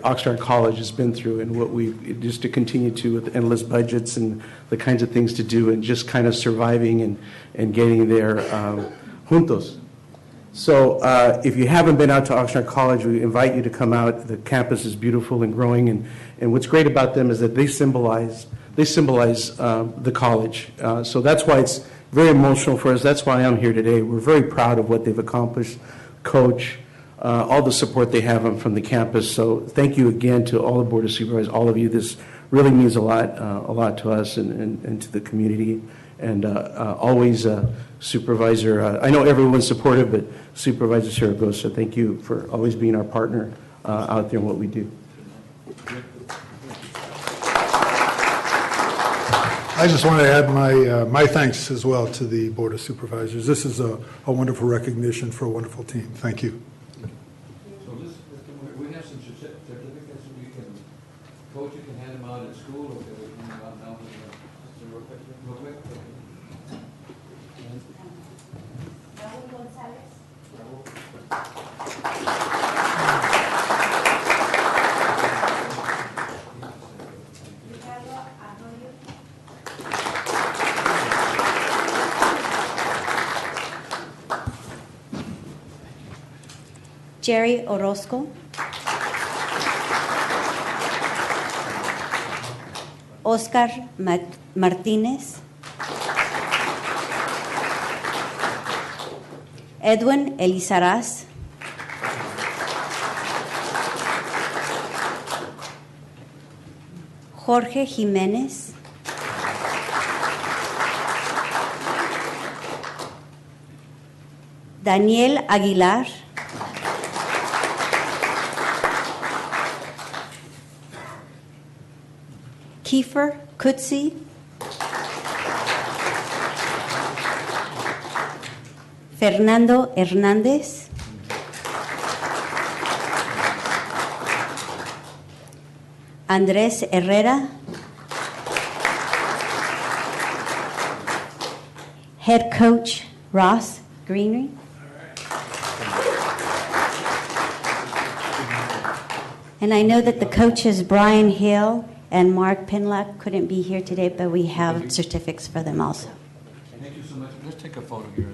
Oxnard College has been through, and what just to continue to with endless budgets and the kinds of things to do, and just kind of surviving and getting there juntos. So if you haven't been out to Oxnard College, we invite you to come out. The campus is beautiful and growing, and what's great about them is that they symbolize the college. So that's why it's very emotional for us. That's why I'm here today. We're very proud of what they've accomplished, Coach, all the support they have from the campus. So thank you again to all the Board of Supervisors, all of you. This really means a lot to us and to the community. And always, Supervisor, I know everyone's supportive, but Supervisor Zaragoza, thank you for always being our partner out there in what we do.
I just want to add my thanks as well to the Board of Supervisors. This is a wonderful recognition for a wonderful team. Thank you.
So we have some certificates we can, Coach, you can hand them out at school, or can we hand them out now? Real quick.
Jerry Orozco, Oscar Martinez, Edwin Elizaraz, Jorge Jimenez, Daniel Aguilar, Kiefer Kutsi, Fernando Hernandez, Andrés Herrera, Head Coach Ross Greenery, and I know that the coaches Brian Hill and Mark Pinlock couldn't be here today, but we have certificates for them also.
Thank you so much. Let's take a photo here.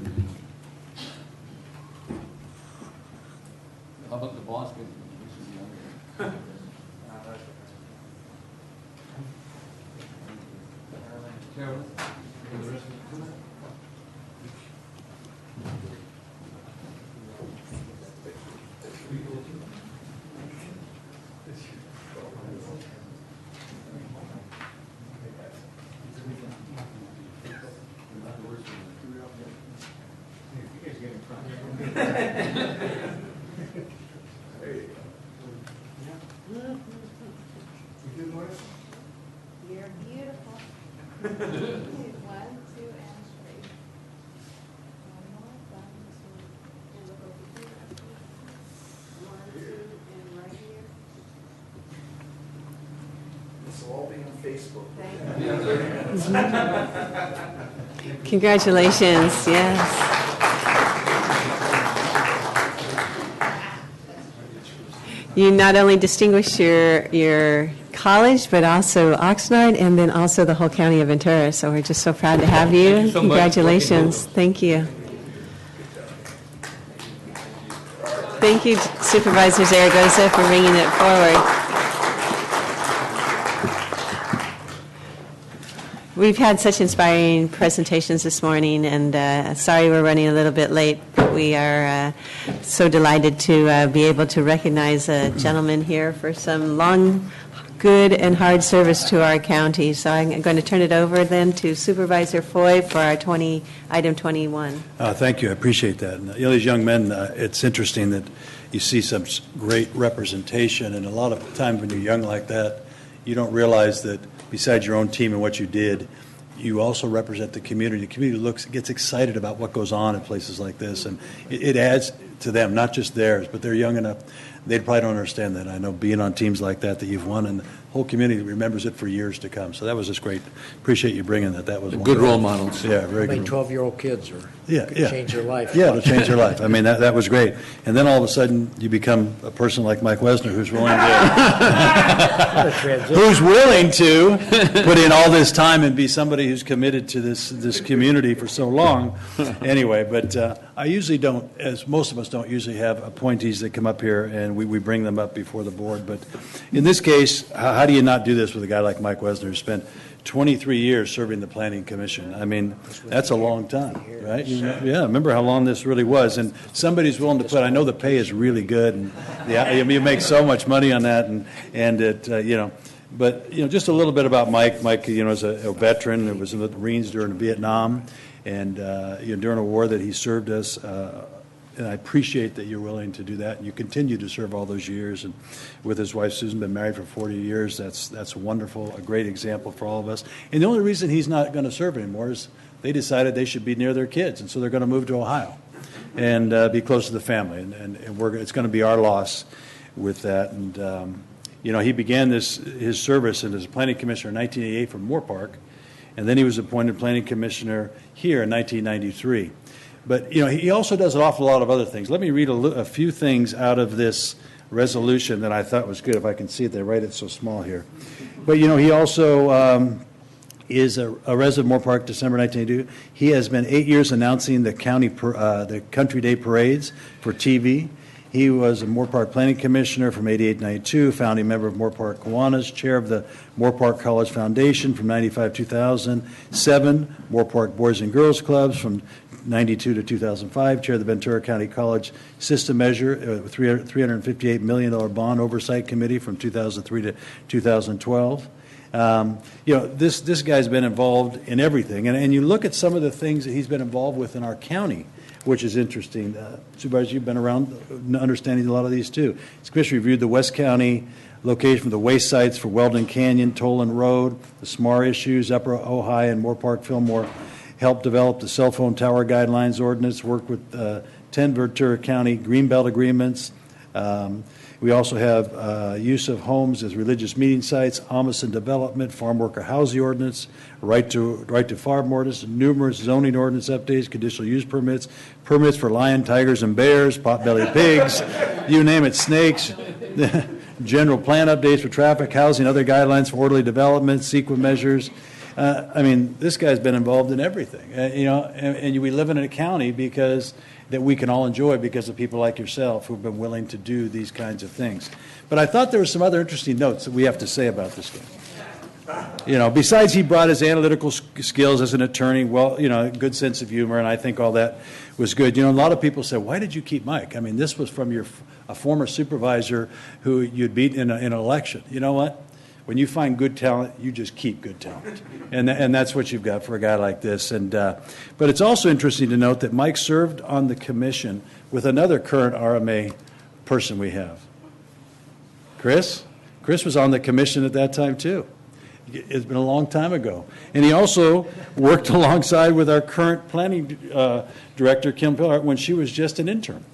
How about the boss? Carolyn, and the rest of the crew.
You're beautiful. 1, 2, and 3.
This will all be on Facebook.
Congratulations, yes. You not only distinguished your college, but also Oxnard, and then also the whole county of Ventura. So we're just so proud to have you.
Thank you so much.
Congratulations. Thank you. Thank you, Supervisor Zaragoza, for bringing it forward. We've had such inspiring presentations this morning, and sorry we're running a little bit late, but we are so delighted to be able to recognize a gentleman here for some long good and hard service to our county. So I'm going to turn it over then to Supervisor Foy for our item 21.
Thank you. I appreciate that. And, these young men, it's interesting that you see some great representation, and a lot of times when you're young like that, you don't realize that besides your own team and what you did, you also represent the community. The community gets excited about what goes on in places like this, and it adds to them, not just theirs, but they're young enough. They probably don't understand that. I know being on teams like that you've won, and the whole community remembers it for years to come. So that was just great. Appreciate you bringing that. That was
Good
wonderful.
role models.
Yeah, very good.
12-year-old kids are
Yeah.
change their life.
Yeah, it'll change their life. I mean, that was great. And then all of a sudden, you become a person like Mike Wesner, who's willing to put in all this time and be somebody who's committed to this community for so long. Anyway, but I usually don't, as most of us don't usually have appointees that come up here and we bring them up before the board. But in this case, how do you not do this with a guy like Mike Wesner, who spent 23 years serving the Planning Commission? I mean, that's a long time, right? Yeah, remember how long this really was. And somebody's willing to put, I know the pay is really good, and you make so much money on that, and it, but, just a little bit about Mike. Mike, is a veteran that was in the Marines during Vietnam, and, during a war that he served us, and I appreciate that you're willing to do that, and you continue to serve all those years. And with his wife Susan, been married for 40 years. That's wonderful, a great example for all of us. And the only reason he's not going to serve anymore is they decided they should be near their kids, and so they're going to move to Ohio and be close to the family. And it's going to be our loss with that. And he began his service as a planning commissioner in 1988 from Moore Park, and then he was appointed planning commissioner here in 1993. But, he also does an awful lot of other things. Let me read a few things out of this resolution that I thought was good. If I can see it, they write it so small here. But, he also is a resident of Moore Park, December 1982. He has been 8 years announcing the Country Day parades for TV. He was a Moore Park Planning Commissioner from 88 to 92, founding member of Moore Park Kiwanis, chair of the Moore Park College Foundation from 95 to 2007, Moore Park Boys and Girls Clubs from 92 to 2005, chair of the Ventura County College System Measure, $358 million bond oversight committee from 2003 to 2012. This guy's been involved in everything, and you look at some of the things that he's been involved with in our county, which is interesting. Supervisor, you've been around understanding a lot of these too. He's commissioner reviewed the West County location for the waste sites for Weldon Canyon, Tolan Road, the SMAR issues, Upper Ojai and Moore Park Fillmore. Helped develop the cell phone tower guidelines ordinance, worked with 10 Ventura County Greenbelt agreements. We also have use of homes as religious meeting sites, Amisan development, farm worker housing ordinance, right to farm ordinance, numerous zoning ordinance updates, conditional use permits, permits for lion, tigers, and bears, potbelly pigs, you name it, snakes, general plan updates for traffic, housing, other guidelines for orderly development, CEQA measures. This guy's been involved in everything, and we live in a county that we can all enjoy because of people like yourself who've been willing to do these kinds of things. But I thought there were some other interesting notes that we have to say about this guy. Besides he brought his analytical skills as an attorney, good sense of humor, and I think all that was good. A lot of people said, why did you keep Mike? This was from a former supervisor who you'd beat in an election. You know what? When you find good talent, you just keep good talent. And that's what you've got for a guy like this. But it's also interesting to note that Mike served on the commission with another current RMA person we have. Chris? Chris was on the commission at that time, too. It's been a long time ago. And he also worked alongside with our current planning director, Kim Pillard, when she was just an intern.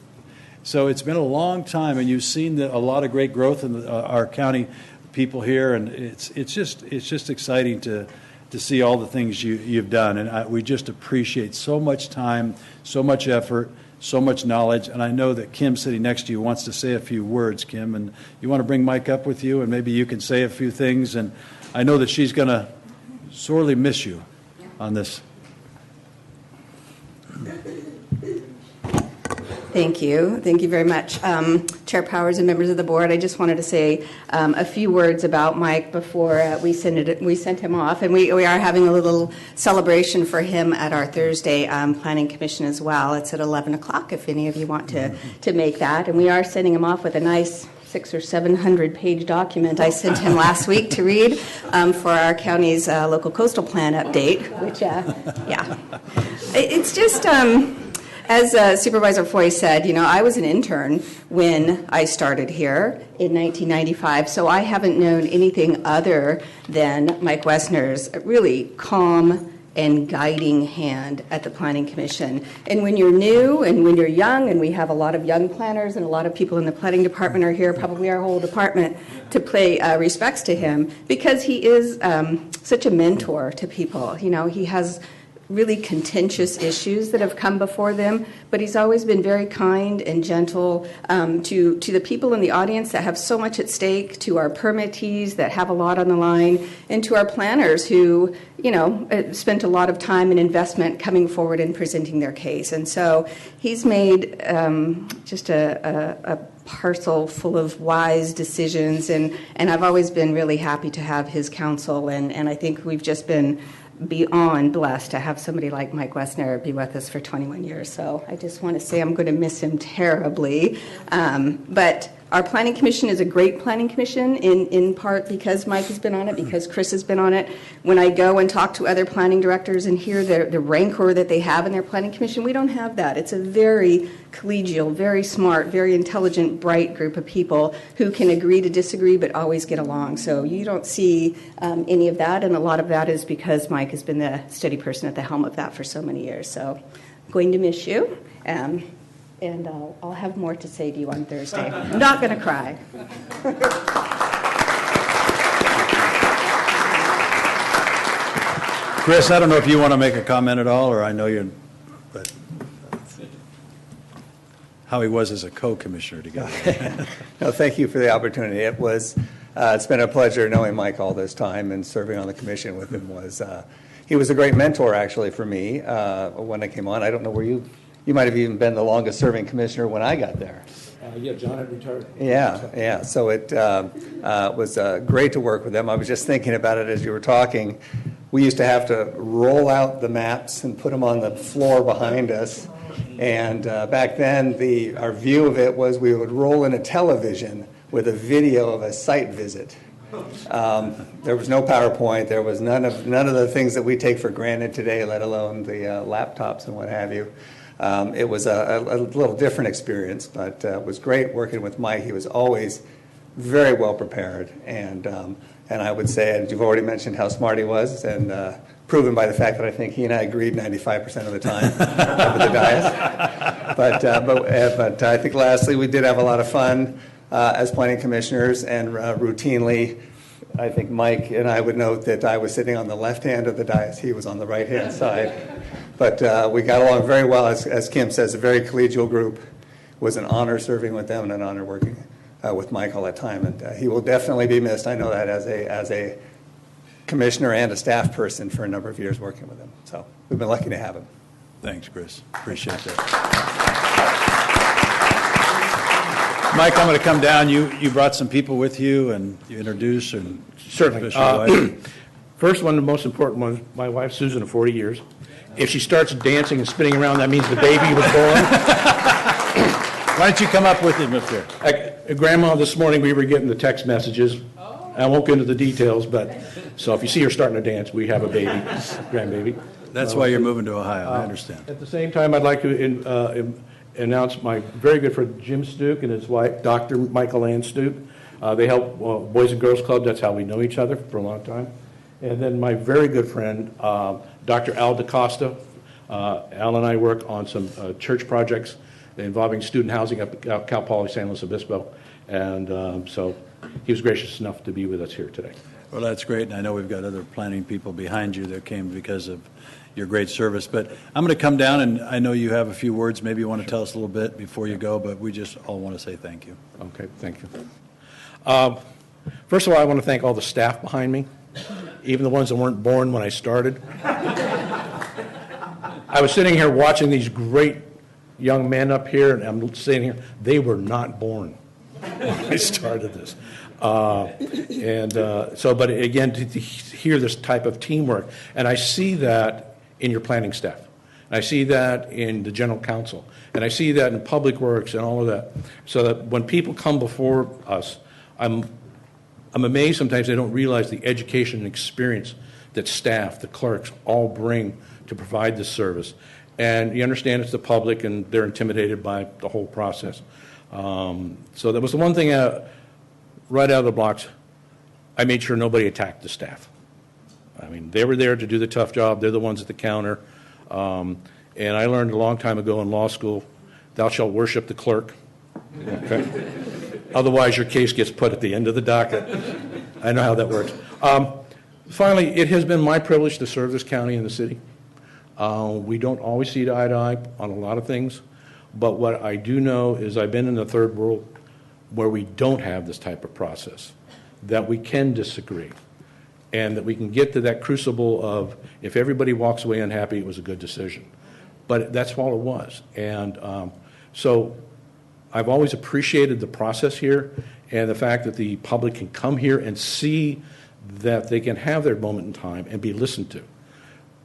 So it's been a long time, and you've seen a lot of great growth in our county people here, and it's just exciting to see all the things you've done, and we just appreciate so much time, so much effort, so much knowledge, and I know that Kim sitting next to you wants to say a few words, Kim, and you want to bring Mike up with you, and maybe you can say a few things, and I know that she's going to sorely miss you on this.
Thank you. Thank you very much. Chair Powers and members of the board, I just wanted to say a few words about Mike before we sent him off. And we are having a little celebration for him at our Thursday Planning Commission as well. It's at 11 o'clock if any of you want to make that. And we are sending him off with a nice 600 or 700 page document I sent him last week to read for our county's local coastal plan update, which, it's just, as Supervisor Foy said, I was an intern when I started here in 1995, so I haven't known anything other than Mike Wessner's really calm and guiding hand at the Planning Commission. And when you're new and when you're young, and we have a lot of young planners and a lot of people in the planning department are here, probably our whole department, to pay respects to him, because he is such a mentor to people. He has really contentious issues that have come before them, but he's always been very kind and gentle to the people in the audience that have so much at stake, to our permittees that have a lot on the line, and to our planners who, spent a lot of time and investment coming forward and presenting their case. And so he's made just a parcel full of wise decisions, and I've always been really happy to have his counsel, and I think we've just been beyond blessed to have somebody like Mike Wessner be with us for 21 years. So I just want to say I'm going to miss him terribly. But our planning commission is a great planning commission, in part because Mike has been on it, because Chris has been on it. When I go and talk to other planning directors and hear the rancor that they have in their planning commission, we don't have that. It's a very collegial, very smart, very intelligent, bright group of people who can agree to disagree but always get along. So you don't see any of that, and a lot of that is because Mike has been the steady person at the helm of that for so many years. So I'm going to miss you. And I'll have more to say to you on Thursday. I'm not going to cry.
Chris, I don't know if you want to make a comment at all, or I know you're, but how he was as a co-commissioner together.
No, thank you for the opportunity. It's been a pleasure knowing Mike all this time, and serving on the commission with him he was a great mentor actually for me when I came on. I don't know where you might have even been the longest serving commissioner when I got there.
Yeah, John had retired.
Yeah. So it was great to work with them. I was just thinking about it as you were talking. We used to have to roll out the maps and put them on the floor behind us. And back then, our view of it was we would roll in a television with a video of a site visit. There was no PowerPoint. There was none of the things that we take for granted today, let alone the laptops and what have you. It was a little different experience, but it was great working with Mike. He was always very well prepared, and I would say, and you've already mentioned how smart he was, and proven by the fact that I think he and I agreed 95% of the time over the dais. But I think lastly, we did have a lot of fun as planning commissioners, and routinely, I think Mike and I would note that I was sitting on the left hand of the dais. He was on the right-hand side. But we got along very well. As Kim says, a very collegial group. It was an honor serving with them and an honor working with Mike all that time. And he will definitely be missed. I know that as a commissioner and a staff person for a number of years working with him. So we've been lucky to have him.
Thanks, Chris. Appreciate that. Mike, I'm going to come down. You brought some people with you, and you introduced and
certainly. First one, the most important one, my wife Susan of 40 years. If she starts dancing and spinning around, that means the baby was born.
Why don't you come up with him up there?
Grandma, this morning we were getting the text messages. I won't go into the details, but so if you see her starting to dance, we have a baby, grandbaby.
That's why you're moving to Ohio. I understand.
At the same time, I'd like to announce my very good friend Jim Stuke and his wife, Dr. Michael Ann Stuke. They help Boys and Girls Club. That's how we know each other for a long time. And then my very good friend, Dr. Al DaCosta. Al and I work on some church projects involving student housing up at Cal Poly San Luis Obispo. And so he was gracious enough to be with us here today.
Well, that's great. And I know we've got other planning people behind you that came because of your great service. But I'm going to come down, and I know you have a few words. Maybe you want to tell us a little bit before you go, but we just all want to say thank you.
Okay, thank you. First of all, I want to thank all the staff behind me, even the ones that weren't born when I started. I was sitting here watching these great young men up here, and I'm sitting here. They were not born when I started this. But again, to hear this type of teamwork, and I see that in your planning staff. I see that in the general counsel, and I see that in public works and all of that. So that when people come before us, I'm amazed sometimes they don't realize the education and experience that staff, the clerks, all bring to provide this service. And you understand it's the public, and they're intimidated by the whole process. So that was the one thing right out of the blocks. I made sure nobody attacked the staff. I mean, they were there to do the tough job. They're the ones at the counter. And I learned a long time ago in law school, thou shalt worship the clerk. Okay? Otherwise, your case gets put at the end of the docket. I know how that works. Finally, it has been my privilege to serve this county and the city. We don't always see eye to eye on a lot of things, but what I do know is I've been in the third world where we don't have this type of process, that we can disagree, and that we can get to that crucible of if everybody walks away unhappy, it was a good decision. But that's all it was. And so I've always appreciated the process here and the fact that the public can come here and see that they can have their moment in time and be listened to.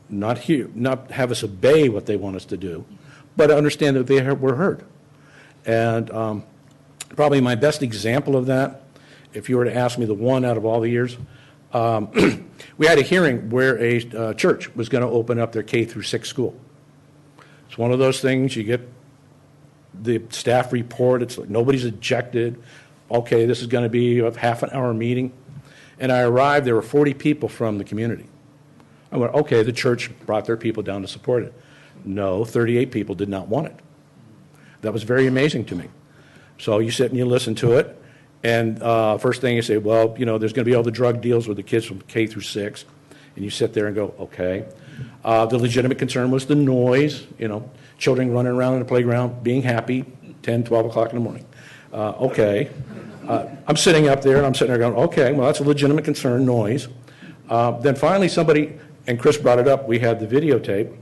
Not have us obey what they want us to do, but understand that they were heard. And probably my best example of that, if you were to ask me the one out of all the years, we had a hearing where a church was going to open up their K through 6 school. It's one of those things, you get the staff report, it's like nobody's ejected. Okay, this is going to be a half an hour meeting. And I arrived, there were 40 people from the community. I went, okay, the church brought their people down to support it. No, 38 people did not want it. That was very amazing to me. So you sit and you listen to it, and first thing you say, well, you know, there's going to be all the drug deals with the kids from K through 6, and you sit there and go, okay. The legitimate concern was the noise, you know, children running around in the playground, being happy, 10, 12 o'clock in the morning. Okay. I'm sitting up there, and I'm sitting there going, okay, well, that's a legitimate concern, noise. Then finally somebody, and Chris brought it up, we had the videotape,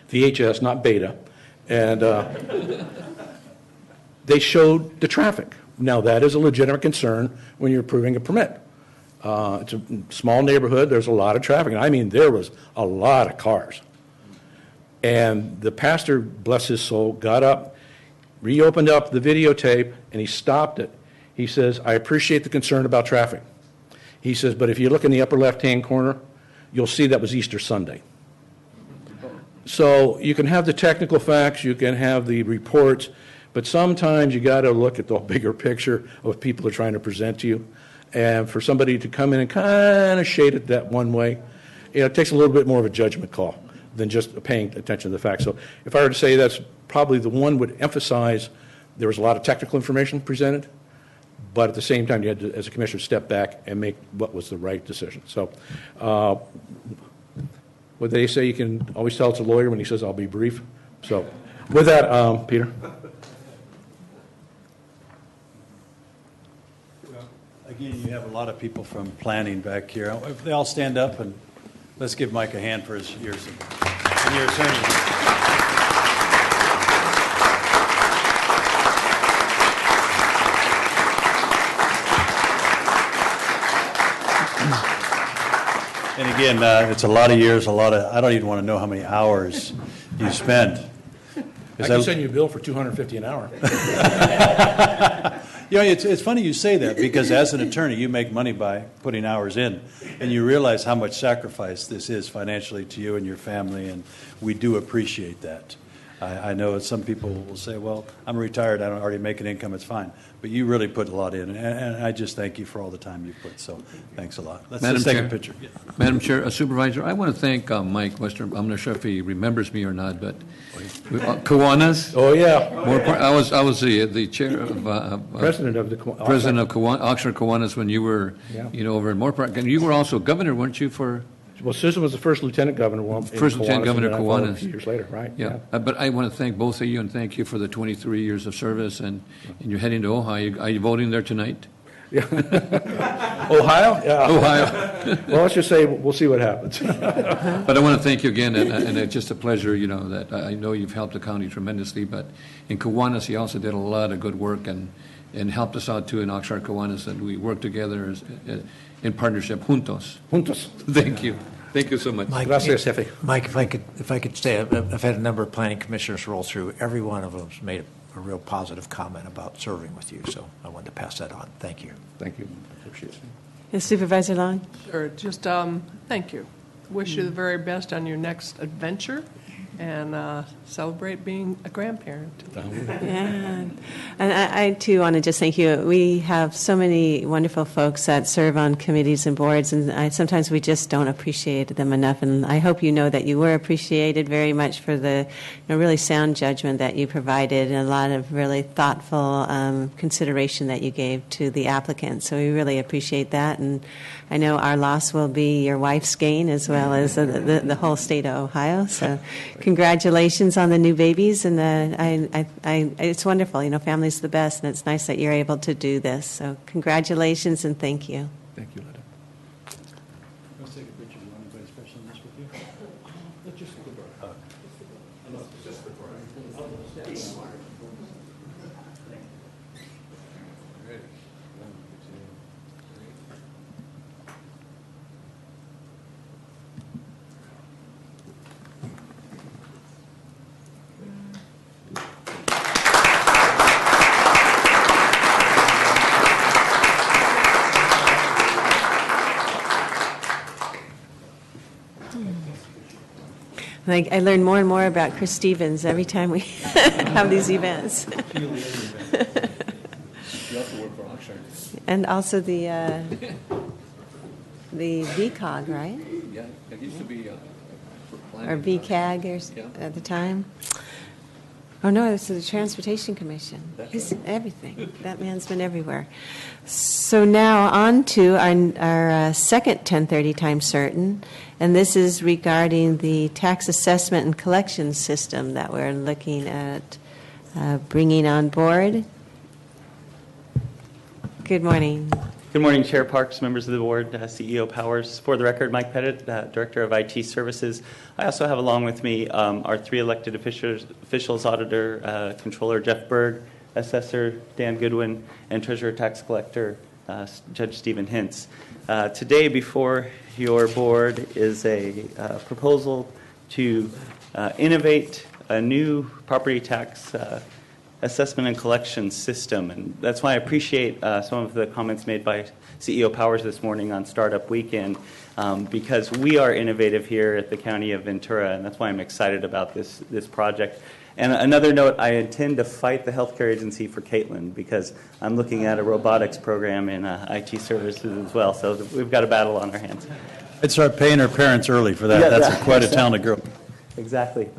VHS, not beta, and they showed the traffic. Now, that is a legitimate concern when you're approving a permit. It's a small neighborhood, there's a lot of traffic, and I mean, there was a lot of cars. And the pastor, bless his soul, got up, reopened up the videotape, and he stopped it. He says, I appreciate the concern about traffic. He says, but if you look in the upper left-hand corner, you'll see that was Easter Sunday. So you can have the technical facts, you can have the reports, but sometimes you got to look at the bigger picture of what people are trying to present to you. And for somebody to come in and kind of shade it that one way, you know, it takes a little bit more of a judgment call than just paying attention to the facts. So if I were to say that's probably the one would emphasize there was a lot of technical information presented, but at the same time you had to, as a commissioner, step back and make what was the right decision. So what they say, you can always tell it's a lawyer when he says, I'll be brief. So with that, Peter.
Again, you have a lot of people from planning back here. If they all stand up, and let's give Mike a hand for his years and your attorney. And again, it's a lot of years, I don't even want to know how many hours you spend.
I can send you a bill for $250 an hour.
You know, it's funny you say that, because as an attorney, you make money by putting hours in, and you realize how much sacrifice this is financially to you and your family, and we do appreciate that. I know some people will say, well, I'm retired, I don't already make an income, it's fine. But you really put a lot in, and I just thank you for all the time you've put, so thanks a lot. Let's just take a picture. Yeah.
Madam Chair, Supervisor, I want to thank Mike Wester. I'm not sure if he remembers me or not, but Kiwanis.
Oh, yeah.
I was the chair of
president of the
president of Oxnard Kiwanis when you were, you know, over in Moore Park. And you were also governor, weren't you, for?
Well, Susan was the first lieutenant governor.
First lieutenant governor Kiwanis.
A few years later, right?
Yeah. But I want to thank both of you and thank you for the 23 years of service. And you're heading to Ohio. Are you voting there tonight?
Yeah. Ohio? Yeah.
Ohio.
Well, let's just say we'll see what happens.
But I want to thank you again, and it's just a pleasure, you know, that I know you've helped the county tremendously. But in Kiwanis, you also did a lot of good work and helped us out too in Oxnard Kiwanis, and we worked together in partnership, juntos.
Juntos.
Thank you. Thank you so much.
Mike,
Gracias, Jefe.
Mike, if I could say, I've had a number of planning commissioners roll through. Every one of them's made a real positive comment about serving with you, so I wanted to pass that on. Thank you.
Thank you. Appreciate it.
And Supervisor Long?
Sure. Just thank you. Wish you the very best on your next adventure, and celebrate being a grandparent.
Yeah, and I too want to just thank you. We have so many wonderful folks that serve on committees and boards, and sometimes we just don't appreciate them enough. And I hope you know that you were appreciated very much for the really sound judgment that you provided, and a lot of really thoughtful consideration that you gave to the applicant. So we really appreciate that, and I know our loss will be your wife's gain as well as the whole state of Ohio. So congratulations on the new babies, and it's wonderful. Family's the best, and it's nice that you're able to do this. So congratulations and thank you.
Thank you, Letta.
Let's take a picture. You want anybody special in this with you?
Let's just look at our just the
I learn more and more about Chris Stevens every time we have these events. And also the VCOG, right?
Yeah, it used to be
Or VCAG at the time. Oh, no, this is the Transportation Commission. He's everything. That man's been everywhere. So now on to our second 10:30 time certain, and this is regarding the tax assessment and collection system that we're looking at bringing on board. Good morning.
Good morning, Chair Parks, members of the board, CEO Powers. For the record, Mike Pettit, Director of IT Services. I also have along with me our three elected officials, Auditor, Controller Jeff Berg, Assessor Dan Goodwin, and Treasurer Tax Collector Judge Stephen Hintz. Today before your board is a proposal to innovate a new property tax assessment and collection system. And that's why I appreciate some of the comments made by CEO Powers this morning on Startup Weekend, because we are innovative here at the County of Ventura, and that's why I'm excited about this project. And another note, I intend to fight the healthcare agency for Caitlin, because I'm looking at a robotics program in IT services as well, so we've got a battle on our hands.
I'd start paying her parents early for that.
Yeah,
That's quite a talented girl.
Exactly.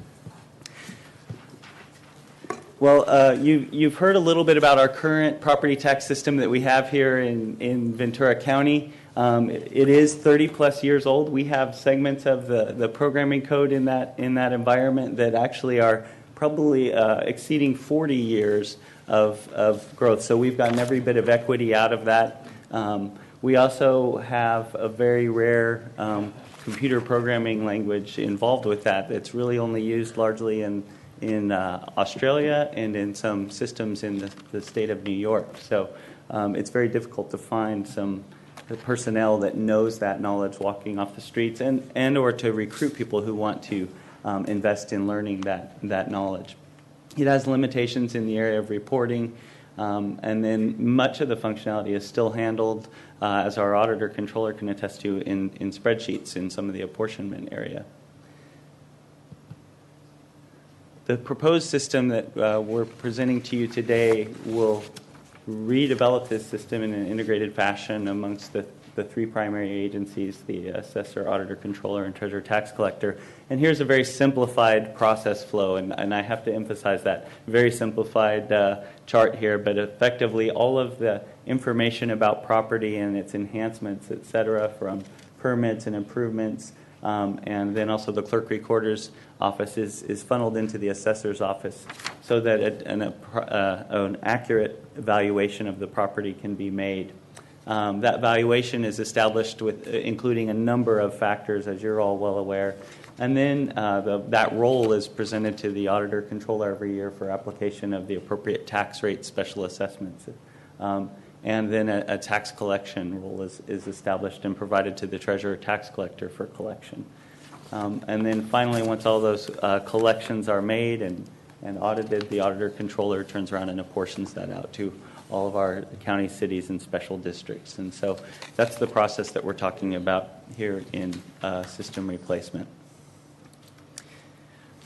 Well, you've heard a little bit about our current property tax system that we have here in Ventura County. It is 30-plus years old. We have segments of the programming code in that environment that actually are probably exceeding 40 years of growth. So we've gotten every bit of equity out of that. We also have a very rare computer programming language involved with that. It's really only used largely in Australia and in some systems in the state of New York. So it's very difficult to find some personnel that knows that knowledge walking off the streets and or to recruit people who want to invest in learning that knowledge. It has limitations in the area of reporting, and then much of the functionality is still handled, as our auditor controller can attest to, in spreadsheets in some of the apportionment area. The proposed system that we're presenting to you today will redevelop this system in an integrated fashion amongst the three primary agencies, the assessor, auditor, controller, and treasurer tax collector. And here's a very simplified process flow, and I have to emphasize that. Very simplified chart here, but effectively all of the information about property and its enhancements, et cetera, from permits and improvements, and then also the clerk recorder's office is funneled into the assessor's office so that an accurate evaluation of the property can be made. That valuation is established with including a number of factors, as you're all well aware. And then that role is presented to the auditor controller every year for application of the appropriate tax rate special assessments. and then a tax collection role is established and provided to the treasurer tax collector for collection. And then finally, once all those collections are made and audited, the auditor controller turns around and apportions that out to all of our county, cities, and special districts. And so that's the process that we're talking about here in system replacement.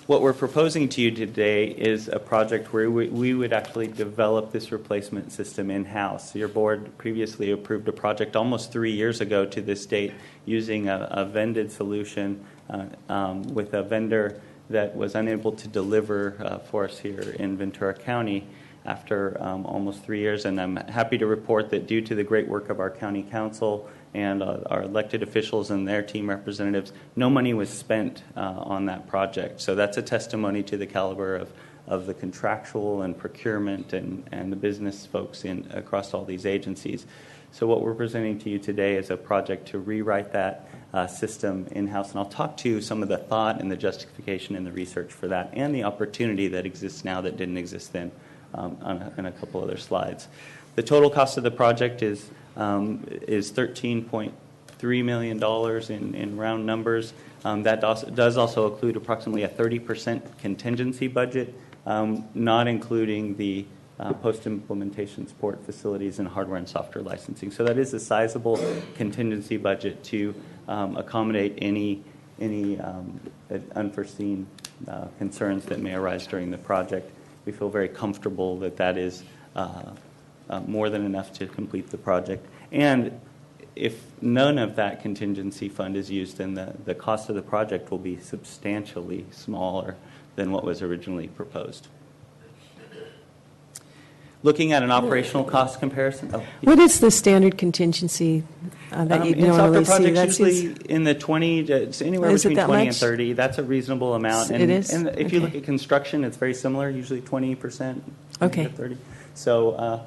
What we're proposing to you today is a project where we would actually develop this replacement system in-house. Your board previously approved a project almost 3 years ago to this date using a vended solution with a vendor that was unable to deliver for us here in Ventura County after almost 3 years. And I'm happy to report that due to the great work of our county council and our elected officials and their team representatives, no money was spent on that project. So that's a testimony to the caliber of the contractual and procurement and the business folks across all these agencies. So what we're presenting to you today is a project to rewrite that system in-house. And I'll talk to some of the thought and the justification and the research for that and the opportunity that exists now that didn't exist then in a couple other slides. The total cost of the project is $13.3 million in round numbers. That does also include approximately a 30% contingency budget, not including the post-implementation support facilities and hardware and software licensing. So that is a sizable contingency budget to accommodate any unforeseen concerns that may arise during the project. We feel very comfortable that that is more than enough to complete the project. And if none of that contingency fund is used, then the cost of the project will be substantially smaller than what was originally proposed. Looking at an operational cost comparison.
What is the standard contingency that you normally see?
That's usually in the 20, it's anywhere between 20 and 30. That's a reasonable amount.
It is?
And if you look at construction, it's very similar, usually 20%,
okay.
to 30. So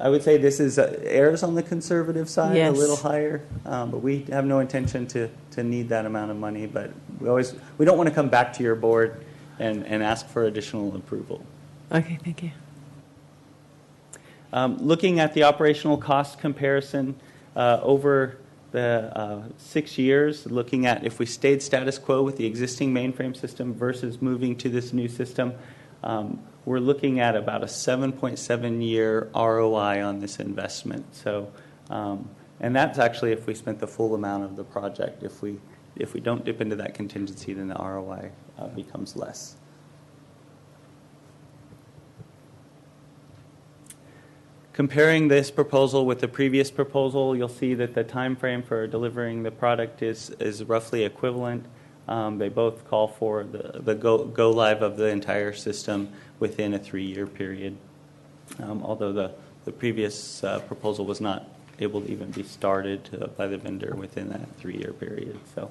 I would say this is errs on the conservative side,
yes.
A little higher, but we have no intention to need that amount of money. But we don't want to come back to your board and ask for additional approval.
Okay, thank you.
Looking at the operational cost comparison over the 6 years, looking at if we stayed status quo with the existing mainframe system versus moving to this new system, we're looking at about a 7.7-year ROI on this investment. So, and that's actually if we spent the full amount of the project. If we don't dip into that contingency, then the ROI becomes less. Comparing this proposal with the previous proposal, you'll see that the time frame for delivering the product is roughly equivalent. They both call for the go live of the entire system within a 3-year period, although the previous proposal was not able to even be started by the vendor within that 3-year period. So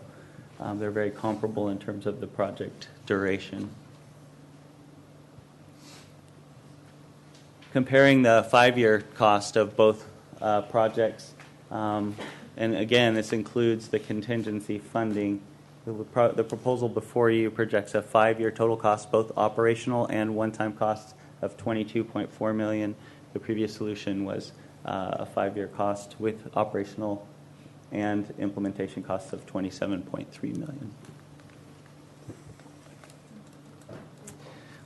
they're very comparable in terms of the project duration. Comparing the 5-year cost of both projects, and again, this includes the contingency funding. The proposal before you projects a 5-year total cost, both operational and one-time costs of $22.4 million. The previous solution was a 5-year cost with operational and implementation costs of $27.3 million.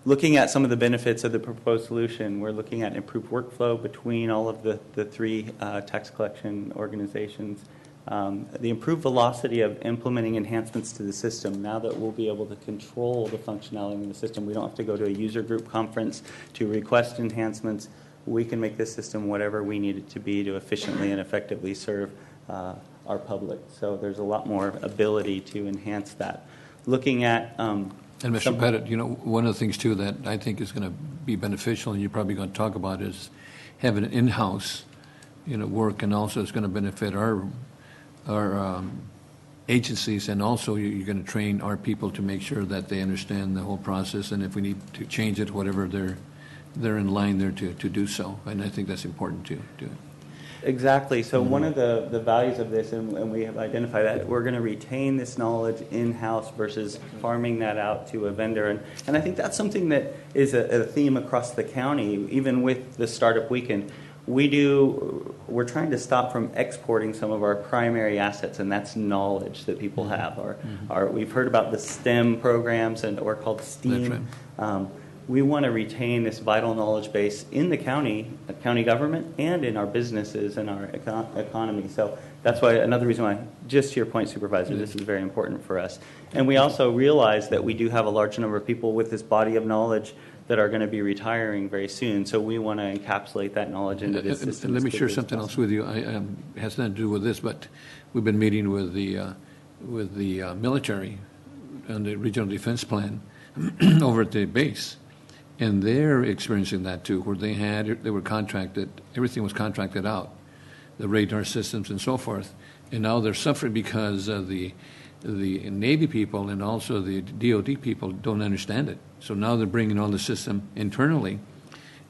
Looking at some of the benefits of the proposed solution, we're looking at improved workflow between all of the three tax collection organizations, the improved velocity of implementing enhancements to the system. Now that we'll be able to control the functionality in the system, we don't have to go to a user group conference to request enhancements. We can make this system whatever we need it to be to efficiently and effectively serve our public. So there's a lot more ability to enhance that. Looking at
and Mr. Pettit, one of the things, too, that I think is going to be beneficial, and you're probably going to talk about, is having an in-house, work, and also it's going to benefit our agencies, and also you're going to train our people to make sure that they understand the whole process, and if we need to change it, whatever, they're in line there to do so, and I think that's important, too.
Exactly. So one of the values of this, and we have identified that, we're going to retain this knowledge in-house versus farming that out to a vendor. And I think that's something that is a theme across the county, even with the Startup Weekend. we're trying to stop from exporting some of our primary assets, and that's knowledge that people have. We've heard about the STEM programs or called STEAM. We want to retain this vital knowledge base in the county government, and in our businesses and our economy. So that's why another reason why, just to your point, Supervisor, this is very important for us. And we also realize that we do have a large number of people with this body of knowledge that are going to be retiring very soon. So we want to encapsulate that knowledge into this system.
Let me share something else with you. It has nothing to do with this, but we've been meeting with the military and the regional defense plan over at the base. And they're experiencing that too, where they were contracted, everything was contracted out, the radar systems and so forth. And now they're suffering because the Navy people and also the DOD people don't understand it. So now they're bringing all the system internally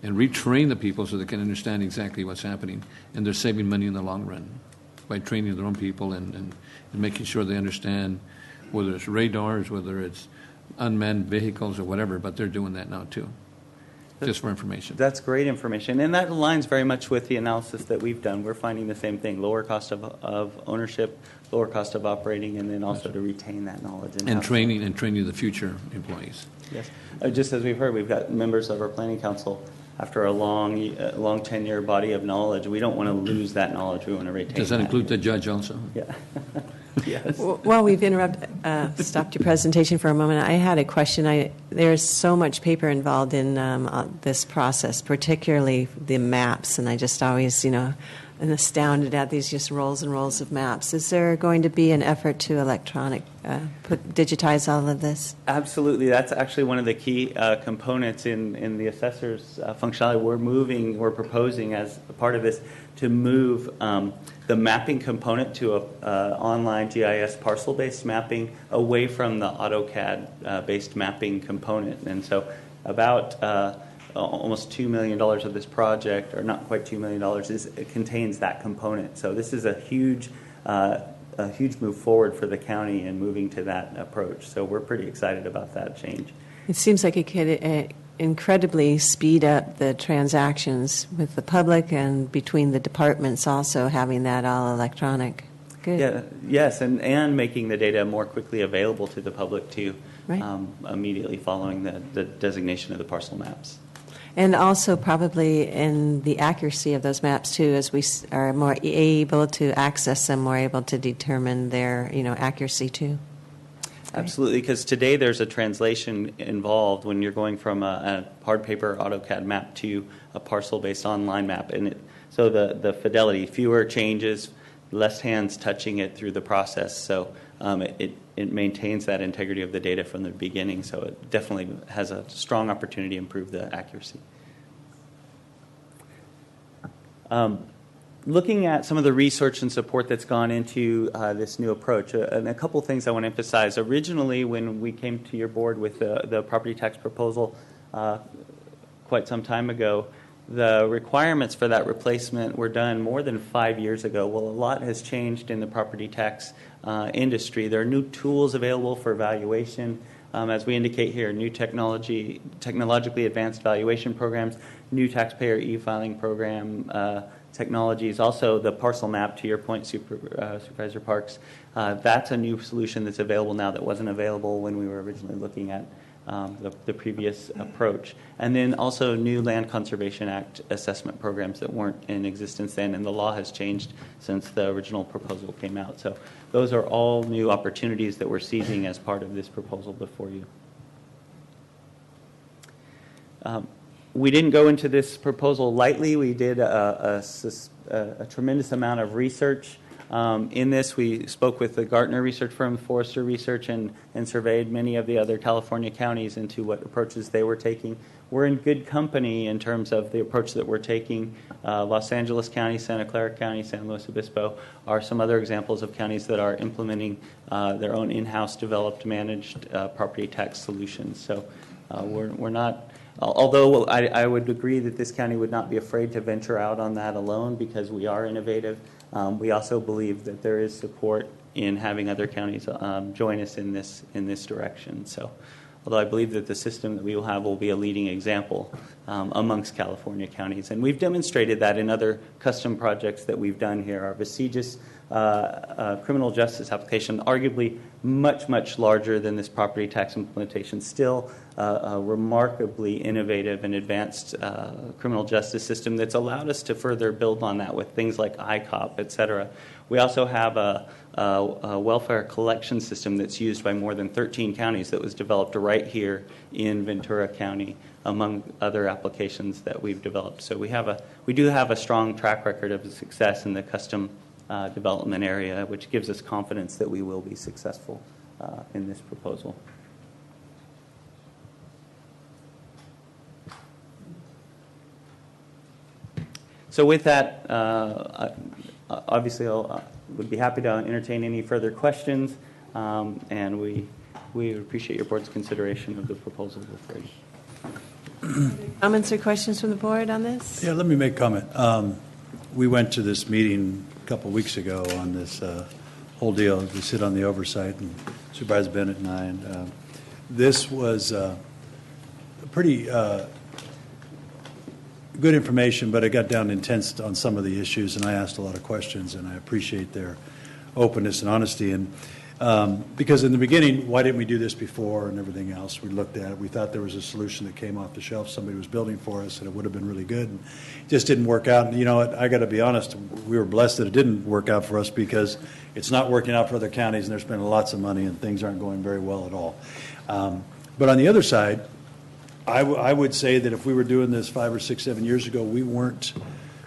and retrain the people so they can understand exactly what's happening. And they're saving money in the long run by training their own people and making sure they understand whether it's radars, whether it's unmanned vehicles or whatever, but they're doing that now too, just for information.
That's great information, and that aligns very much with the analysis that we've done. We're finding the same thing: lower cost of ownership, lower cost of operating, and then also to retain that knowledge
and training the future employees.
Yes, just as we've heard, we've got members of our planning council. After a long 10-year body of knowledge, we don't want to lose that knowledge. We want to retain.
Does that include the judge also?
Yeah. Yes.
While we've stopped your presentation for a moment, I had a question. There's so much paper involved in this process, particularly the maps, and I just always, am astounded at these just rolls and rolls of maps. Is there going to be an effort to digitize all of this?
Absolutely. That's actually one of the key components in the assessor's functionality. We're proposing as a part of this to move the mapping component to a online GIS parcel-based mapping away from the AutoCAD-based mapping component. And so about almost $2 million of this project, or not quite $2 million, it contains that component. So this is a huge move forward for the county in moving to that approach. So we're pretty excited about that change.
It seems like it could incredibly speed up the transactions with the public and between the departments, also having that all electronic. Good.
Yeah, yes, and making the data more quickly available to the public too,
right.
Immediately following the designation of the parcel maps.
And also probably in the accuracy of those maps too, as we are more able to access them, more able to determine their accuracy too.
Absolutely, because today there's a translation involved when you're going from a hard paper AutoCAD map to a parcel-based online map, and so the fidelity, fewer changes, less hands touching it through the process, so it maintains that integrity of the data from the beginning. So it definitely has a strong opportunity to improve the accuracy. Looking at some of the research and support that's gone into this new approach, and a couple things I want to emphasize. Originally, when we came to your board with the property tax proposal quite some time ago, the requirements for that replacement were done more than 5 years ago. Well, a lot has changed in the property tax industry. There are new tools available for valuation. As we indicate here, new technologically advanced valuation programs, new taxpayer e-filing program technologies, also the parcel map, to your point, Supervisor Parks. That's a new solution that's available now that wasn't available when we were originally looking at the previous approach. And then also new Land Conservation Act assessment programs that weren't in existence then, and the law has changed since the original proposal came out. So those are all new opportunities that we're seizing as part of this proposal before you. We didn't go into this proposal lightly. We did a tremendous amount of research. In this, we spoke with the Gartner research firm, Forrester Research, and surveyed many of the other California counties into what approaches they were taking. We're in good company in terms of the approach that we're taking. Los Angeles County, Santa Clara County, San Luis Obispo are some other examples of counties that are implementing their own in-house developed, managed property tax solutions. So we're not... Although I would agree that this county would not be afraid to venture out on that alone because we are innovative, we also believe that there is support in having other counties join us in this direction. So although I believe that the system that we will have will be a leading example amongst California counties. And we've demonstrated that in other custom projects that we've done here. Our Vestigious criminal justice application, arguably much, much larger than this property tax implementation, still a remarkably innovative and advanced criminal justice system that's allowed us to further build on that with things like ICOP, et cetera. We also have a welfare collection system that's used by more than 13 counties that was developed right here in Ventura County, among other applications that we've developed. So we do have a strong track record of success in the custom development area, which gives us confidence that we will be successful in this proposal. So with that, obviously I would be happy to entertain any further questions, and we appreciate your board's consideration of the proposal before you.
Comments or questions from the board on this?
Yeah, let me make a comment. We went to this meeting a couple weeks ago on this whole deal. We sit on the oversight, and Supervisor Bennett and I. And this was pretty good information, but it got down intense on some of the issues, and I asked a lot of questions, and I appreciate their openness and honesty. And because in the beginning, why didn't we do this before and everything else? We looked at it. We thought there was a solution that came off the shelf somebody was building for us, and it would have been really good. And it just didn't work out. And you know what? I got to be honest. We were blessed that it didn't work out for us because it's not working out for other counties, and they're spending lots of money, and things aren't going very well at all. But on the other side, I would say that if we were doing this 5 or 6, 7 years ago, we weren't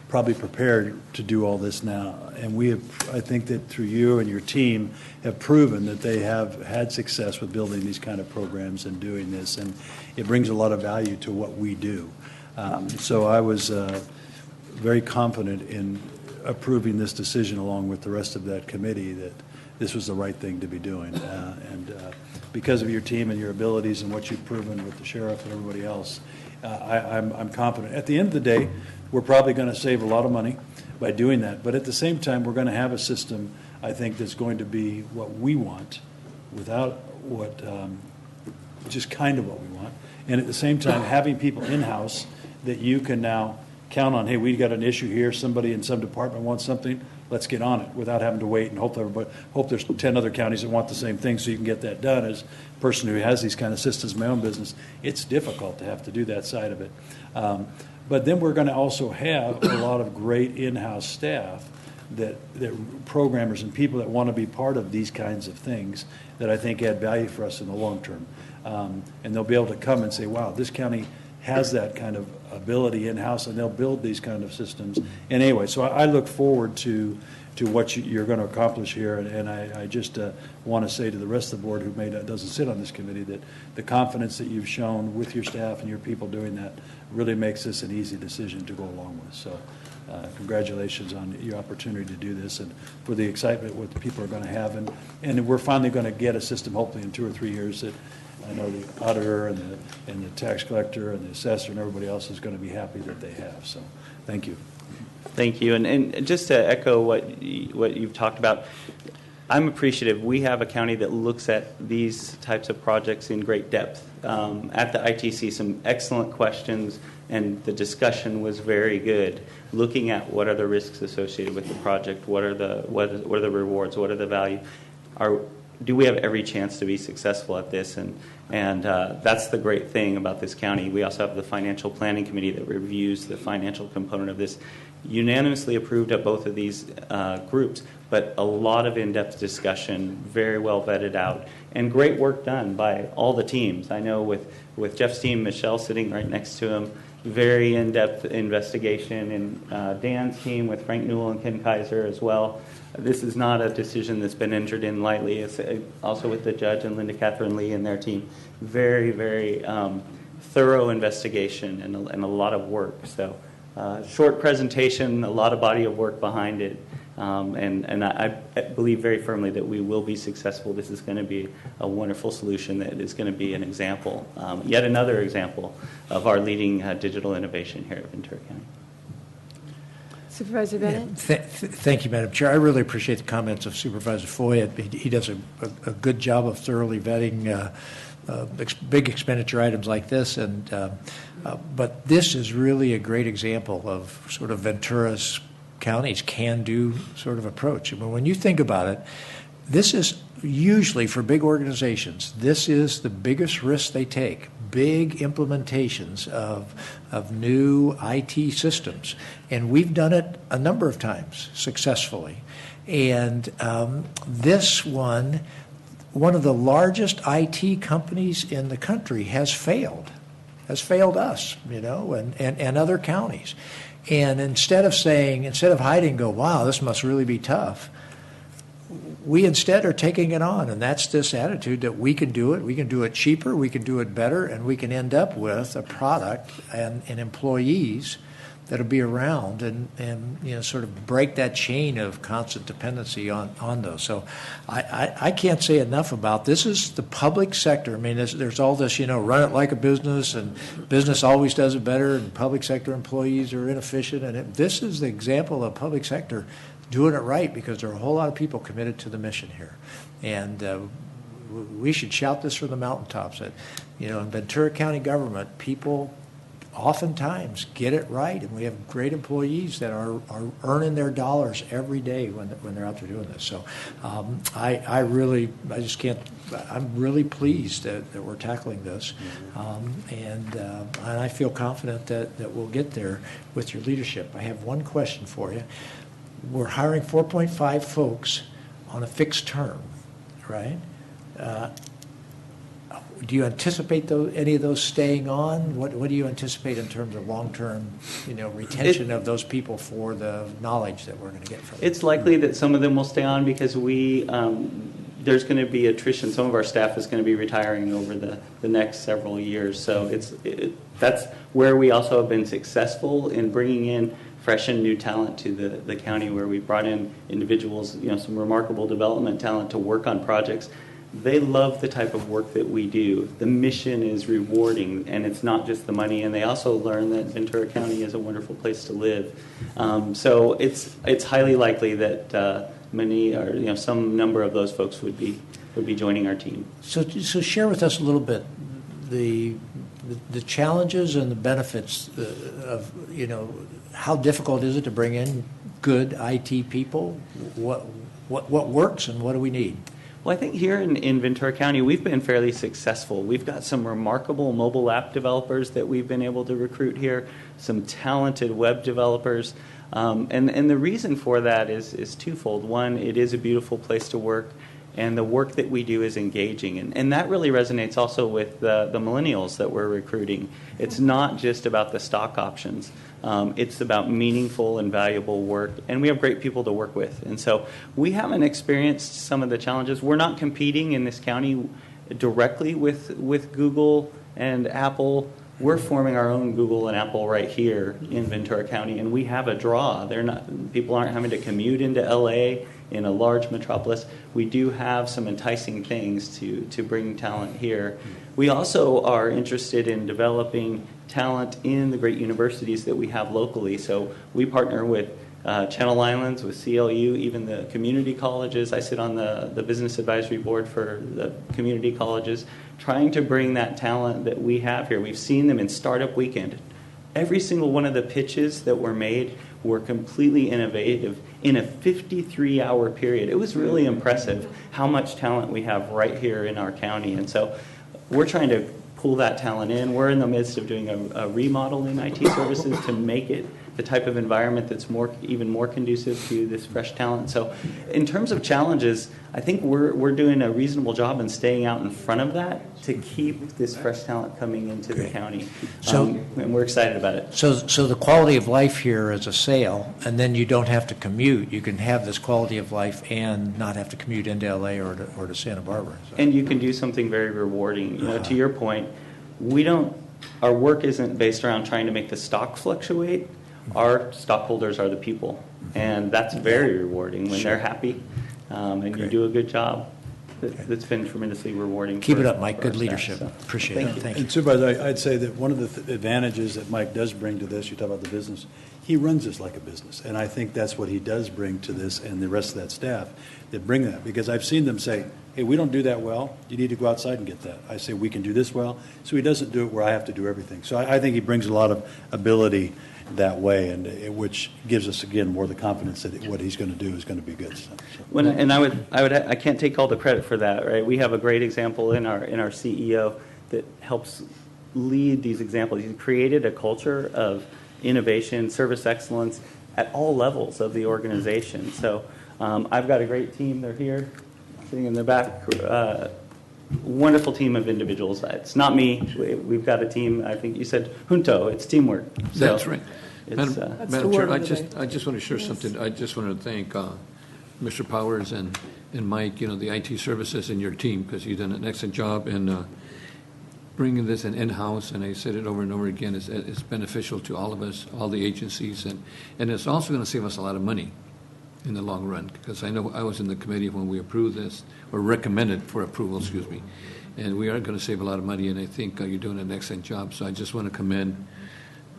probably prepared to do all this now. And we have, I think that through you and your team have proven that they have had success with building these kind of programs and doing this. And it brings a lot of value to what we do. So I was very confident in approving this decision along with the rest of that committee that this was the right thing to be doing. And because of your team and your abilities and what you've proven with the sheriff and everybody else, I'm confident. At the end of the day, we're probably going to save a lot of money by doing that. But at the same time, we're going to have a system, I think, that's going to be what we want without what, just kind of what we want. And at the same time, having people in-house that you can now count on, hey, we got an issue here, somebody in some department wants something, let's get on it without having to wait and hope there's 10 other counties that want the same thing so you can get that done. As a person who has these kind of systems in my own business, it's difficult to have to do that side of it. But then we're going to also have a lot of great in-house staff that programmers and people that want to be part of these kinds of things that I think add value for us in the long term. And they'll be able to come and say, wow, this county has that kind of ability in-house, and they'll build these kind of systems. And anyway, so I look forward to what you're going to accomplish here, and I just want to say to the rest of the board who doesn't sit on this committee that the confidence that you've shown with your staff and your people doing that really makes this an easy decision to go along with. So congratulations on your opportunity to do this and for the excitement what the people are going to have. And we're finally going to get a system, hopefully in 2 or 3 years, that I know the auditor and the tax collector and the assessor and everybody else is going to be happy that they have. So thank you.
Thank you. And just to echo what you've talked about, I'm appreciative. We have a county that looks at these types of projects in great depth. At the ITC, some excellent questions, and the discussion was very good, looking at what are the risks associated with the project, what are the rewards, what are the value. Do we have every chance to be successful at this? And that's the great thing about this county. We also have the Financial Planning Committee that reviews the financial component of this. Unanimously approved at both of these groups, but a lot of in-depth discussion, very well vetted out, and great work done by all the teams. I know with Jeff's team, Michelle sitting right next to him, very in-depth investigation, and Dan's team with Frank Newell and Ken Kaiser as well. This is not a decision that's been entered in lightly. It's also with the judge and Linda Catherine Lee and their team. Very, very thorough investigation and a lot of work. So short presentation, a lot of body of work behind it. And I believe very firmly that we will be successful. This is going to be a wonderful solution that is going to be an example, yet another example of our leading digital innovation here at Ventura County.
Supervisor Bennett?
Thank you, Madam Chair. I really appreciate the comments of Supervisor Foy. He does a good job of thoroughly vetting big expenditure items like this, but this is really a great example of sort of Ventura's County's can-do sort of approach. I mean, when you think about it, this is usually for big organizations, this is the biggest risk they take, big implementations of new IT systems. And we've done it a number of times successfully. And this one of the largest IT companies in the country has failed us, and other counties. And instead of hiding, go, wow, this must really be tough, we instead are taking it on, and that's this attitude that we can do it cheaper, we can do it better, and we can end up with a product and employees that'll be around and sort of break that chain of constant dependency on those. So I can't say enough about this. Is the public sector. I mean, there's all this, run it like a business, and business always does it better, and public sector employees are inefficient. And this is the example of public sector doing it right, because there are a whole lot of people committed to the mission here. And we should shout this from the mountaintops that, in Ventura County government, people oftentimes get it right, and we have great employees that are earning their dollars every day when they're out there doing this. So I'm really pleased that we're tackling this, and I feel confident that we'll get there with your leadership. I have one question for you. We're hiring 4.5 folks on a fixed term, right? Do you anticipate any of those staying on? What do you anticipate in terms of long-term, retention of those people for the knowledge that we're going to get from them?
It's likely that some of them will stay on because there's going to be attrition. Some of our staff is going to be retiring over the next several years. So that's where we also have been successful in bringing in fresh and new talent to the county, where we brought in individuals, some remarkable development talent to work on projects. They love the type of work that we do. The mission is rewarding, and it's not just the money. And they also learn that Ventura County is a wonderful place to live. So it's highly likely that many, or some number of those folks would be joining our team.
So share with us a little bit the challenges and the benefits of how difficult is it to bring in good IT people? What works and what do we need?
Well, I think here in Ventura County, we've been fairly successful. We've got some remarkable mobile app developers that we've been able to recruit here, some talented web developers. And the reason for that is twofold. One, it is a beautiful place to work, and the work that we do is engaging. And that really resonates also with the millennials that we're recruiting. It's not just about the stock options. It's about meaningful and valuable work, and we have great people to work with. And so we haven't experienced some of the challenges. We're not competing in this county directly with Google and Apple. We're forming our own Google and Apple right here in Ventura County, and we have a draw. People aren't having to commute into LA in a large metropolis. We do have some enticing things to bring talent here. We also are interested in developing talent in the great universities that we have locally. So we partner with Channel Islands, with CLU, even the community colleges. I sit on the business advisory board for the community colleges, trying to bring that talent that we have here. We've seen them in Startup Weekend. Every single one of the pitches that were made were completely innovative in a 53-hour period. It was really impressive how much talent we have right here in our county. And so we're trying to pull that talent in. We're in the midst of doing a remodel in IT services to make it the type of environment that's even more conducive to this fresh talent. So in terms of challenges, I think we're doing a reasonable job in staying out in front of that to keep this fresh talent coming into the county. And we're excited about it.
So the quality of life here is a sale, and then you don't have to commute. You can have this quality of life and not have to commute into LA or to Santa Barbara. So.
And you can do something very rewarding. To your point, our work isn't based around trying to make the stock fluctuate. Our stockholders are the people, and that's very rewarding when they're happy and you do a good job. That's been tremendously rewarding.
Keep it up, Mike. Good leadership. Appreciate it. Thank you.
And Supervisor, I'd say that one of the advantages that Mike does bring to this, you talk about the business, he runs this like a business, and I think that's what he does bring to this, and the rest of that staff that bring that, because I've seen them say, hey, we don't do that well. You need to go outside and get that. I say, we can do this well. So he doesn't do it where I have to do everything. So I think he brings a lot of ability that way, and which gives us, again, more the confidence that what he's going to do is going to be good.
I can't take all the credit for that, right? We have a great example in our CEO that helps lead these examples. He's created a culture of innovation, service excellence at all levels of the organization. So I've got a great team. They're here, sitting in the back. Wonderful team of individuals. It's not me. We've got a team. I think you said junto. It's teamwork. So
That's right.
Madam
Chair, I just want to share something. I just want to thank Mr. Powers and Mike, the IT services and your team, because you've done an excellent job in bringing this in-house, and I said it over and over again, it's beneficial to all of us, all the agencies, and it's also going to save us a lot of money in the long run, because I know I was in the committee when we approved this, or recommended for approval, excuse me, and we are going to save a lot of money, and I think you're doing an excellent job. So I just want to commend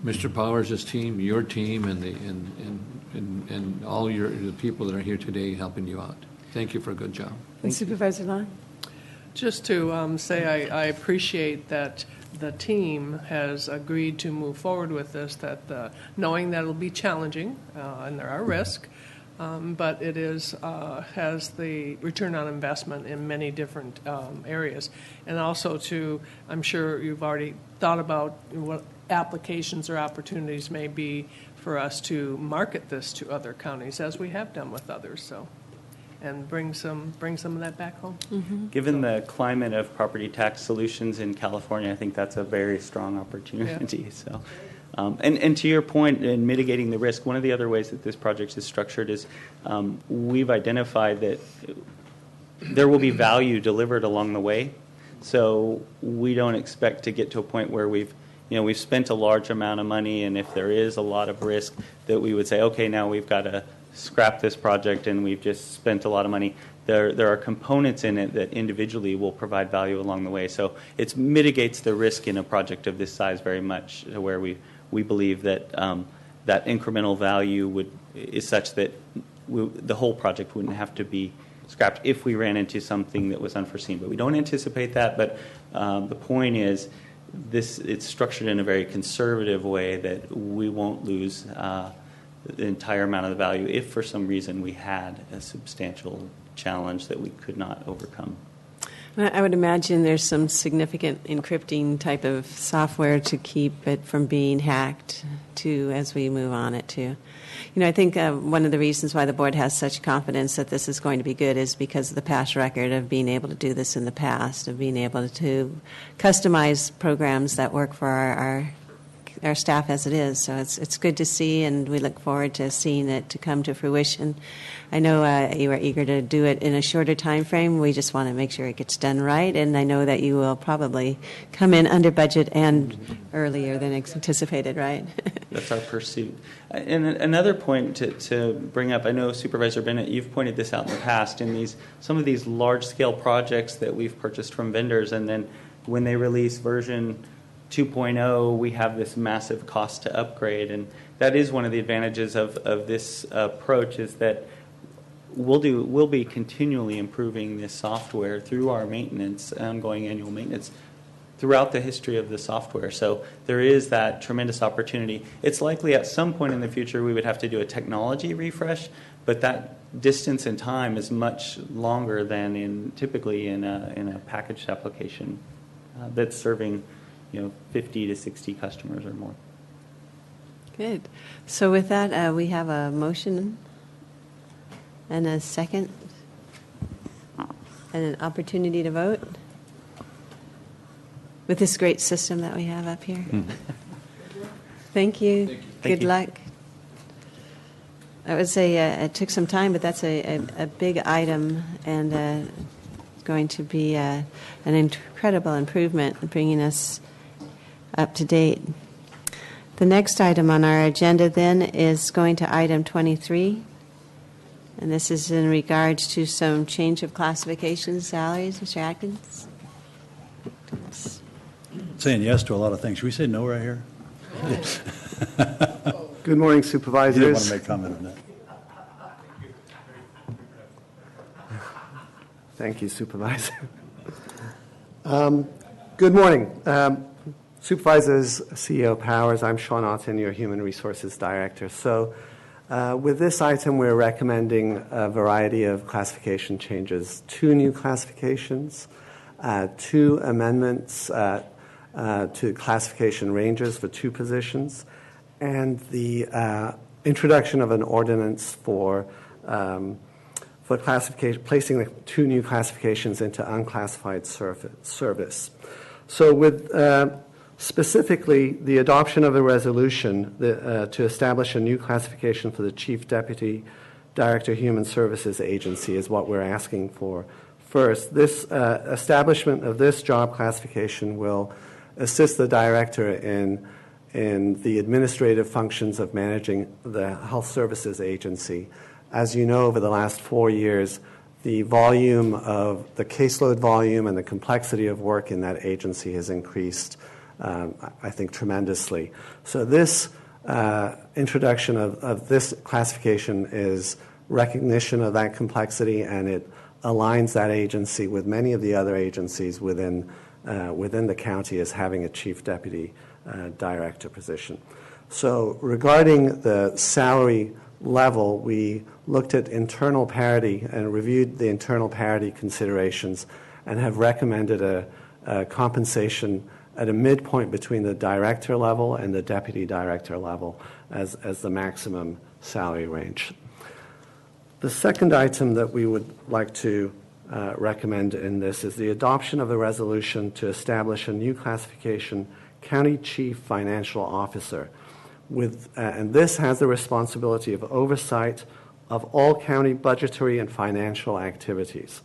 Mr. Powers' team, your team, and all the people that are here today helping you out. Thank you for a good job.
And Supervisor Long?
Just to say I appreciate that the team has agreed to move forward with this, that knowing that it'll be challenging and there are risks, but it has the return on investment in many different areas. And also I'm sure you've already thought about what applications or opportunities may be for us to market this to other counties, as we have done with others. So, and bring some of that back home.
Mm-hmm.
Given the climate of property tax solutions in California, I think that's a very strong opportunity. Yeah. So, and to your point in mitigating the risk, one of the other ways that this project is structured is we've identified that there will be value delivered along the way. So we don't expect to get to a point where we've spent a large amount of money, and if there is a lot of risk, that we would say, okay, now we've got to scrap this project and we've just spent a lot of money. There are components in it that individually will provide value along the way. So it mitigates the risk in a project of this size very much, where we believe that that incremental value is such that the whole project wouldn't have to be scrapped if we ran into something that was unforeseen. But we don't anticipate that. But the point is, it's structured in a very conservative way that we won't lose the entire amount of the value if for some reason we had a substantial challenge that we could not overcome.
I would imagine there's some significant encrypting type of software to keep it from being hacked too, as we move on it too. I think one of the reasons why the board has such confidence that this is going to be good is because of the past record of being able to do this in the past, of being able to customize programs that work for our staff as it is. So it's good to see, and we look forward to seeing it to come to fruition. I know you are eager to do it in a shorter time frame. We just want to make sure it gets done right, and I know that you will probably come in under budget and earlier than anticipated, right?
That's our pursuit. And another point to bring up, I know Supervisor Bennett, you've pointed this out in the past, in some of these large-scale projects that we've purchased from vendors, and then when they release version 2.0, we have this massive cost to upgrade, and that is one of the advantages of this approach, is that we'll be continually improving this software through our maintenance, ongoing annual maintenance, throughout the history of the software. So there is that tremendous opportunity. It's likely at some point in the future we would have to do a technology refresh, but that distance in time is much longer than typically in a packaged application that's serving 50 to 60 customers or more.
Good. So with that, we have a motion and a second and an opportunity to vote with this great system that we have up here.
Mm-hmm.
Thank you.
Thank you.
Good luck. I would say it took some time, but that's a big item, and going to be an incredible improvement in bringing us up to date. The next item on our agenda then is going to item 23, and this is in regards to some change of classification salaries. Mr. Atkins?
Saying yes to a lot of things. Should we say no right here?
Good morning, Supervisors.
You didn't want to make comment on that.
Thank you, Supervisor. Good morning. Supervisors, CEO Powers, I'm Sean Otten, your Human Resources Director. So with this item, we're recommending a variety of classification changes. 2 new classifications, 2 amendments to classification ranges for 2 positions, and the introduction of an ordinance for classification, placing the 2 new classifications into unclassified service. So with specifically the adoption of a resolution to establish a new classification for the Chief Deputy Director Human Services Agency is what we're asking for. First, this establishment of this job classification will assist the director in the administrative functions of managing the Health Services Agency. As you know, over the last 4 years, the volume of the caseload volume and the complexity of work in that agency has increased, I think, tremendously. So this introduction of this classification is recognition of that complexity, and it aligns that agency with many of the other agencies within the county as having a chief deputy director position. So regarding the salary level, we looked at internal parity and reviewed the internal parity considerations and have recommended a compensation at a midpoint between the director level and the deputy director level as the maximum salary range. The second item that we would like to recommend in this is the adoption of a resolution to establish a new classification, County Chief Financial Officer. And this has the responsibility of oversight of all county budgetary and financial activities.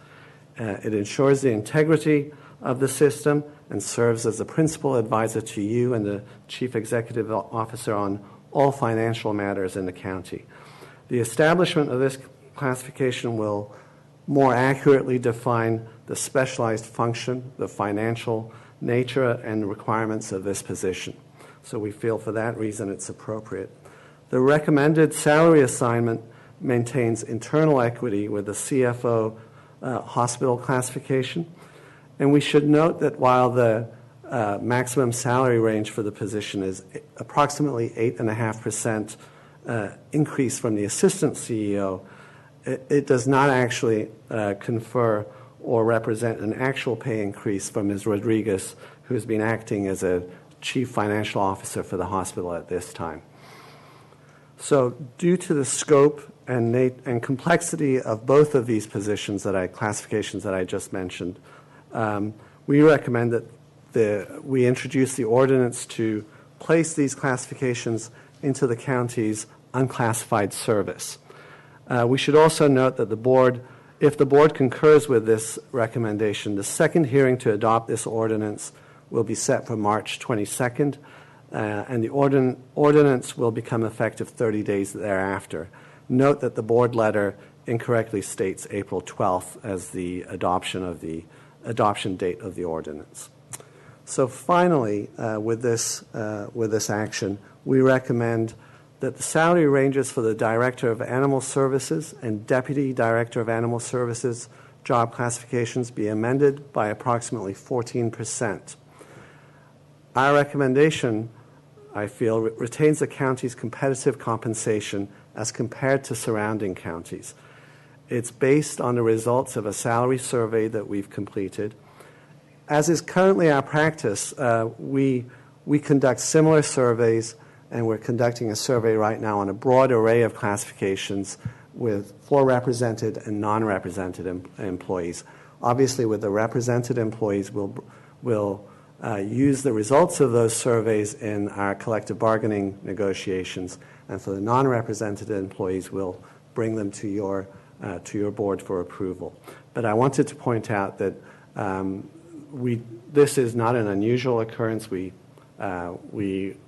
It ensures the integrity of the system and serves as the principal advisor to you and the Chief Executive Officer on all financial matters in the county. The establishment of this classification will more accurately define the specialized function, the financial nature and requirements of this position. So we feel for that reason it's appropriate. The recommended salary assignment maintains internal equity with the CFO hospital classification. And we should note that while the maximum salary range for the position is approximately 8.5% increase from the assistant CEO, it does not actually confer or represent an actual pay increase from Ms. Rodriguez, who has been acting as a Chief Financial Officer for the hospital at this time. So due to the scope and complexity of both of these positions classifications that I just mentioned, we recommend that we introduce the ordinance to place these classifications into the county's unclassified service. We should also note that if the board concurs with this recommendation, the second hearing to adopt this ordinance will be set for March 22nd, and the ordinance will become effective 30 days thereafter. Note that the board letter incorrectly states April 12th as the adoption date of the ordinance. So finally, with this action, we recommend that the salary ranges for the Director of Animal Services and Deputy Director of Animal Services job classifications be amended by approximately 14%. Our recommendation, I feel, retains the county's competitive compensation as compared to surrounding counties. It's based on the results of a salary survey that we've completed. As is currently our practice, we conduct similar surveys, and we're conducting a survey right now on a broad array of classifications for represented and non-represented employees. Obviously, with the represented employees, we'll use the results of those surveys in our collective bargaining negotiations, and for the non-represented employees, we'll bring them to your board for approval. But I wanted to point out that this is not an unusual occurrence. We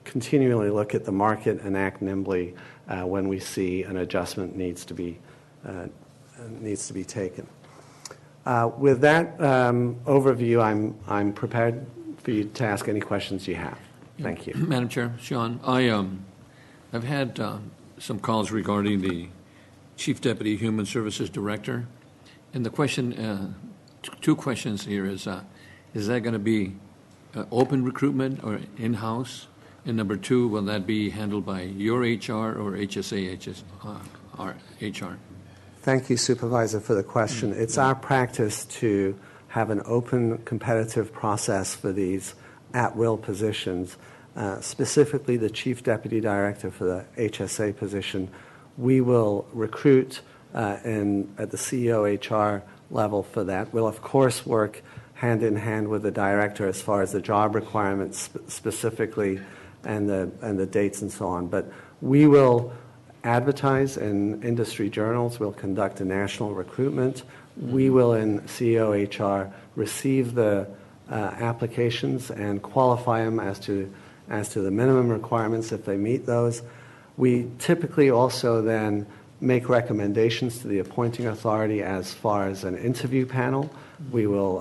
continually look at the market and act nimbly when we see an adjustment needs to be taken. With that overview, I'm prepared for you to ask any questions you have. Thank you.
Madam Chair, Sean, I've had some calls regarding the Chief Deputy Human Services Director, and the question two questions here. Is that going to be open recruitment or in-house? And number two, will that be handled by your HR or HSA or HR?
Thank you, Supervisor, for the question. It's our practice to have an open, competitive process for these at-will positions. Specifically, the Chief Deputy Director for the HSA position, we will recruit at the CEO HR level for that. We'll, of course, work hand in hand with the director as far as the job requirements specifically and the dates and so on. But we will advertise in industry journals. We'll conduct a national recruitment. We will, in CEO HR, receive the applications and qualify them as to the minimum requirements if they meet those. We typically also then make recommendations to the appointing authority as far as an interview panel. We will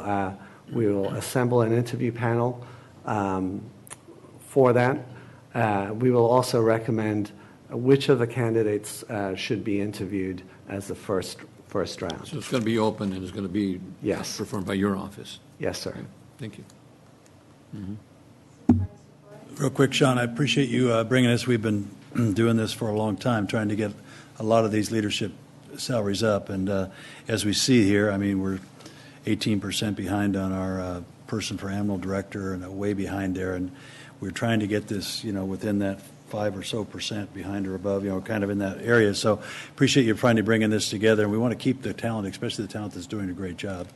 assemble an interview panel for that. We will also recommend which of the candidates should be interviewed as the first round.
So it's going to be open and it's going to be performed by your office?
Yes, sir.
Okay. Thank you.
Real quick, Sean, I appreciate you bringing this. We've been doing this for a long time, trying to get a lot of these leadership salaries up. And as we see here, I mean, we're 18% behind on our person for animal director and way behind there. And we're trying to get this, within that 5% or so behind or above, kind of in that area. So appreciate you finally bringing this together. And we want to keep the talent, especially the talent that's doing a great job.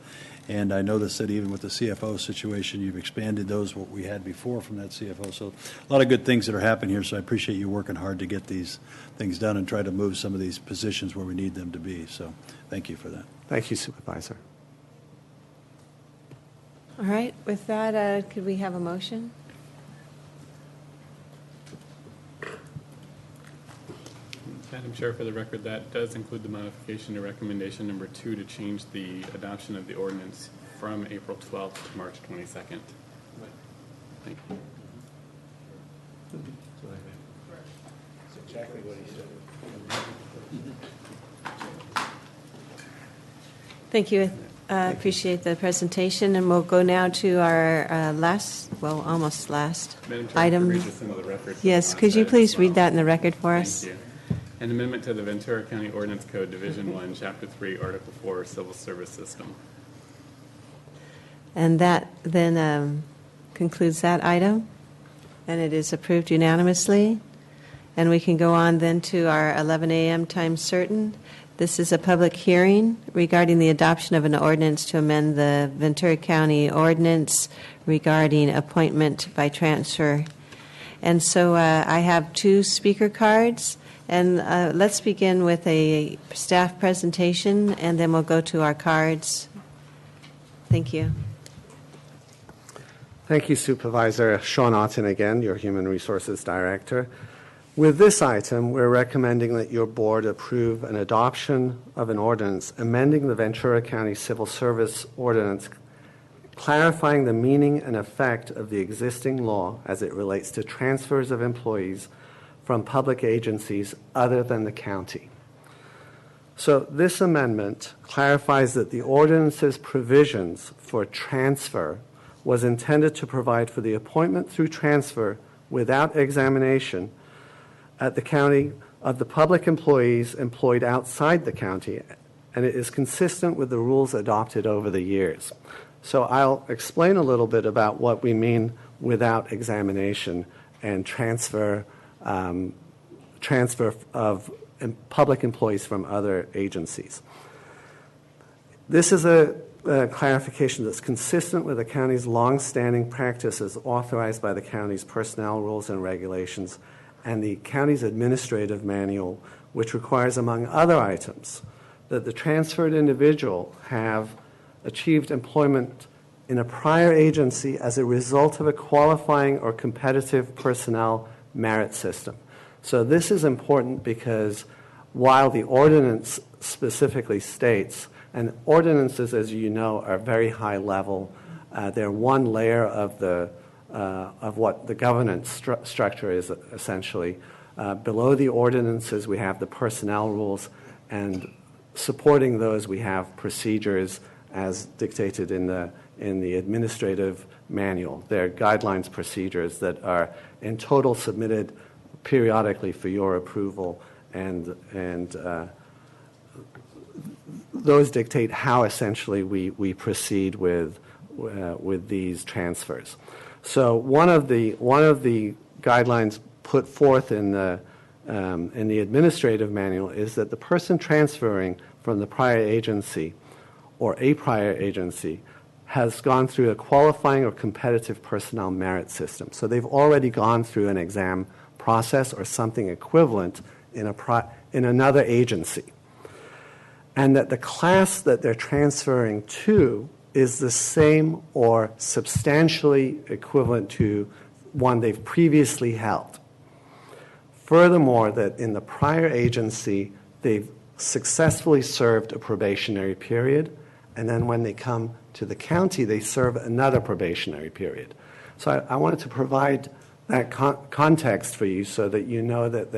And I noticed that even with the CFO situation, you've expanded those, what we had before from that CFO. So a lot of good things that are happening here. So I appreciate you working hard to get these things done and try to move some of these positions where we need them to be. So thank you for that.
Thank you, Supervisor.
All right, with that, could we have a motion?
Madam Chair, for the record, that does include the modification to recommendation number 2 to change the adoption of the ordinance from April 12th to March 22nd. Thank you.
That's exactly what he said.
Thank you. Appreciate the presentation, and we'll go now to our almost last
Madam Chair,
item.
read this into the record.
Yes, could you please read that in the record for us?
Thank you. An amendment to the Ventura County Ordinance Code, Division 1, Chapter 3, Article 4, Civil Service System.
And that then concludes that item, and it is approved unanimously. And we can go on then to our 11 a.m. time certain. This is a public hearing regarding the adoption of an ordinance to amend the Ventura County Ordinance regarding appointment by transfer. And so I have 2 speaker cards. And let's begin with a staff presentation, and then we'll go to our cards. Thank you.
Thank you, Supervisor. Sean Otten again, your Human Resources Director. With this item, we're recommending that your board approve an adoption of an ordinance amending the Ventura County Civil Service Ordinance, clarifying the meaning and effect of the existing law as it relates to transfers of employees from public agencies other than the county. So this amendment clarifies that the ordinance's provisions for transfer was intended to provide for the appointment through transfer without examination at the county of the public employees employed outside the county, and it is consistent with the rules adopted over the years. So I'll explain a little bit about what we mean without examination and transfer of public employees from other agencies. This is a clarification that's consistent with the county's long-standing practices authorized by the county's personnel rules and regulations and the county's administrative manual, which requires, among other items, that the transferred individual have achieved employment in a prior agency as a result of a qualifying or competitive personnel merit system. So this is important because while the ordinance specifically states, and ordinances, as you know, are very high level, they're one layer of what the governance structure is essentially. Below the ordinances, we have the personnel rules, and supporting those, we have procedures as dictated in the administrative manual. They're guidelines, procedures that are in total submitted periodically for your approval, and those dictate how essentially we proceed with these transfers. So one of the guidelines put forth in the administrative manual is that the person transferring from the prior agency or a prior agency has gone through a qualifying or competitive personnel merit system. So they've already gone through an exam process or something equivalent in another agency. And that the class that they're transferring to is the same or substantially equivalent to one they've previously held. Furthermore, that in the prior agency, they've successfully served a probationary period, and then when they come to the county, they serve another probationary period. So I wanted to provide that context for you so that you know that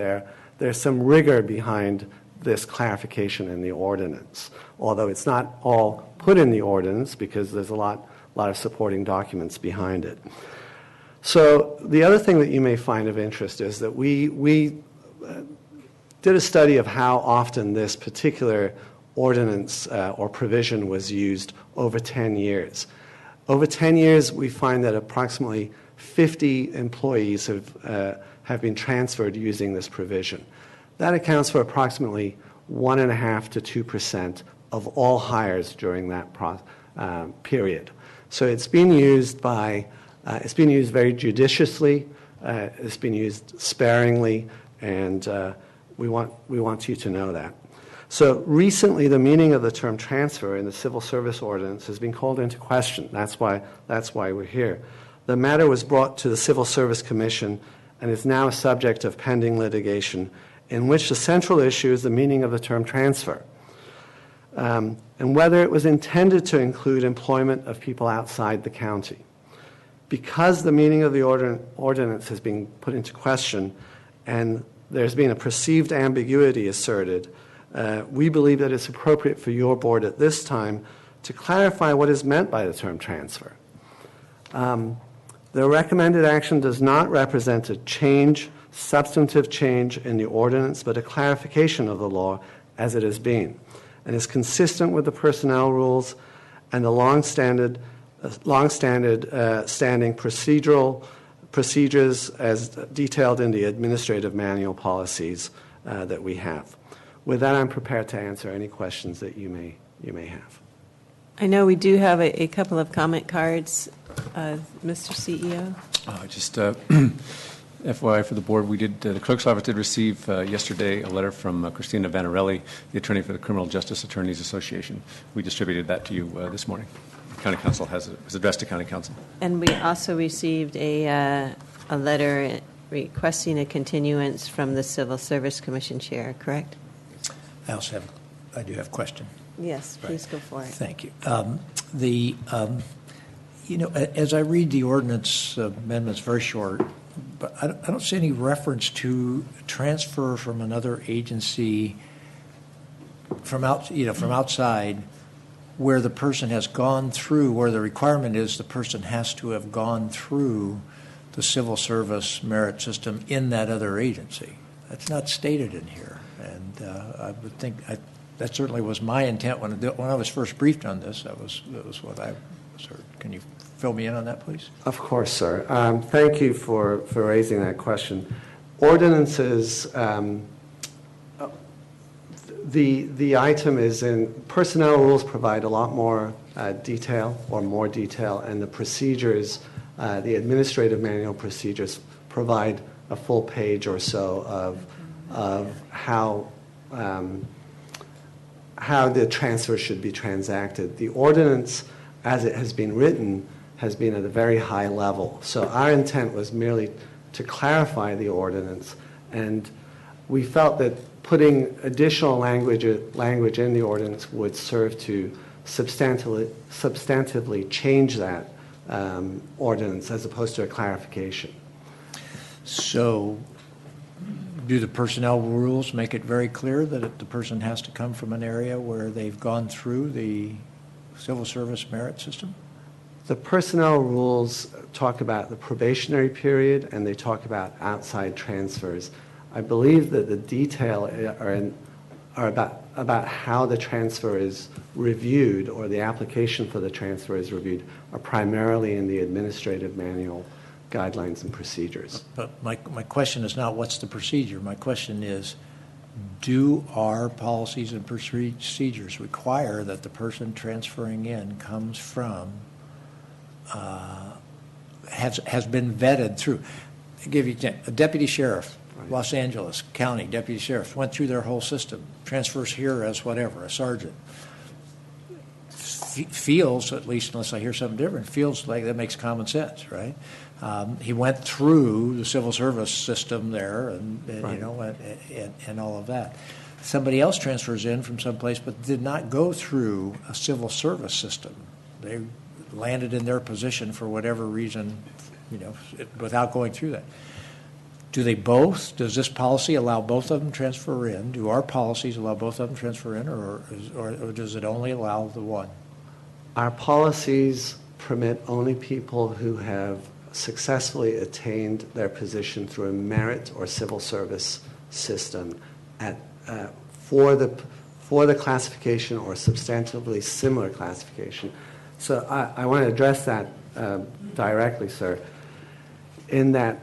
there's some rigor behind this clarification in the ordinance, although it's not all put in the ordinance because there's a lot of supporting documents behind it. So the other thing that you may find of interest is that we did a study of how often this particular ordinance or provision was used over 10 years. Over 10 years, we find that approximately 50 employees have been transferred using this provision. That accounts for approximately 1.5% to 2% of all hires during that period. So it's been used very judiciously. It's been used sparingly, and we want you to know that. So recently, the meaning of the term transfer in the Civil Service Ordinance has been called into question. That's why we're here. The matter was brought to the Civil Service Commission and is now a subject of pending litigation, in which the central issue is the meaning of the term transfer, and whether it was intended to include employment of people outside the county. Because the meaning of the ordinance has been put into question and there's been a perceived ambiguity asserted, we believe that it's appropriate for your board at this time to clarify what is meant by the term transfer. The recommended action does not represent a substantive change in the ordinance, but a clarification of the law as it has been, and is consistent with the personnel rules and the long-standing procedures as detailed in the administrative manual policies that we have. With that, I'm prepared to answer any questions that you may have.
I know we do have a couple of comment cards. Mr. CEO?
Just FYI for the board, the clerk's office did receive yesterday a letter from Christina Vanarelli, the attorney for the Criminal Justice Attorneys Association. We distributed that to you this morning. County Council has addressed to County Council.
And we also received a letter requesting a continuance from the Civil Service Commission Chair, correct?
I do have a question.
Yes, please go for it.
Thank you. As I read the ordinance amendments, very short, but I don't see any reference to transfer from another agency from outside where the person has gone through, where the requirement is the person has to have gone through the civil service merit system in that other agency. That's not stated in here, and I would think that certainly was my intent when I was first briefed on this. That was what I heard. Can you fill me in on that, please?
Of course, sir. Thank you for raising that question. Ordinances, the item is in personnel rules provide a lot more detail, and the procedures, the administrative manual procedures provide a full page or so of how the transfer should be transacted. The ordinance, as it has been written, has been at a very high level. So our intent was merely to clarify the ordinance, and we felt that putting additional language in the ordinance would serve to substantively change that ordinance as opposed to a clarification.
So do the personnel rules make it very clear that the person has to come from an area where they've gone through the civil service merit system?
The personnel rules talk about the probationary period, and they talk about outside transfers. I believe that the detail are about how the transfer is reviewed, or the application for the transfer is reviewed, are primarily in the administrative manual guidelines and procedures.
But my question is not what's the procedure. My question is, do our policies and procedures require that the person transferring in comes from, has been vetted through? I'll give you a deputy sheriff, Los Angeles County deputy sheriff, went through their whole system, transfers here as whatever, a sergeant. Feels, at least unless I hear something different, feels like that makes common sense, right? He went through the civil service system there, and
Right.
you know, and all of that. Somebody else transfers in from someplace, but did not go through a civil service system. They landed in their position for whatever reason, you know, without going through that. Do they both? Does this policy allow both of them transfer in? Do our policies allow both of them transfer in, or does it only allow the one?
Our policies permit only people who have successfully attained their position through a merit or civil service system for the classification or substantively similar classification. So I want to address that directly, sir, in that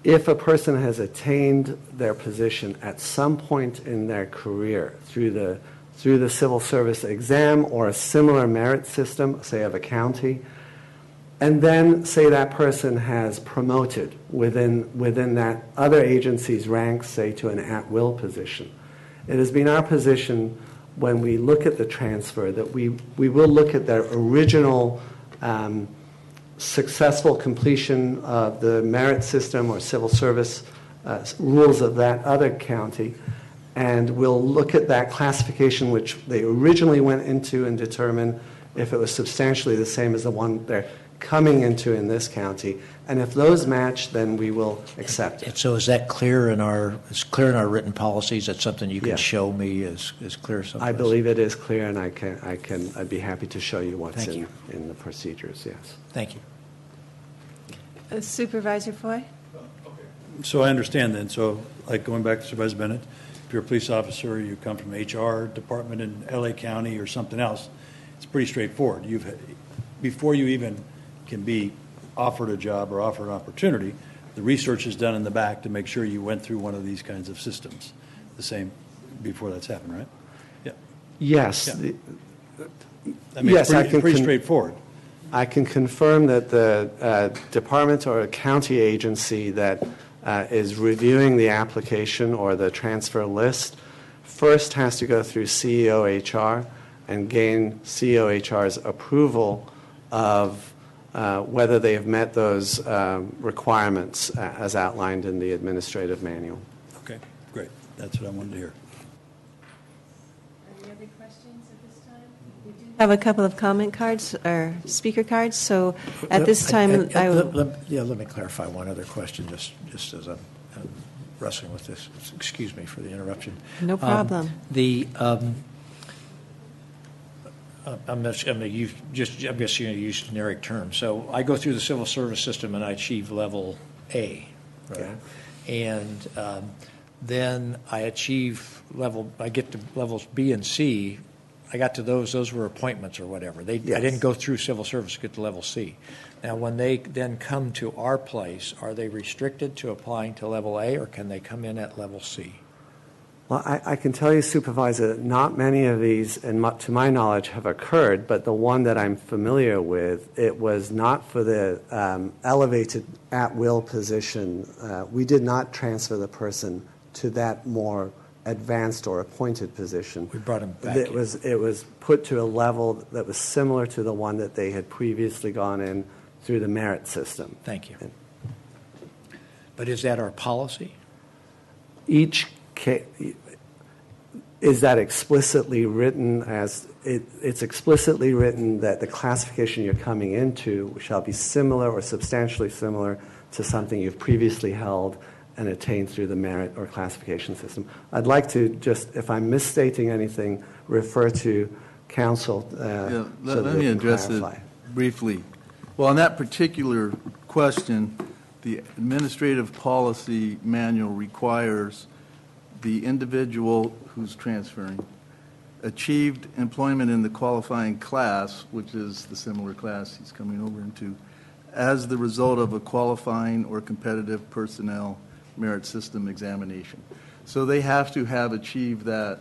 if a person has attained their position at some point in their career through the civil service exam or a similar merit system, say of a county, and then say that person has promoted within that other agency's ranks, say to an at-will position. It has been our position when we look at the transfer that we will look at their original successful completion of the merit system or civil service rules of that other county, and we'll look at that classification which they originally went into and determine if it was substantially the same as the one they're coming into in this county. And if those match, then we will accept it.
So is that clear in our written policies? That's something you can
Yes.
show me is clear someplace?
I believe it is clear, and I'd be happy to show you what's
Thank you.
in the procedures, yes.
Thank you.
Supervisor Foy?
So I understand then, so like going back to Supervisor Bennett, if you're a police officer, you come from HR department in LA County or something else, it's pretty straightforward. Before you even can be offered a job or offered an opportunity, the research is done in the back to make sure you went through one of these kinds of systems, the same before that's happened, right? Yeah.
Yes.
Yeah. I mean,
Yes,
it's pretty straightforward.
I can confirm that the department or county agency that is reviewing the application or the transfer list first has to go through CEO HR and gain CEO HR's approval of whether they have met those requirements as outlined in the administrative manual.
Okay, great. That's what I wanted to hear.
Any other questions at this time? We do have a couple of comment cards or speaker cards, so at this time I will...
Let me clarify one other question, just as I'm wrestling with this. Excuse me for the interruption.
No problem.
I'm just going to use generic terms. So I go through the civil service system and I achieve level A, right? Yeah. And then I get to levels B and C. I got to those were appointments or whatever.
Yes.
I didn't go through civil service to get to level C. Now, when they then come to our place, are they restricted to applying to level A, or can they come in at level C?
Well, I can tell you, Supervisor, that not many of these, to my knowledge, have occurred, but the one that I'm familiar with, it was not for the elevated at-will position. We did not transfer the person to that more advanced or appointed position.
We brought him back.
It was put to a level that was similar to the one that they had previously gone in through the merit system.
Thank you. But is that our policy?
Is that explicitly written as it's explicitly written that the classification you're coming into shall be similar or substantially similar to something you've previously held and attained through the merit or classification system. I'd like to just, if I'm misstating anything, refer to council
Yeah,
so
let
that
me
they can
address
clarify.
it briefly. Well, on that particular question, the administrative policy manual requires the individual who's transferring achieved employment in the qualifying class, which is the similar class he's coming over into, as the result of a qualifying or competitive personnel merit system examination. So they have to have achieved that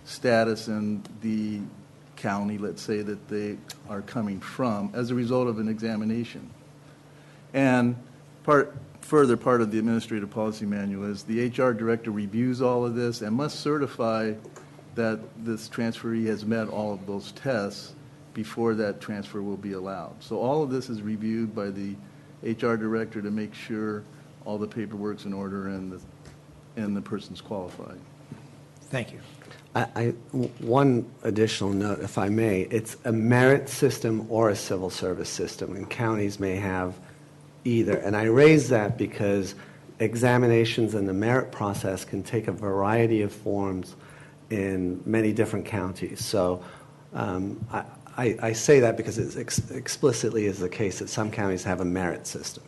status in the county, let's say, that they are coming from as a result of an examination. And part of the administrative policy manual is the HR director reviews all of this and must certify that this transferee has met all of those tests before that transfer will be allowed. So all of this is reviewed by the HR director to make sure all the paperwork's in order and the person's qualified.
Thank you.
One additional note, if I may, it's a merit system or a civil service system, and counties may have either. And I raise that because examinations in the merit process can take a variety of forms in many different counties. So I say that because it explicitly is the case that some counties have a merit system.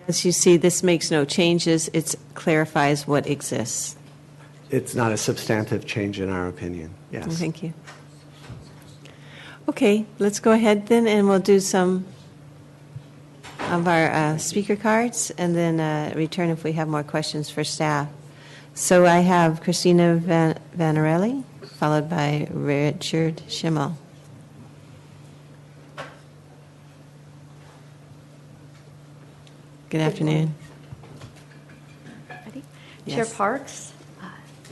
As you see, this makes no changes. It clarifies what exists.
It's not a substantive change in our opinion, yes.
Thank you. Okay, let's go ahead then, and we'll do some of our speaker cards, and then return if we have more questions for staff. So I have Christina Vanarelli, followed by Richard Schimmel. Good afternoon.
Ready?
Yes.
Chair Parks,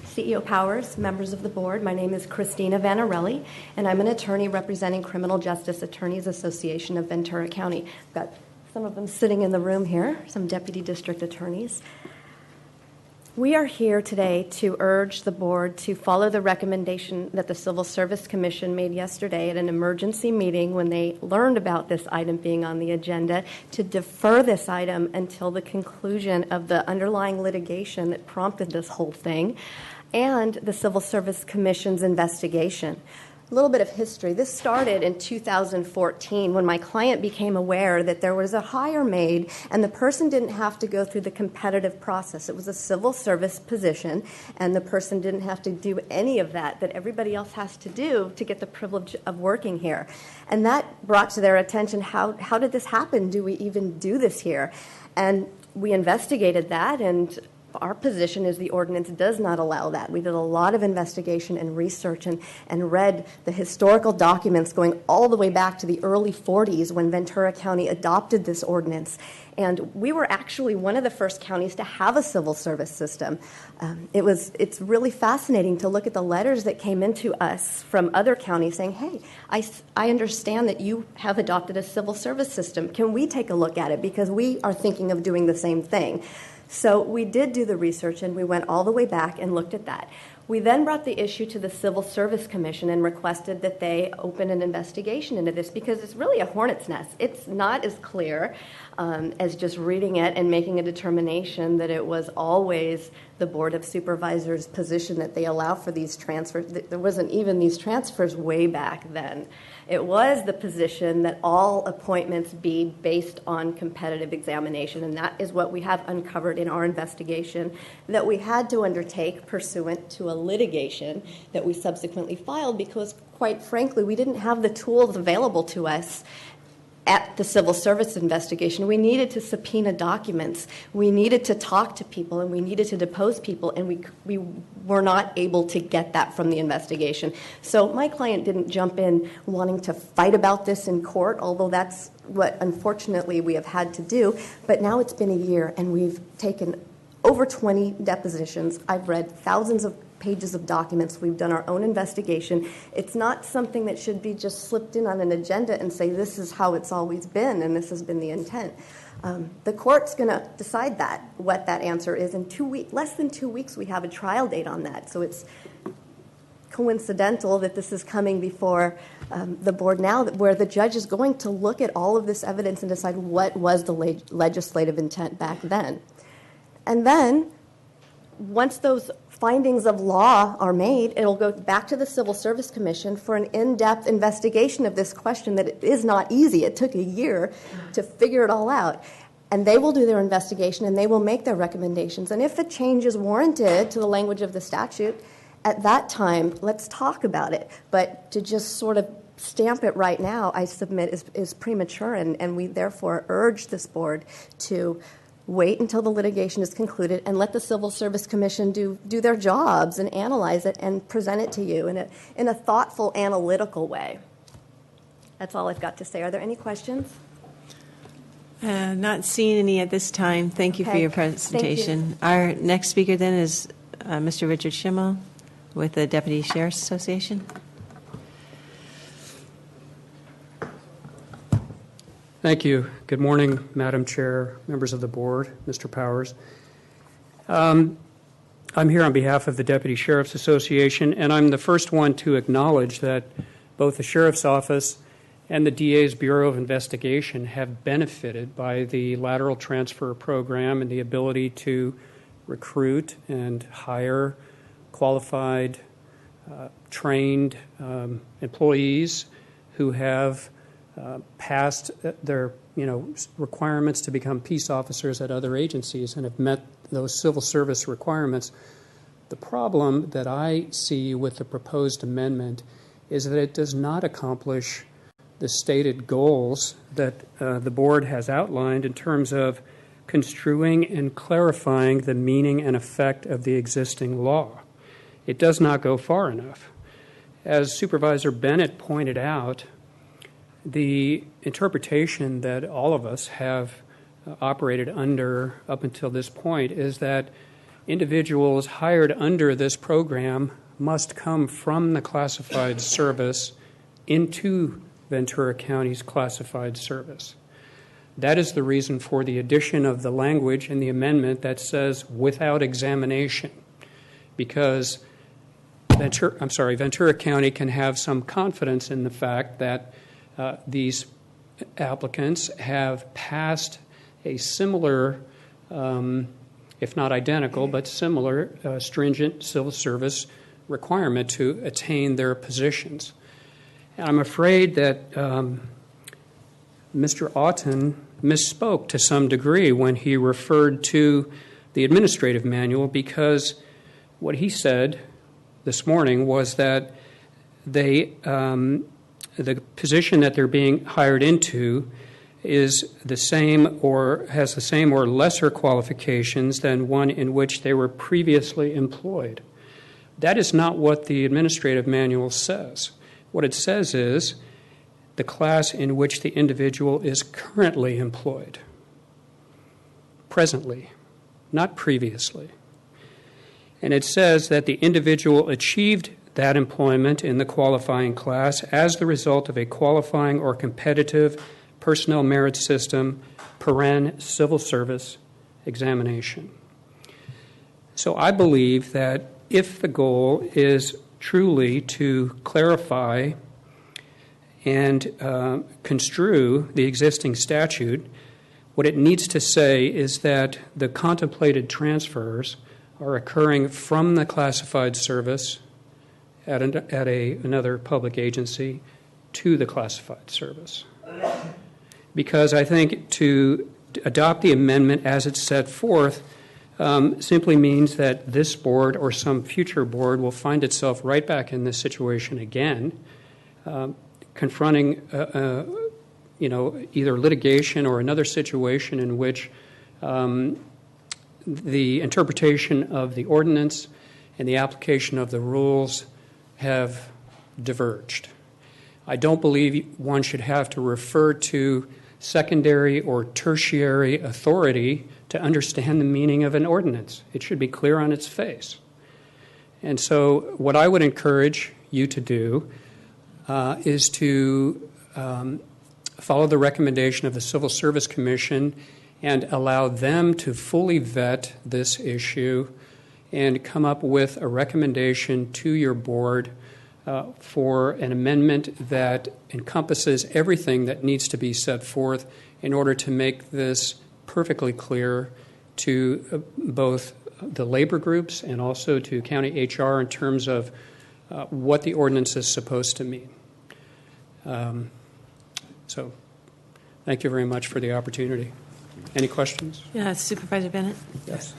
CEO Powers, members of the board, my name is Christina Vanarelli, and I'm an attorney representing Criminal Justice Attorneys Association of Ventura County. I've got some of them sitting in the room here, some deputy district attorneys. We are here today to urge the board to follow the recommendation that the Civil Service Commission made yesterday at an emergency meeting when they learned about this item being on the agenda, to defer this item until the conclusion of the underlying litigation that prompted this whole thing and the Civil Service Commission's investigation. A little bit of history. This started in 2014 when my client became aware that there was a hire made and the person didn't have to go through the competitive process. It was a civil service position, and the person didn't have to do any of that everybody else has to do to get the privilege of working here. And that brought to their attention, how did this happen? Do we even do this here? And we investigated that, and our position is the ordinance does not allow that. We did a lot of investigation and research and read the historical documents going all the way back to the early 40s when Ventura County adopted this ordinance. And we were actually one of the first counties to have a civil service system. It's really fascinating to look at the letters that came into us from other counties saying, hey, I understand that you have adopted a civil service system. Can we take a look at it? Because we are thinking of doing the same thing. So we did do the research, and we went all the way back and looked at that. We then brought the issue to the Civil Service Commission and requested that they open an investigation into this because it's really a hornet's nest. It's not as clear as just reading it and making a determination that it was always the Board of Supervisors' position that they allow for these transfers. There wasn't even these transfers way back then. It was the position that all appointments be based on competitive examination, and that is what we have uncovered in our investigation that we had to undertake pursuant to a litigation that we subsequently filed because, quite frankly, we didn't have the tools available to us at the civil service investigation. We needed to subpoena documents. We needed to talk to people, and we needed to depose people, and we were not able to get that from the investigation. So my client didn't jump in wanting to fight about this in court, although that's what, unfortunately, we have had to do. But now it's been a year, and we've taken over 20 depositions. I've read thousands of pages of documents. We've done our own investigation. It's not something that should be just slipped in on an agenda and say this is how it's always been and this has been the intent. The court's going to decide what that answer is. In less than 2 weeks, we have a trial date on that. So it's coincidental that this is coming before the board now, where the judge is going to look at all of this evidence and decide what was the legislative intent back then. And then once those findings of law are made, it'll go back to the Civil Service Commission for an in-depth investigation of this question that is not easy. It took a year to figure it all out. And they will do their investigation and they will make their recommendations. And if a change is warranted to the language of the statute, at that time, let's talk about it. But to just sort of stamp it right now, I submit, is premature, and we therefore urge this board to wait until the litigation is concluded and let the Civil Service Commission do their jobs and analyze it and present it to you in a thoughtful, analytical way. That's all I've got to say. Are there any questions?
Not seeing any at this time. Thank you for
Okay.
your presentation.
Thank you.
Our next speaker then is Mr. Richard Schimmel with the Deputy Sheriff's Association.
Thank you. Good morning, Madam Chair, members of the board, Mr. Powers. I'm here on behalf of the Deputy Sheriff's Association, and I'm the first one to acknowledge that both the Sheriff's Office and the DA's Bureau of Investigation have benefited by the lateral transfer program and the ability to recruit and hire qualified, trained employees who have passed their requirements to become peace officers at other agencies and have met those civil service requirements. The problem that I see with the proposed amendment is that it does not accomplish the stated goals that the board has outlined in terms of construing and clarifying the meaning and effect of the existing law. It does not go far enough. As Supervisor Bennett pointed out, the interpretation that all of us have operated under up until this point is that individuals hired under this program must come from the classified service into Ventura County's classified service. That is the reason for the addition of the language in the amendment that says without examination, because Ventura County can have some confidence in the fact that these applicants have passed a similar, if not identical, but similar stringent civil service requirement to attain their positions. And I'm afraid that Mr. Auten misspoke to some degree when he referred to the administrative manual, because what he said this morning was that the position that they're being hired into is the same or has the same or lesser qualifications than one in which they were previously employed. That is not what the administrative manual says. What it says is the class in which the individual is currently employed, presently, not previously. And it says that the individual achieved that employment in the qualifying class as the result of a qualifying or competitive personnel merit system, civil service examination. So I believe that if the goal is truly to clarify and construe the existing statute, what it needs to say is that the contemplated transfers are occurring from the classified service at another public agency to the classified service. Because I think to adopt the amendment as it's set forth simply means that this board or some future board will find itself right back in this situation again, confronting either litigation or another situation in which the interpretation of the ordinance and the application of the rules have diverged. I don't believe one should have to refer to secondary or tertiary authority to understand the meaning of an ordinance. It should be clear on its face. And so what I would encourage you to do is to follow the recommendation of the Civil Service Commission and allow them to fully vet this issue and come up with a recommendation to your board for an amendment that encompasses everything that needs to be set forth in order to make this perfectly clear to both the labor groups and also to county HR in terms of what the ordinance is supposed to mean. So thank you very much for the opportunity. Any questions?
Yeah, Supervisor Bennett?
Yes.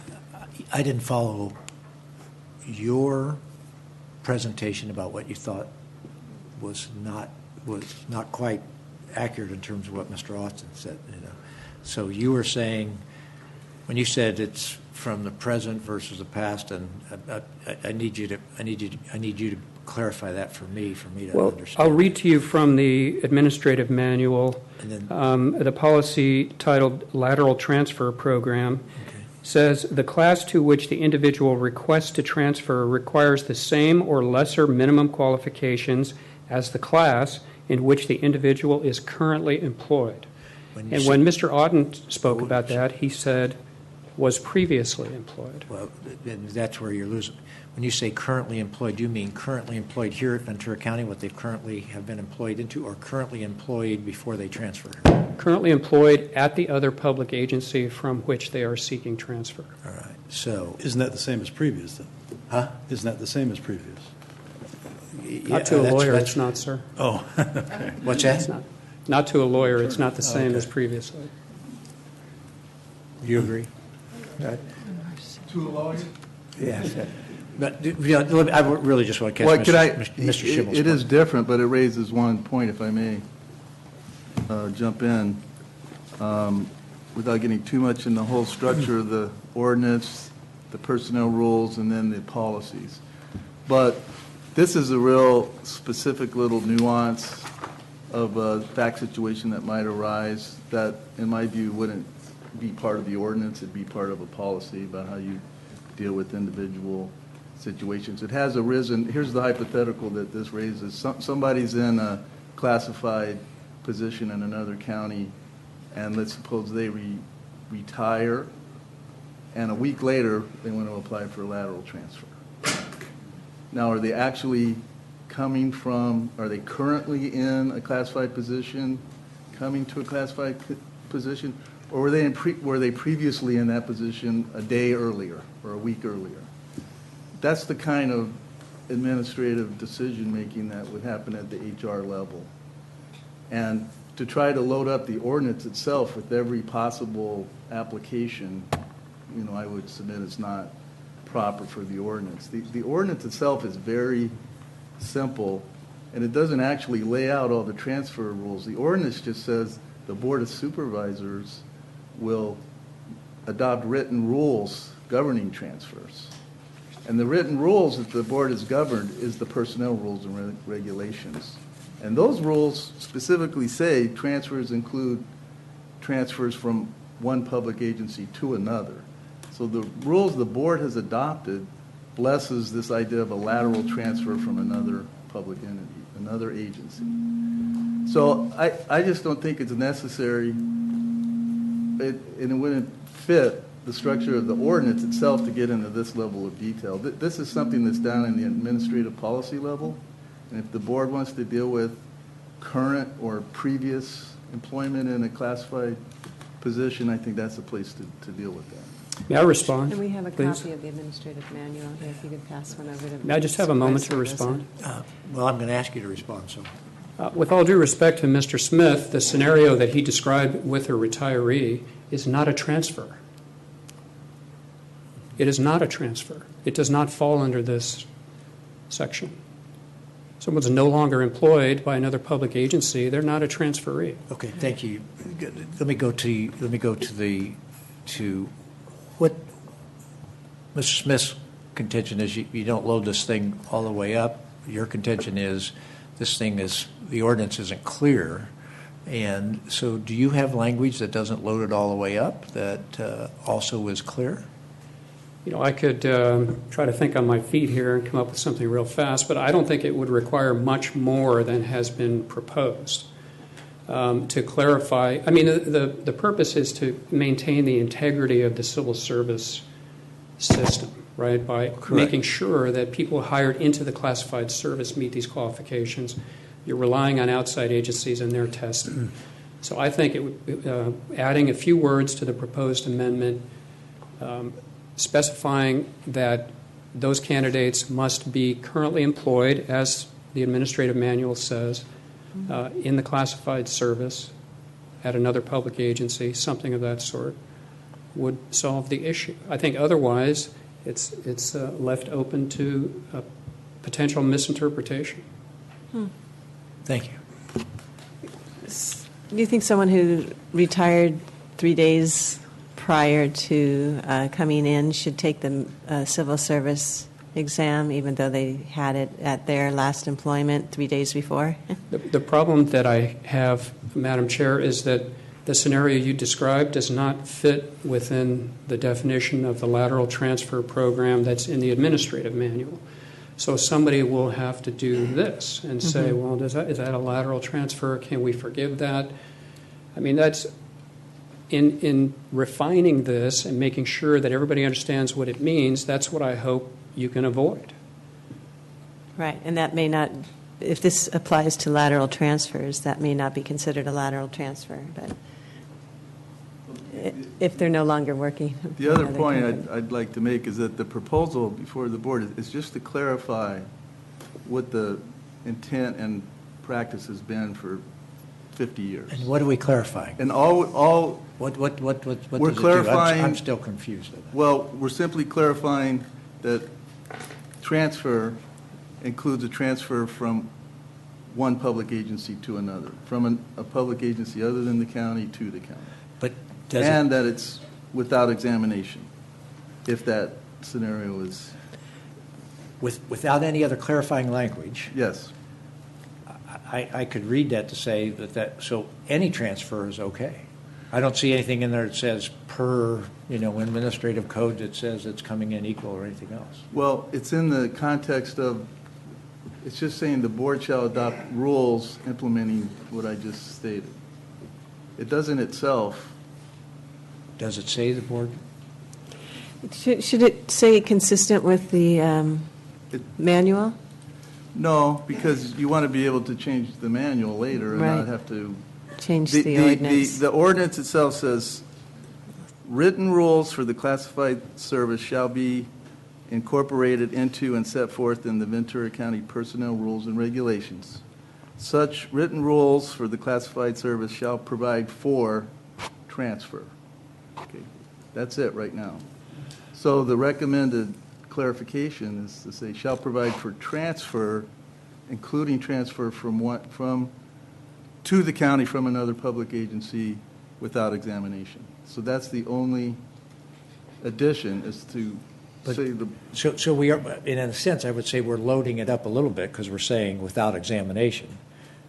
I didn't follow your presentation about what you thought was not quite accurate in terms of what Mr. Austin said. So you were saying, when you said it's from the present versus the past, and I need you to clarify that for me to understand.
I'll read to you from the administrative manual.
And then,
the policy titled Lateral Transfer Program says the class to which the individual requests to transfer requires the same or lesser minimum qualifications as the class in which the individual is currently employed. When Mr. Auden spoke about that, he said was previously employed.
Well, that's where you're losing. When you say currently employed, do you mean currently employed here at Ventura County, what they currently have been employed into, or currently employed before they transfer?
Currently employed at the other public agency from which they are seeking transfer.
All right. So
isn't that the same as previous then?
Huh?
Isn't that the same as previous?
Not to a lawyer, it's not, sir.
Oh.
What's that?
It's not to a lawyer, it's not the same as previously.
You agree?
To a lawyer?
Yes. But I really just want to catch Mr. Schimmel's
It is different, but it raises one point, if I may jump in, without getting too much in the whole structure of the ordinance, the personnel rules, and then the policies. But this is a real specific little nuance of a fact situation that might arise that, in my view, wouldn't be part of the ordinance. It'd be part of a policy about how you deal with individual situations. It has arisen, here's the hypothetical that this raises. Somebody's in a classified position in another county, and let's suppose they retire, and a week later, they want to apply for a lateral transfer. Now, are they actually coming from, are they currently in a classified position, coming to a classified position, or were they previously in that position a day earlier or a week earlier? That's the kind of administrative decision-making that would happen at the HR level. And to try to load up the ordinance itself with every possible application, I would submit is not proper for the ordinance. The ordinance itself is very simple, and it doesn't actually lay out all the transfer rules. The ordinance just says the Board of Supervisors will adopt written rules governing transfers. And the written rules that the board has governed is the personnel rules and regulations. And those rules specifically say transfers include transfers from one public agency to another. So the rules the board has adopted blesses this idea of a lateral transfer from another public entity, another agency. So I just don't think it's necessary, and it wouldn't fit the structure of the ordinance itself to get into this level of detail. This is something that's down in the administrative policy level, and if the board wants to deal with current or previous employment in a classified position, I think that's the place to deal with that.
May I respond?
And we have a
please?
copy of the administrative manual here, if you could pass one over to me.
May I just have a moment to respond?
Well, I'm going to ask you to respond. So,
with all due respect to Mr. Smith, the scenario that he described with her retiree is not a transfer. It is not a transfer. It does not fall under this section. Someone's no longer employed by another public agency. They're not a transferee.
Okay, thank you. Let me go to what Mr. Smith's contention is. You don't load this thing all the way up. Your contention is the ordinance isn't clear. And so do you have language that doesn't load it all the way up that also is clear?
I could try to think on my feet here and come up with something real fast, but I don't think it would require much more than has been proposed to clarify. I mean, the purpose is to maintain the integrity of the civil service system, right, by making sure that people hired into the classified service meet these qualifications. You're relying on outside agencies and their testing. So I think adding a few words to the proposed amendment specifying that those candidates must be currently employed, as the administrative manual says, in the classified service at another public agency, something of that sort, would solve the issue. I think otherwise it's left open to potential misinterpretation.
Thank you.
Do you think someone who retired 3 days prior to coming in should take the civil service exam, even though they had it at their last employment 3 days before?
The problem that I have, Madam Chair, is that the scenario you described does not fit within the definition of the lateral transfer program that's in the administrative manual. So somebody will have to do this and say, well, is that a lateral transfer? Can we forgive that? I mean, that's in refining this and making sure that everybody understands what it means, that's what I hope you can avoid.
Right, and that may not, if this applies to lateral transfers, that may not be considered a lateral transfer, but if they're no longer working.
The other point I'd like to make is that the proposal before the board is just to clarify what the intent and practice has been for 50 years.
And what are we clarifying?
And all
what
we're
does
clarifying.
It do? I'm still confused.
Well, we're simply clarifying that transfer includes a transfer from one public agency to another, from a public agency other than the county to the county.
But
that it's without examination, if that scenario is
without any other clarifying language.
Yes.
I could read that to say that so any transfer is okay. I don't see anything in there that says per, administrative code that says it's coming in equal or anything else.
Well, it's in the context of, it's just saying the board shall adopt rules implementing what I just stated. It doesn't itself.
Does it say the board?
Should it say consistent with the manual?
No, because you want to be able to change the manual later and not have to
change the ordinance.
The ordinance itself says written rules for the classified service shall be incorporated into and set forth in the Ventura County Personnel Rules and Regulations. Such written rules for the classified service shall provide for transfer. Okay, that's it right now. So the recommended clarification is to say shall provide for transfer, including transfer from to the county from another public agency without examination. So that's the only addition is to say the.
So we are, in a sense, I would say we're loading it up a little bit because we're saying without examination.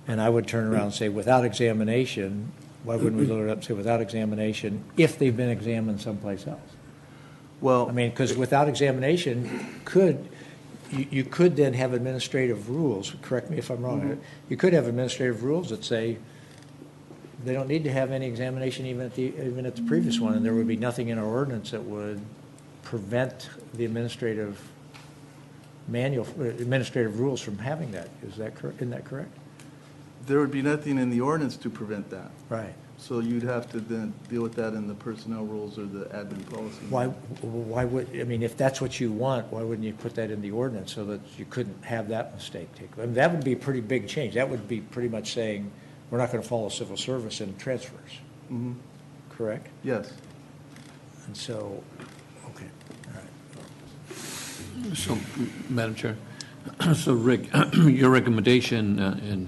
And I would turn around and say without examination, why wouldn't we load it up and say without examination if they've been examined someplace else?
Well,
I mean, because without examination, you could then have administrative rules. Correct me if I'm wrong. Mm-hmm. You could have administrative rules that say they don't need to have any examination even at the previous one, and there would be nothing in our ordinance that would prevent the administrative rules from having that. Is that correct? Isn't that correct?
There would be nothing in the ordinance to prevent that.
Right.
So you'd have to then deal with that in the personnel rules or the admin policy.
Why would, I mean, if that's what you want, why wouldn't you put that in the ordinance so that you couldn't have that mistake taken? I mean, that would be a pretty big change. That would be pretty much saying we're not going to follow civil service in transfers.
Mm-hmm.
Correct?
Yes.
And so, okay. All right.
So, Madam Chair, so Rick, your recommendation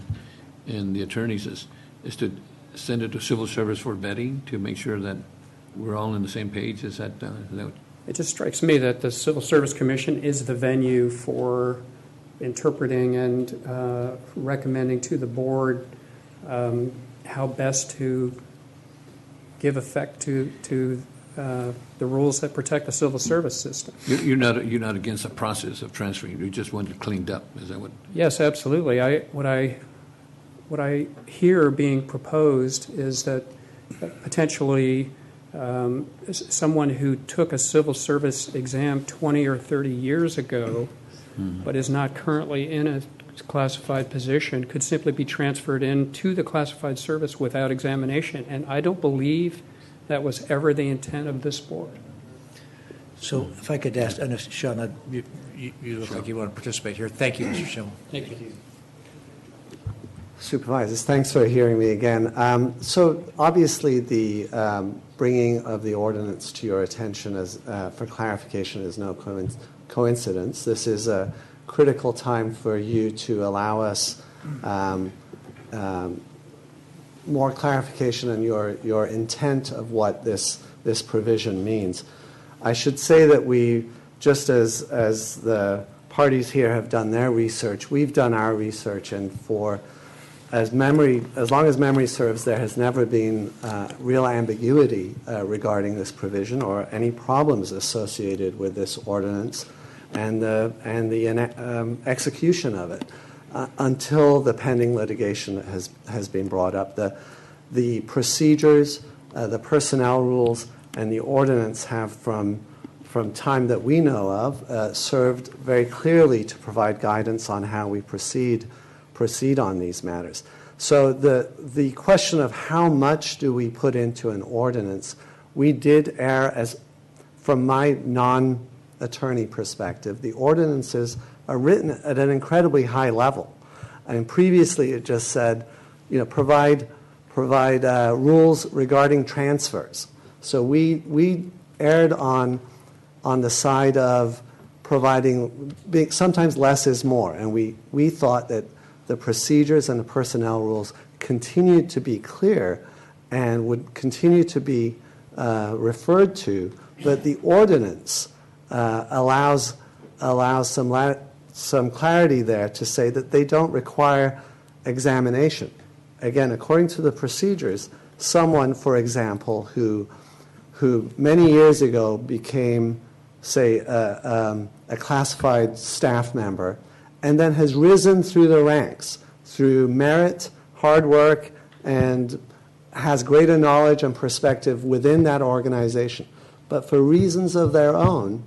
in the attorneys is to send it to civil service for vetting to make sure that we're all on the same page? Is that
It just strikes me that the Civil Service Commission is the venue for interpreting and recommending to the board how best to give effect to the rules that protect the civil service system.
You're not against the process of transferring. You just want it cleaned up. Is that what?
Yes, absolutely. What I hear being proposed is that potentially someone who took a civil service exam 20 or 30 years ago but is not currently in a classified position could simply be transferred into the classified service without examination. And I don't believe that was ever the intent of this board.
So if I could ask, and if, Sean, you look like you want to participate here. Thank you, Mr. Schimel.
Thank you.
Supervisors, thanks for hearing me again. So obviously the bringing of the ordinance to your attention for clarification is no coincidence. This is a critical time for you to allow us more clarification on your intent of what this provision means. I should say that we, just as the parties here have done their research, we've done our research, and as long as memory serves, there has never been real ambiguity regarding this provision or any problems associated with this ordinance and the execution of it until the pending litigation has been brought up. The procedures, the personnel rules, and the ordinance have, from time that we know of, served very clearly to provide guidance on how we proceed on these matters. So the question of how much do we put into an ordinance, we did err from my non-attorney perspective. The ordinances are written at an incredibly high level. And previously it just said, provide rules regarding transfers. So we erred on the side of providing, sometimes less is more, and we thought that the procedures and the personnel rules continued to be clear and would continue to be referred to, but the ordinance allows some clarity there to say that they don't require examination. Again, according to the procedures, someone, for example, who many years ago became, say, a classified staff member, and then has risen through the ranks through merit, hard work, and has greater knowledge and perspective within that organization. But for reasons of their own,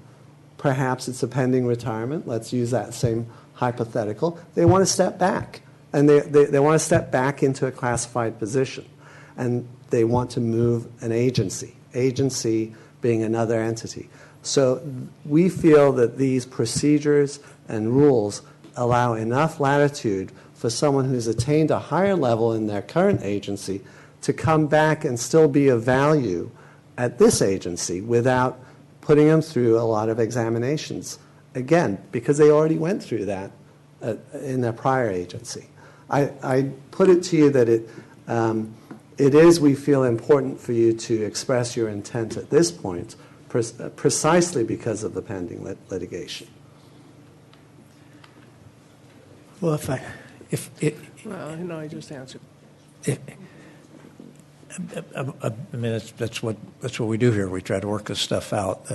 perhaps it's a pending retirement, let's use that same hypothetical, they want to step back. And they want to step back into a classified position. And they want to move an agency being another entity. So we feel that these procedures and rules allow enough latitude for someone who's attained a higher level in their current agency to come back and still be of value at this agency without putting them through a lot of examinations. Again, because they already went through that in their prior agency. I put it to you that it is, we feel, important for you to express your intent at this point, precisely because of the pending litigation.
Well,
I just answered.
I mean, that's what we do here. We try to work this stuff out.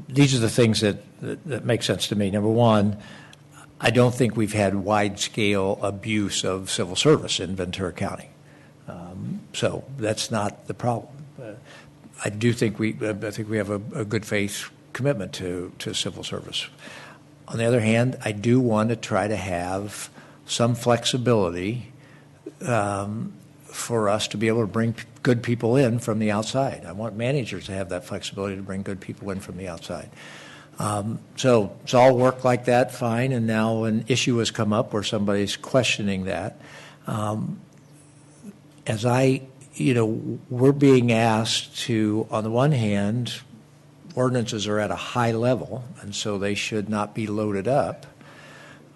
These are the things that make sense to me. Number one, I don't think we've had wide-scale abuse of civil service in Ventura County. So that's not the problem. I do think we have a good faith commitment to civil service. On the other hand, I do want to try to have some flexibility for us to be able to bring good people in from the outside. I want managers to have that flexibility to bring good people in from the outside. So it's all worked like that, fine, and now an issue has come up where somebody's questioning that. We're being asked to, on the one hand, ordinances are at a high level, and so they should not be loaded up.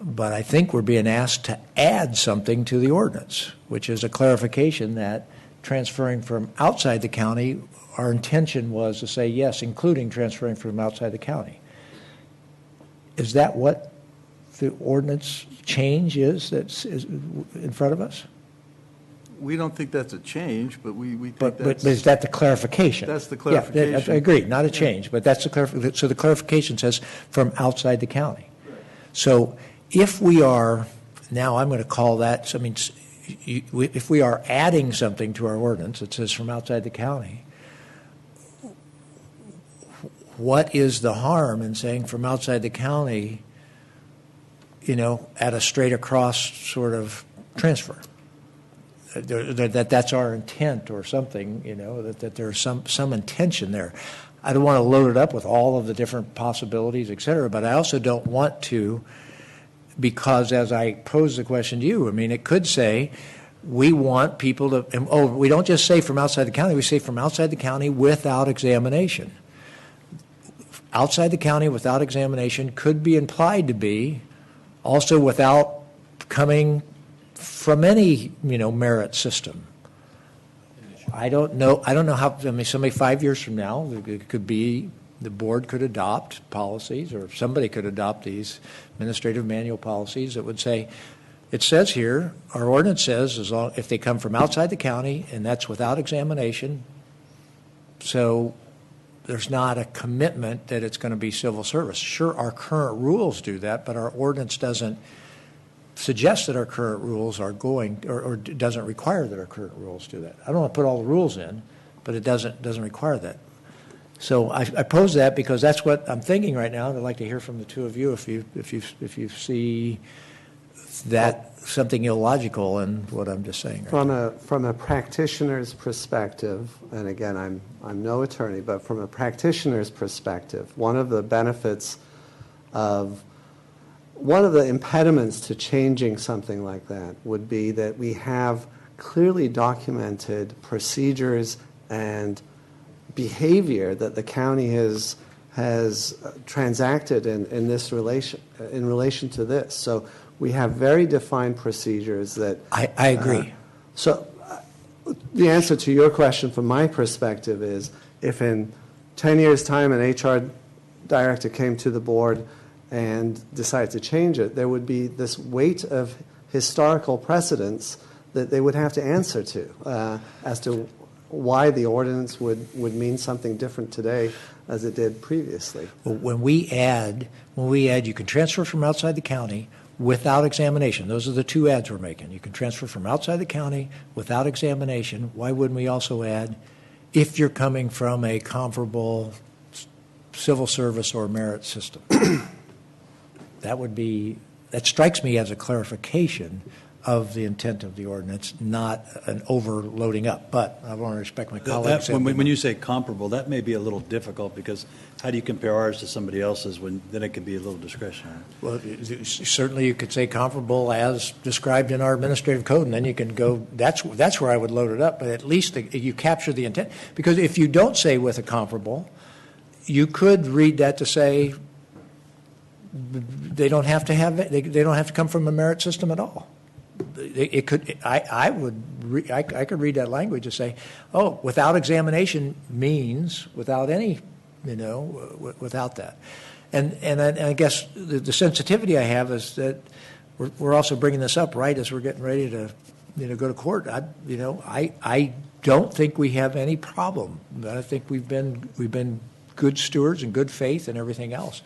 But I think we're being asked to add something to the ordinance, which is a clarification that transferring from outside the county, our intention was to say yes, including transferring from outside the county. Is that what the ordinance change is that's in front of us?
We don't think that's a change, but we think
but
that's...
But is that the clarification?
That's the clarification.
Yeah, I agree, not a change, but that's the clarification. So the clarification says from outside the county. So if we are, now I'm going to call that, if we are adding something to our ordinance that says from outside the county, what is the harm in saying from outside the county, at a straight across sort of transfer? That's our intent or something, that there's some intention there. I don't want to load it up with all of the different possibilities, et cetera, but I also don't want to, because as I pose the question to you, I mean, it could say, we want people to, and, we don't just say from outside the county, we say from outside the county without examination. Outside the county without examination could be implied to be also without coming from any, merit system. I don't know how, somebody 5 years from now, it could be the board could adopt policies, or somebody could adopt these administrative manual policies that would say, it says here, our ordinance says, if they come from outside the county, and that's without examination, so there's not a commitment that it's going to be civil service. Sure, our current rules do that, but our ordinance doesn't suggest that our current rules are going, or doesn't require that our current rules do that. I don't want to put all the rules in, but it doesn't require that. So I pose that because that's what I'm thinking right now, and I'd like to hear from the two of you if you see that something illogical in what I'm just saying. Right
From a practitioner's perspective, and again, I'm no attorney, but from a practitioner's perspective, one of the impediments to changing something like that would be that we have clearly documented procedures and behavior that the county has transacted in relation to this. So we have very defined procedures that
I agree.
The answer to your question from my perspective is, if in 10 years' time an HR director came to the board and decided to change it, there would be this weight of historical precedents that they would have to answer to as to why the ordinance would mean something different today as it did previously.
When we add, you can transfer from outside the county without examination. Those are the two adds we're making. You can transfer from outside the county without examination. Why wouldn't we also add, if you're coming from a comparable civil service or merit system? That strikes me as a clarification of the intent of the ordinance, not an overloading up. But I want to respect my colleagues.
When you say comparable, that may be a little difficult, because how do you compare ours to somebody else's when then it could be a little discretionary?
Well, certainly you could say comparable as described in our administrative code, and then you can go, that's where I would load it up, but at least you capture the intent. Because if you don't say with a comparable, you could read that to say they don't have to have it, they don't have to come from a merit system at all. It could. I could read that language and say, "Oh, without examination means without any, without that." And I guess the sensitivity I have is that we're also bringing this up right as we're getting ready to, go to court. I don't think we have any problem. I think we've been good stewards and good faith and everything else.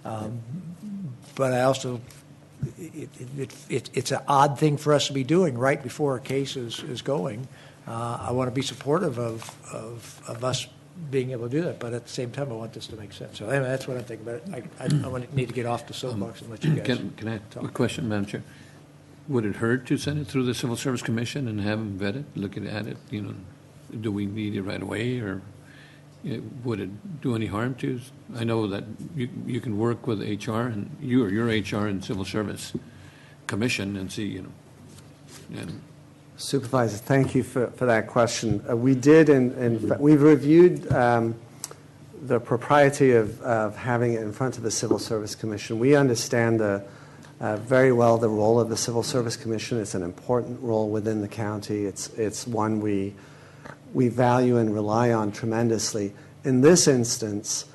But I also. It's an odd thing for us to be doing right before a case is going. I want to be supportive of us being able to do that, but at the same time, I want this to make sense. So anyway, that's what I'm thinking about it. I need to get off the soapbox and let you guys
Can I
talk.
a question, Madam Chair? Would it hurt to send it through the Civil Service Commission and have them vet it, look at it? Do we need it right away, or would it do any harm to? I know that you can work with HR and your HR and Civil Service Commission and see, And
Supervisor, thank you for that question. We did, we've reviewed the propriety of having it in front of the Civil Service Commission. We understand very well the role of the Civil Service Commission. It's an important role within the county. It's one we value and rely on tremendously. In this instance,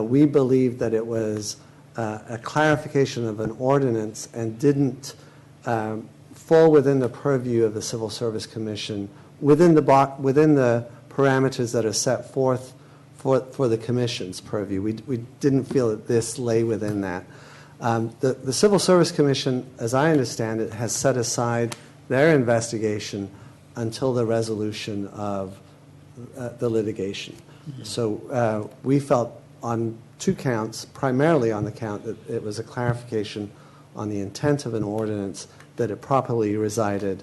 we believe that it was a clarification of an ordinance and didn't fall within the purview of the Civil Service Commission within the parameters that are set forth for the Commission's purview. We didn't feel that this lay within that. The Civil Service Commission, as I understand it, has set aside their investigation until the resolution of the litigation. Mm-hmm. So we felt on two counts, primarily on the count that it was a clarification on the intent of an ordinance, that it properly resided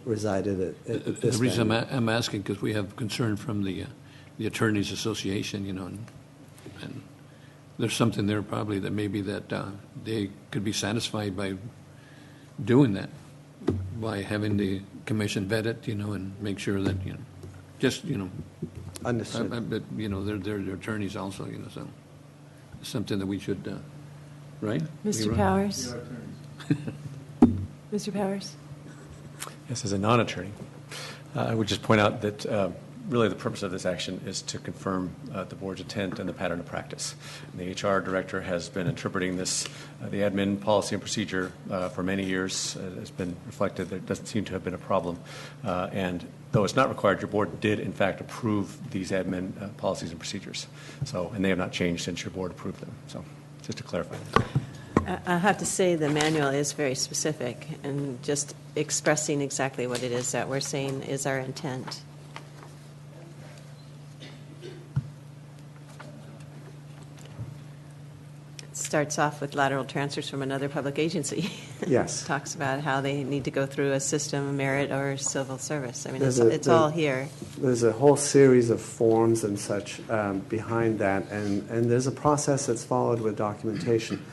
at this
The reason
venue.
I'm asking, because we have concern from the Attorneys Association, and And there's something there probably that maybe that they could be satisfied by doing that, by having the commission vet it, and make sure that, just,
Understood.
But, they're attorneys also, so it's something that we should, right?
Mr. Powers? Mr. Powers?
Yes, as a non-attorney, I would just point out that really the purpose of this action is to confirm the board's intent and the pattern of practice. And the HR director has been interpreting this, the admin policy and procedure for many years. It's been reflected. There doesn't seem to have been a problem. And though it's not required, your board did in fact approve these admin policies and procedures. And they have not changed since your board approved them. So just to clarify that.
I have to say the manual is very specific and just expressing exactly what it is that we're saying is our intent. It starts off with lateral transfers from another public agency.
Yes.
Talks about how they need to go through a system, merit, or civil service. I mean,
There's
all here.
There's a whole series of forms and such behind that, and there's a process that's followed with documentation.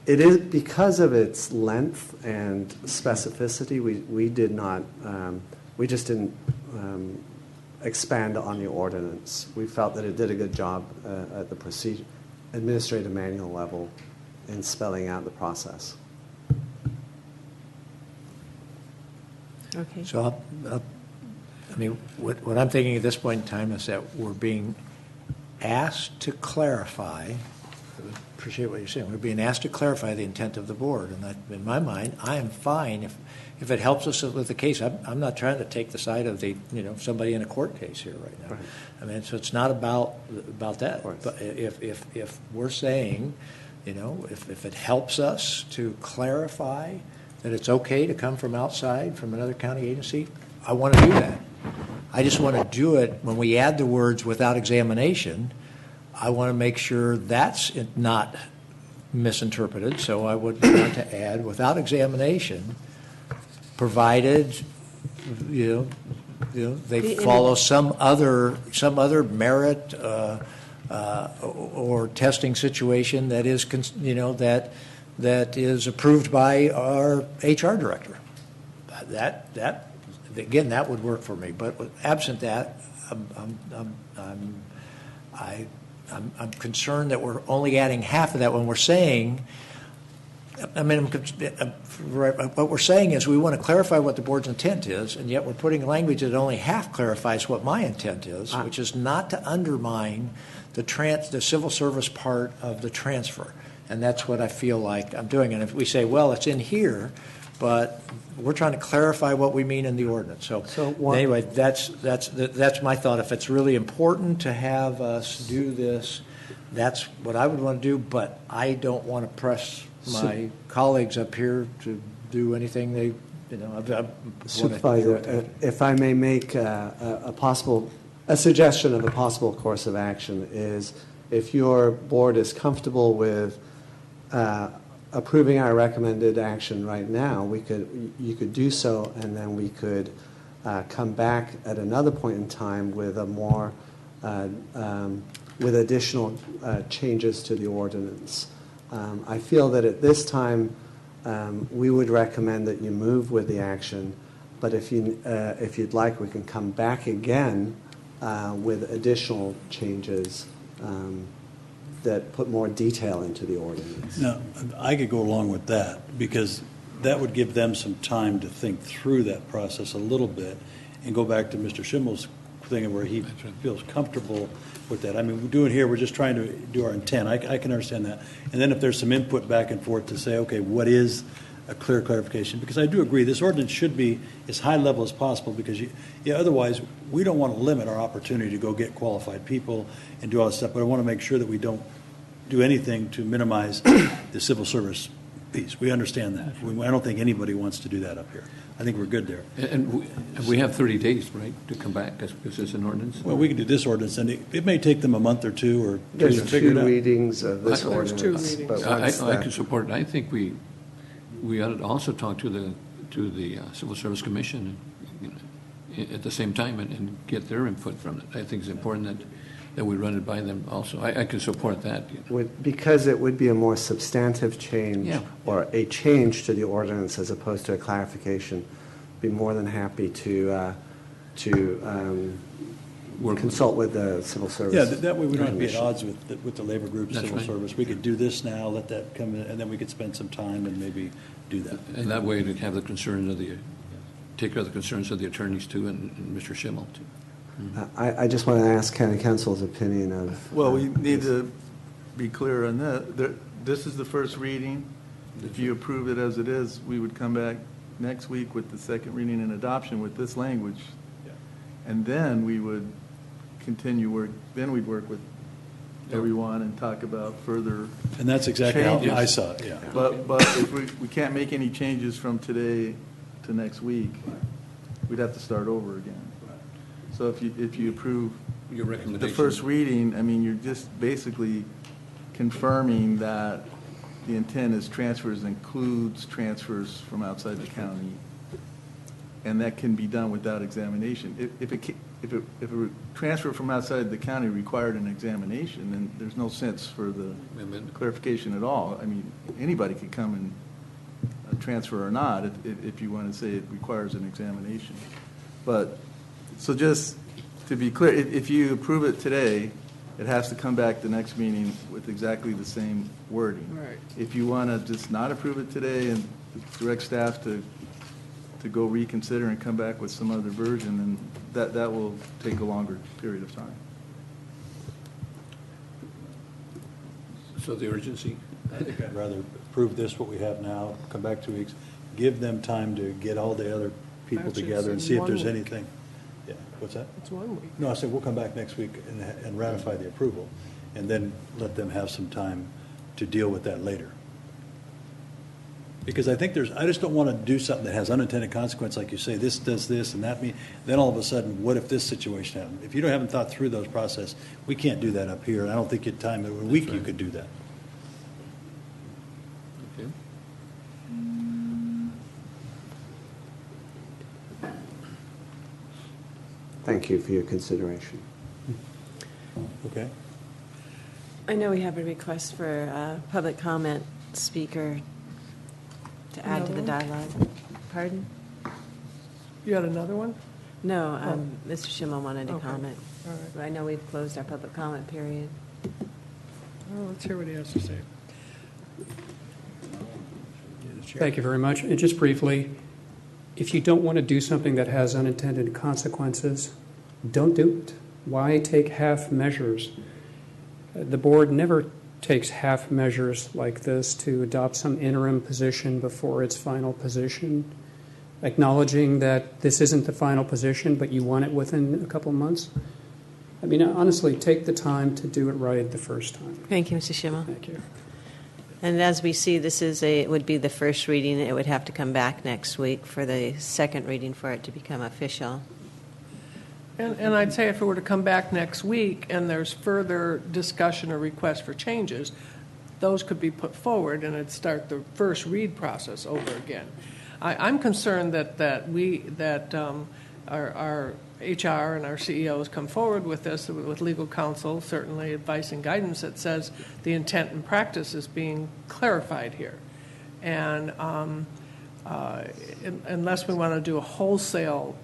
It is because of its length and specificity. We did not. We just didn't expand on the ordinance. We felt that it did a good job at the administrative manual level in spelling out the process.
Okay.
So, what I'm thinking at this point in time is that we're being asked to clarify. I appreciate what you're saying. We're being asked to clarify the intent of the board, and that, in my mind, I am fine if it helps us with the case. I'm not trying to take the side of somebody in a court case here right now. Right. I mean, so it's not about that. But if we're saying, if it helps us to clarify that it's okay to come from outside, from another county agency, I want to do that. I just want to do it when we add the words without examination. I want to make sure that's not misinterpreted, so I would want to add without examination, provided they follow some other merit or testing situation that is that is approved by our HR director. That again, that would work for me. But absent that, I'm concerned that we're only adding half of that when we're saying. What we're saying is we want to clarify what the board's intent is, and yet we're putting language that only half clarifies what my intent is, which is not to undermine the civil service part of the transfer. And that's what I feel like I'm doing. And if we say, well, it's in here, but we're trying to clarify what we mean in the ordinance. So anyway, that's my thought. If it's really important to have us do this, that's what I would want to do. But I don't want to press my colleagues up here to do anything they,
Supervisor, if I may make a suggestion of a possible course of action is, if your board is comfortable with approving our recommended action right now, you could do so, and then we could come back at another point in time with with additional changes to the ordinance. I feel that at this time we would recommend that you move with the action, but if you'd like, we can come back again with additional changes that put more detail into the ordinance.
Now, I could go along with that, because that would give them some time to think through that process a little bit and go back to Mr. Schimmel's thing where he feels comfortable with that. I mean, we're doing here, we're just trying to do our intent. I can understand that. And then if there's some input back and forth to say, okay, what is a clear clarification? Because I do agree, this ordinance should be as high level as possible, because otherwise we don't want to limit our opportunity to go get qualified people and do all this stuff, but I want to make sure that we don't do anything to minimize the civil service piece. We understand that. I don't think anybody wants to do that up here. I think we're good there.
And we have 30 days, right, to come back, because it's an ordinance?
Well, we can do this ordinance, and it may take them a month or two or
There's
to figure it
two
out.
readings of this ordinance.
There's 2 readings.
I can support it. I think we ought to also talk to the Civil Service Commission at the same time and get their input from it. I think it's important that that we run it by them also. I can support that.
Because it would be a more substantive change
Yeah.
or a change to the ordinance as opposed to a clarification, be more than happy to consult with the civil service.
Yeah, that way we don't have to be at
Commission.
odds with the labor group,
That's
civil
right.
service. We could do this now, let that come in, and then we could spend some time and maybe do that.
And that way to have the concerns of take care of the concerns of the attorneys too, and Mr. Schimmel too.
I just want to ask County Council's opinion of.
Well, we need to be clear on that. This is the first reading. If you approve it as it is, we would come back next week with the second reading and adoption with this language. And then we would continue work, then we'd work with everyone and talk about further
And that's exactly
changes.
how I saw it, yeah.
But if we can't make any changes from today to next week, we'd have to start over again. So if you approve
Your
the
recommendation.
first reading, I mean, you're just basically confirming that the intent is transfers includes transfers from outside the county, and that can be done without examination. If a transfer from outside the county required an examination, then there's no sense for the clarification at all. I mean, anybody could come and transfer or not if you want to say it requires an examination. But, so just to be clear, if you approve it today, it has to come back the next meeting with exactly the same wording.
Right.
If you want to just not approve it today and direct staff to go reconsider and come back with some other version, then that will take a longer period of time.
So the urgency?
I think I'd rather approve this, what we have now, come back 2 weeks, give them time to get all the other people
Actually,
together and
it's
see if
one
there's
week.
anything. Yeah, what's that?
It's 1 week.
No, I said we'll come back next week and ratify the approval, and then let them have some time to deal with that later. Because I think I just don't want to do something that has unintended consequence, like you say, this does this and that, then all of a sudden, what if this situation happened? If you haven't thought through those process, we can't do that up here, and I don't think in time, in a week you could do that.
Okay.
Thank you for your consideration.
Okay.
I know we have a request for a public comment speaker to add to the dialogue. Pardon?
You had another one?
No, Mr. Schimmel wanted to
Okay.
comment.
All right.
I know we've closed our public comment period.
Well, let's hear what he has to say.
Thank you very much. And just briefly, if you don't want to do something that has unintended consequences, don't do it. Why take half measures? The board never takes half measures like this to adopt some interim position before its final position, acknowledging that this isn't the final position, but you want it within a couple of months. I mean, honestly, take the time to do it right the first time.
Thank you, Mr. Schimmel.
Thank you.
And as we see, it would be the first reading. It would have to come back next week for the second reading for it to become official.
And I'd say if it were to come back next week and there's further discussion or request for changes, those could be put forward and it'd start the first read process over again. I'm concerned that our HR and our CEOs come forward with this, with legal counsel, certainly advice and guidance that says the intent and practice is being clarified here. And unless we want to do a wholesale,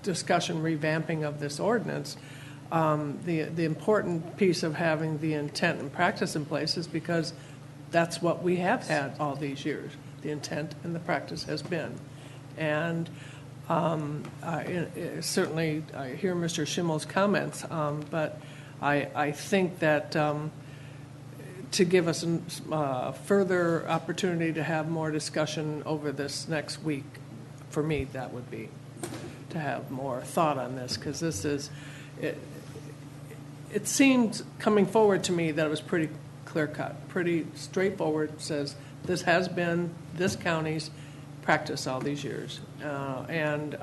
discussion revamping of this ordinance, the important piece of having the intent and practice in place is because that's what we have had all these years. The intent and the practice has been. And certainly I hear Mr. Schimmel's comments, but I think that to give us further opportunity to have more discussion over this next week, for me, that would be to have more thought on this, because this is, it seemed coming forward to me that it was pretty clear-cut, pretty straightforward, says this has been this county's practice all these years, and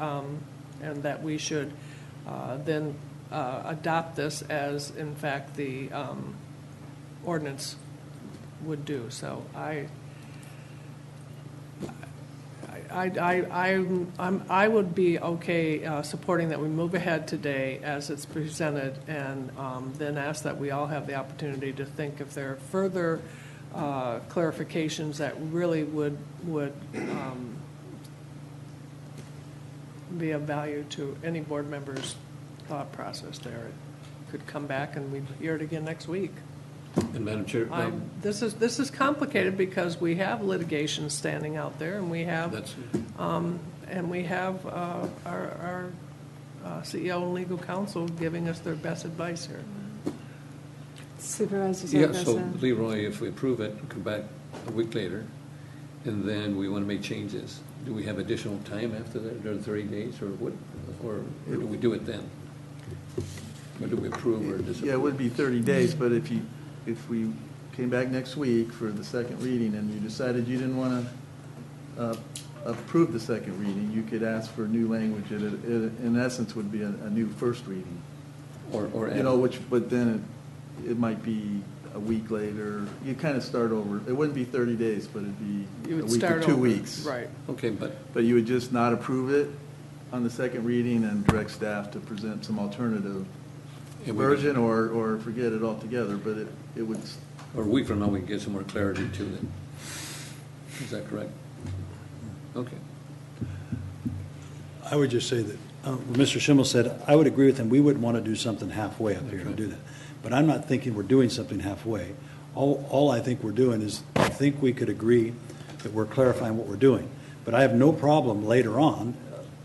that we should then adopt this as, in fact, the ordinance would do. So I would be okay supporting that we move ahead today as it's presented, and then ask that we all have the opportunity to think if there are further clarifications that really would be of value to any board member's thought process there. It could come back and we'd hear it again next week.
And Madam Chair,
This is complicated because we have litigation standing out there, and we have our CEO and legal counsel giving us their best advice here.
Supervisors.
yeah, so Leroy, if we approve it, come back a week later, and then we want to make changes. Do we have additional time after that, or 30 days, or what, or do we do it then? Or do we approve or disapprove?
Yeah, it would be 30 days, but if we came back next week for the second reading and you decided you didn't want to approve the second reading, you could ask for new language. It in essence would be a new first reading.
Or
but then it might be a week later. You kind of start over. It wouldn't be 30 days, but it'd be a week or 2 weeks.
Right.
Okay, but
you would just not approve it on the second reading and direct staff to present some alternative version or forget it altogether, but it would.
Or a week from now, we can get some more clarity to it. Is that correct? Okay.
I would just say that what Mr. Schimmel said, I would agree with him. We wouldn't want to do something halfway up here and do that. But I'm not thinking we're doing something halfway. All I think we're doing is I think we could agree that we're clarifying what we're doing. But I have no problem later on,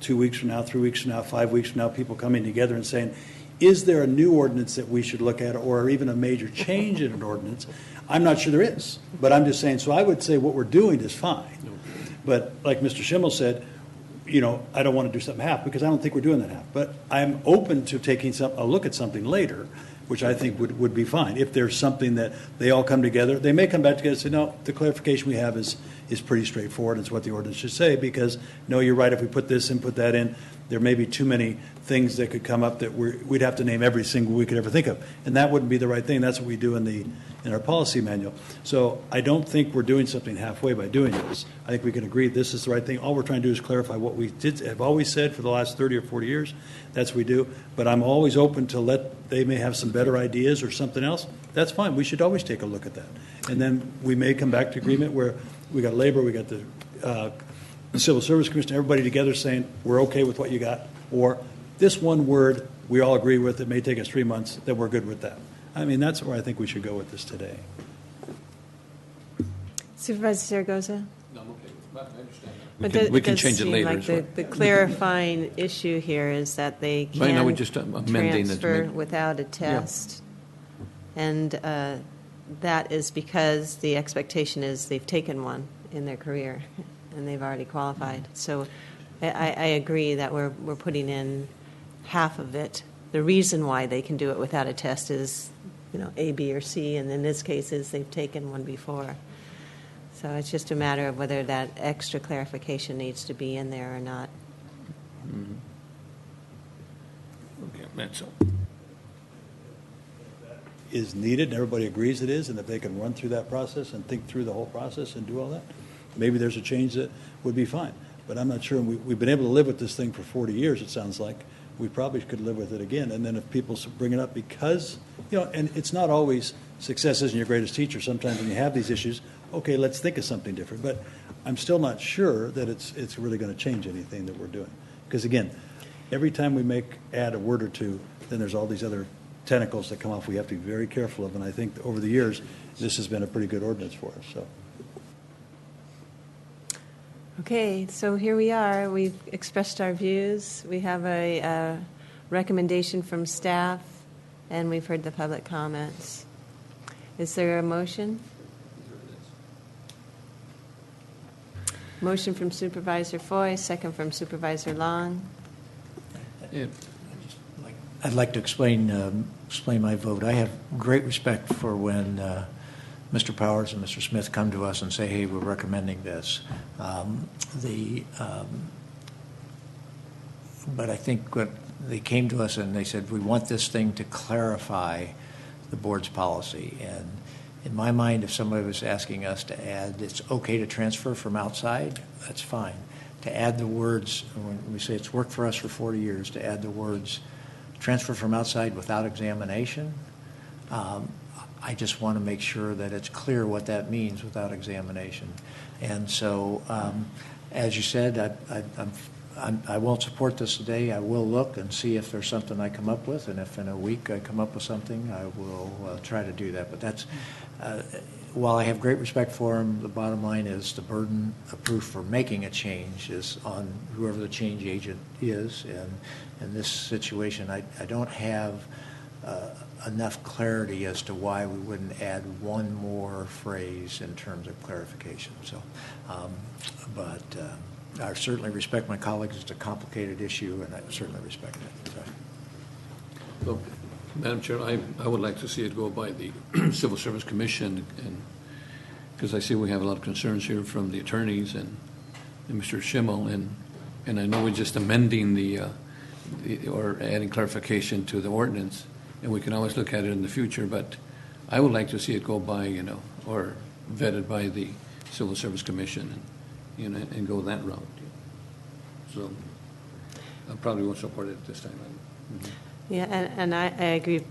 2 weeks from now, 3 weeks from now, 5 weeks from now, people coming together and saying, is there a new ordinance that we should look at, or even a major change in an ordinance? I'm not sure there is, but I'm just saying, so I would say what we're doing is fine. But like Mr. Schimmel said, I don't want to do something half because I don't think we're doing that half. But I'm open to taking a look at something later, which I think would be fine. If there's something that they all come together, they may come back together and say, no, the clarification we have is pretty straightforward. It's what the ordinance should say because, no, you're right, if we put this and put that in, there may be too many things that could come up that we'd have to name every single we could ever think of. And that wouldn't be the right thing. That's what we do in our policy manual. So I don't think we're doing something halfway by doing this. I think we can agree this is the right thing. All we're trying to do is clarify what we have always said for the last 30 or 40 years. That's what we do. But I'm always open to they may have some better ideas or something else. That's fine. We should always take a look at that. And then we may come back to agreement where we got labor, we got the Civil Service Commission, everybody together saying we're okay with what you got. Or this one word we all agree with, it may take us 3 months, then we're good with that. I mean, that's where I think we should go with this today.
Supervisor Zaragoza?
No, I'm okay. I understand. We can change it later.
Like the clarifying issue here is that they can
right now we're just amending
transfer without a test. Yeah. And that is because the expectation is they've taken one in their career and they've already qualified. So I agree that we're putting in half of it. The reason why they can do it without a test is, A, B, or C, and in this case is they've taken one before. So it's just a matter of whether that extra clarification needs to be in there or not.
Mm-hmm. Okay, that's all.
Is needed, and everybody agrees it is, and if they can run through that process and think through the whole process and do all that, maybe there's a change that would be fine. But I'm not sure. We've been able to live with this thing for 40 years, it sounds like. We probably could live with it again. And then if people bring it up because, and it's not always success isn't your greatest teacher. Sometimes when you have these issues, okay, let's think of something different. But I'm still not sure that it's really going to change anything that we're doing. Because, again, every time we add a word or two, then there's all these other tentacles that come off we have to be very careful of. And I think over the years, this has been a pretty good ordinance for us. So.
Okay, so here we are. We've expressed our views. We have a recommendation from staff, and we've heard the public comments. Is there a motion? Motion from Supervisor Foy, second from Supervisor Long.
I'd like to explain my vote. I have great respect for when Mr. Powers and Mr. Smith come to us and say, hey, we're recommending this. But I think what they came to us and they said, we want this thing to clarify the board's policy. And in my mind, if somebody was asking us to add, it's okay to transfer from outside, that's fine. to add the words, when we say it's worked for us for 40 years, to add the words transfer from outside without examination. I just want to make sure that it's clear what that means without examination. And so, as you said, I won't support this today. I will look and see if there's something I come up with, and if in a week I come up with something, I will try to do that. But that's, while I have great respect for him, the bottom line is the burden of proof for making a change is on whoever the change agent is. And in this situation, I don't have enough clarity as to why we wouldn't add one more phrase in terms of clarification. So, but I certainly respect my colleagues. It's a complicated issue, and I certainly respect it. So.
Well, Madam Chair, I would like to see it go by the Civil Service Commission, and because I see we have a lot of concerns here from the attorneys and Mr. Schimmel, and I know we're just amending or adding clarification to the ordinance, and we can always look at it in the future, but I would like to see it go by, or vetted by the Civil Service Commission, and go that route. So I probably won't support it at this time.
Yeah, and I agree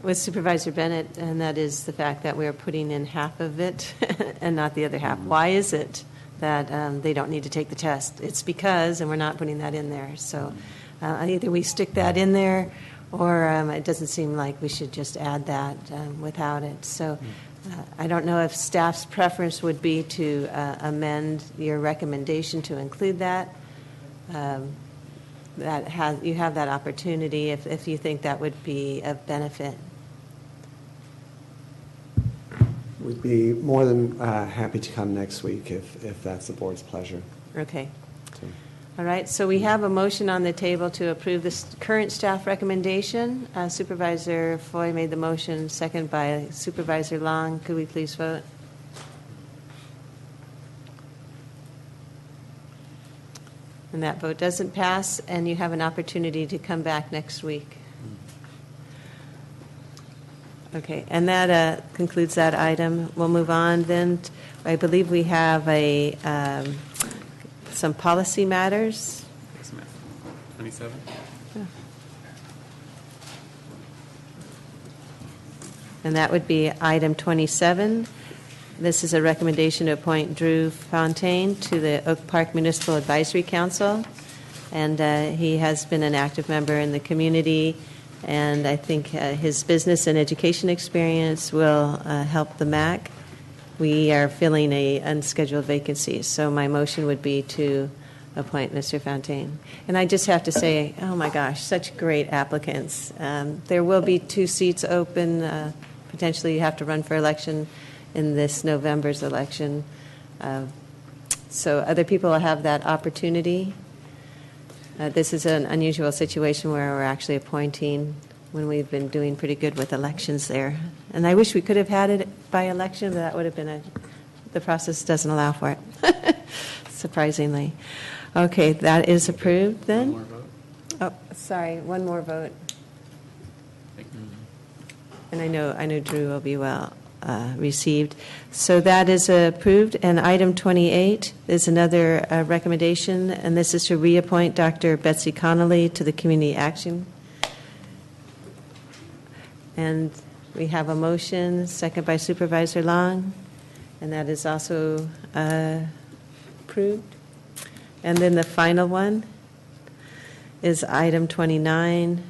with Supervisor Bennett, and that is the fact that we're putting in half of it and not the other half. Why is it that they don't need to take the test? It's because, and we're not putting that in there. So either we stick that in there, or it doesn't seem like we should just add that without it. So I don't know if staff's preference would be to amend your recommendation to include that. You have that opportunity if you think that would be of benefit.
We'd be more than happy to come next week if that's the board's pleasure.
Okay. All right. So we have a motion on the table to approve this current staff recommendation. Supervisor Foy made the motion, second by Supervisor Long. Could we please vote? And that vote doesn't pass, and you have an opportunity to come back next week. Okay, and that concludes that item. We'll move on then. I believe we have some policy matters.
27.
And that would be item 27. This is a recommendation to appoint Drew Fontaine to the Oak Park Municipal Advisory Council. And he has been an active member in the community, and I think his business and education experience will help the MAC. We are filling a unscheduled vacancy, so my motion would be to appoint Mr. Fontaine. And I just have to say, oh my gosh, such great applicants. There will be 2 seats open. Potentially you have to run for election in this November's election. So other people will have that opportunity. This is an unusual situation where we're actually appointing when we've been doing pretty good with elections there. And I wish we could have had it by election, but that would have been the process doesn't allow for it, surprisingly. Okay, that is approved then.
One more vote.
Oh, sorry, one more vote. And I know Drew will be well received. So that is approved. And item 28 is another recommendation, and this is to reappoint Dr. Betsy Connolly to the Community Action. And we have a motion, second by Supervisor Long, and that is also approved. And then the final one is item 29,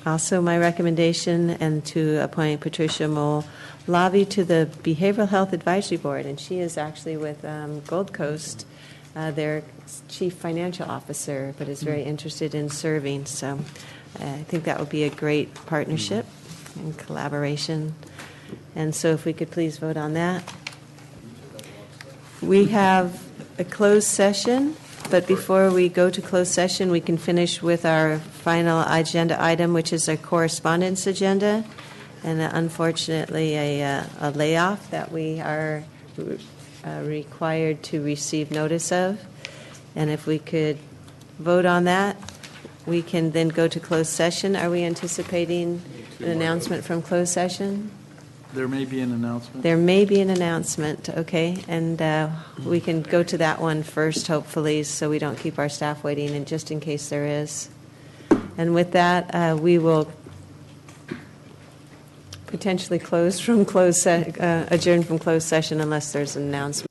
also my recommendation, and to appoint Patricia Molavi to the Behavioral Health Advisory Board. And she is actually with Gold Coast, their chief financial officer, but is very interested in serving. So I think that would be a great partnership and collaboration. And so if we could please vote on that. We have a closed session, but before we go to closed session, we can finish with our final agenda item, which is our correspondence agenda, and unfortunately a layoff that we are required to receive notice of. And if we could vote on that, we can then go to closed session. Are we anticipating an announcement from closed session?
There may be an announcement.
There may be an announcement, okay? And we can go to that one first, hopefully, so we don't keep our staff waiting, and just in case there is. And with that, we will potentially adjourn from closed session unless there's an announcement.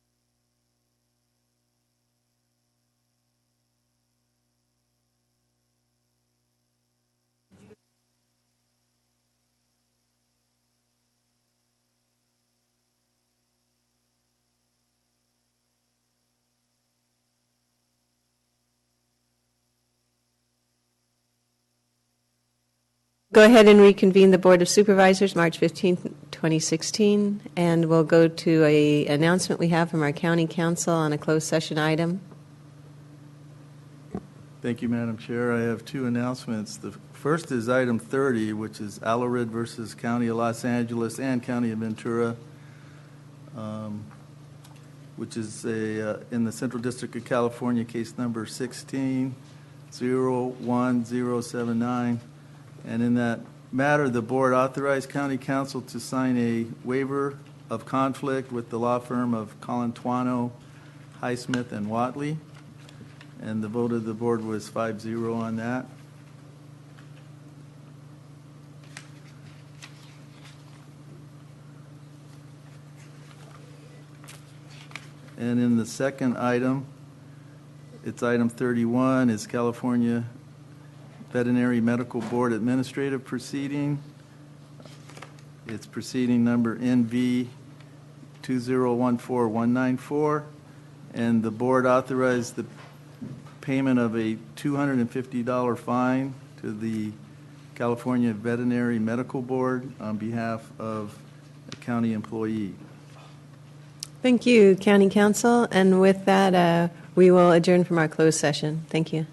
Go ahead and reconvene the Board of Supervisors, March 15th, 2016, and we'll go to an announcement we have from our County Council on a closed session item.
Thank you, Madam Chair. I have two announcements. The first is item 30, which is Alarid versus County of Los Angeles and County of Ventura, which is in the Central District of California, case number 16-01079. And in that matter, the board authorized County Council to sign a waiver of conflict with the law firm of Colantuano, Highsmith, and Watley. And the vote of the board was 5-0 on that. And in the second item, it's item 31, is California Veterinary Medical Board Administrative Proceeding. It's proceeding number NV 2014194, and the board authorized the payment of a $250 fine to the California Veterinary Medical Board on behalf of a county employee.
Thank you, County Council. And with that, we will adjourn from our closed session. Thank you.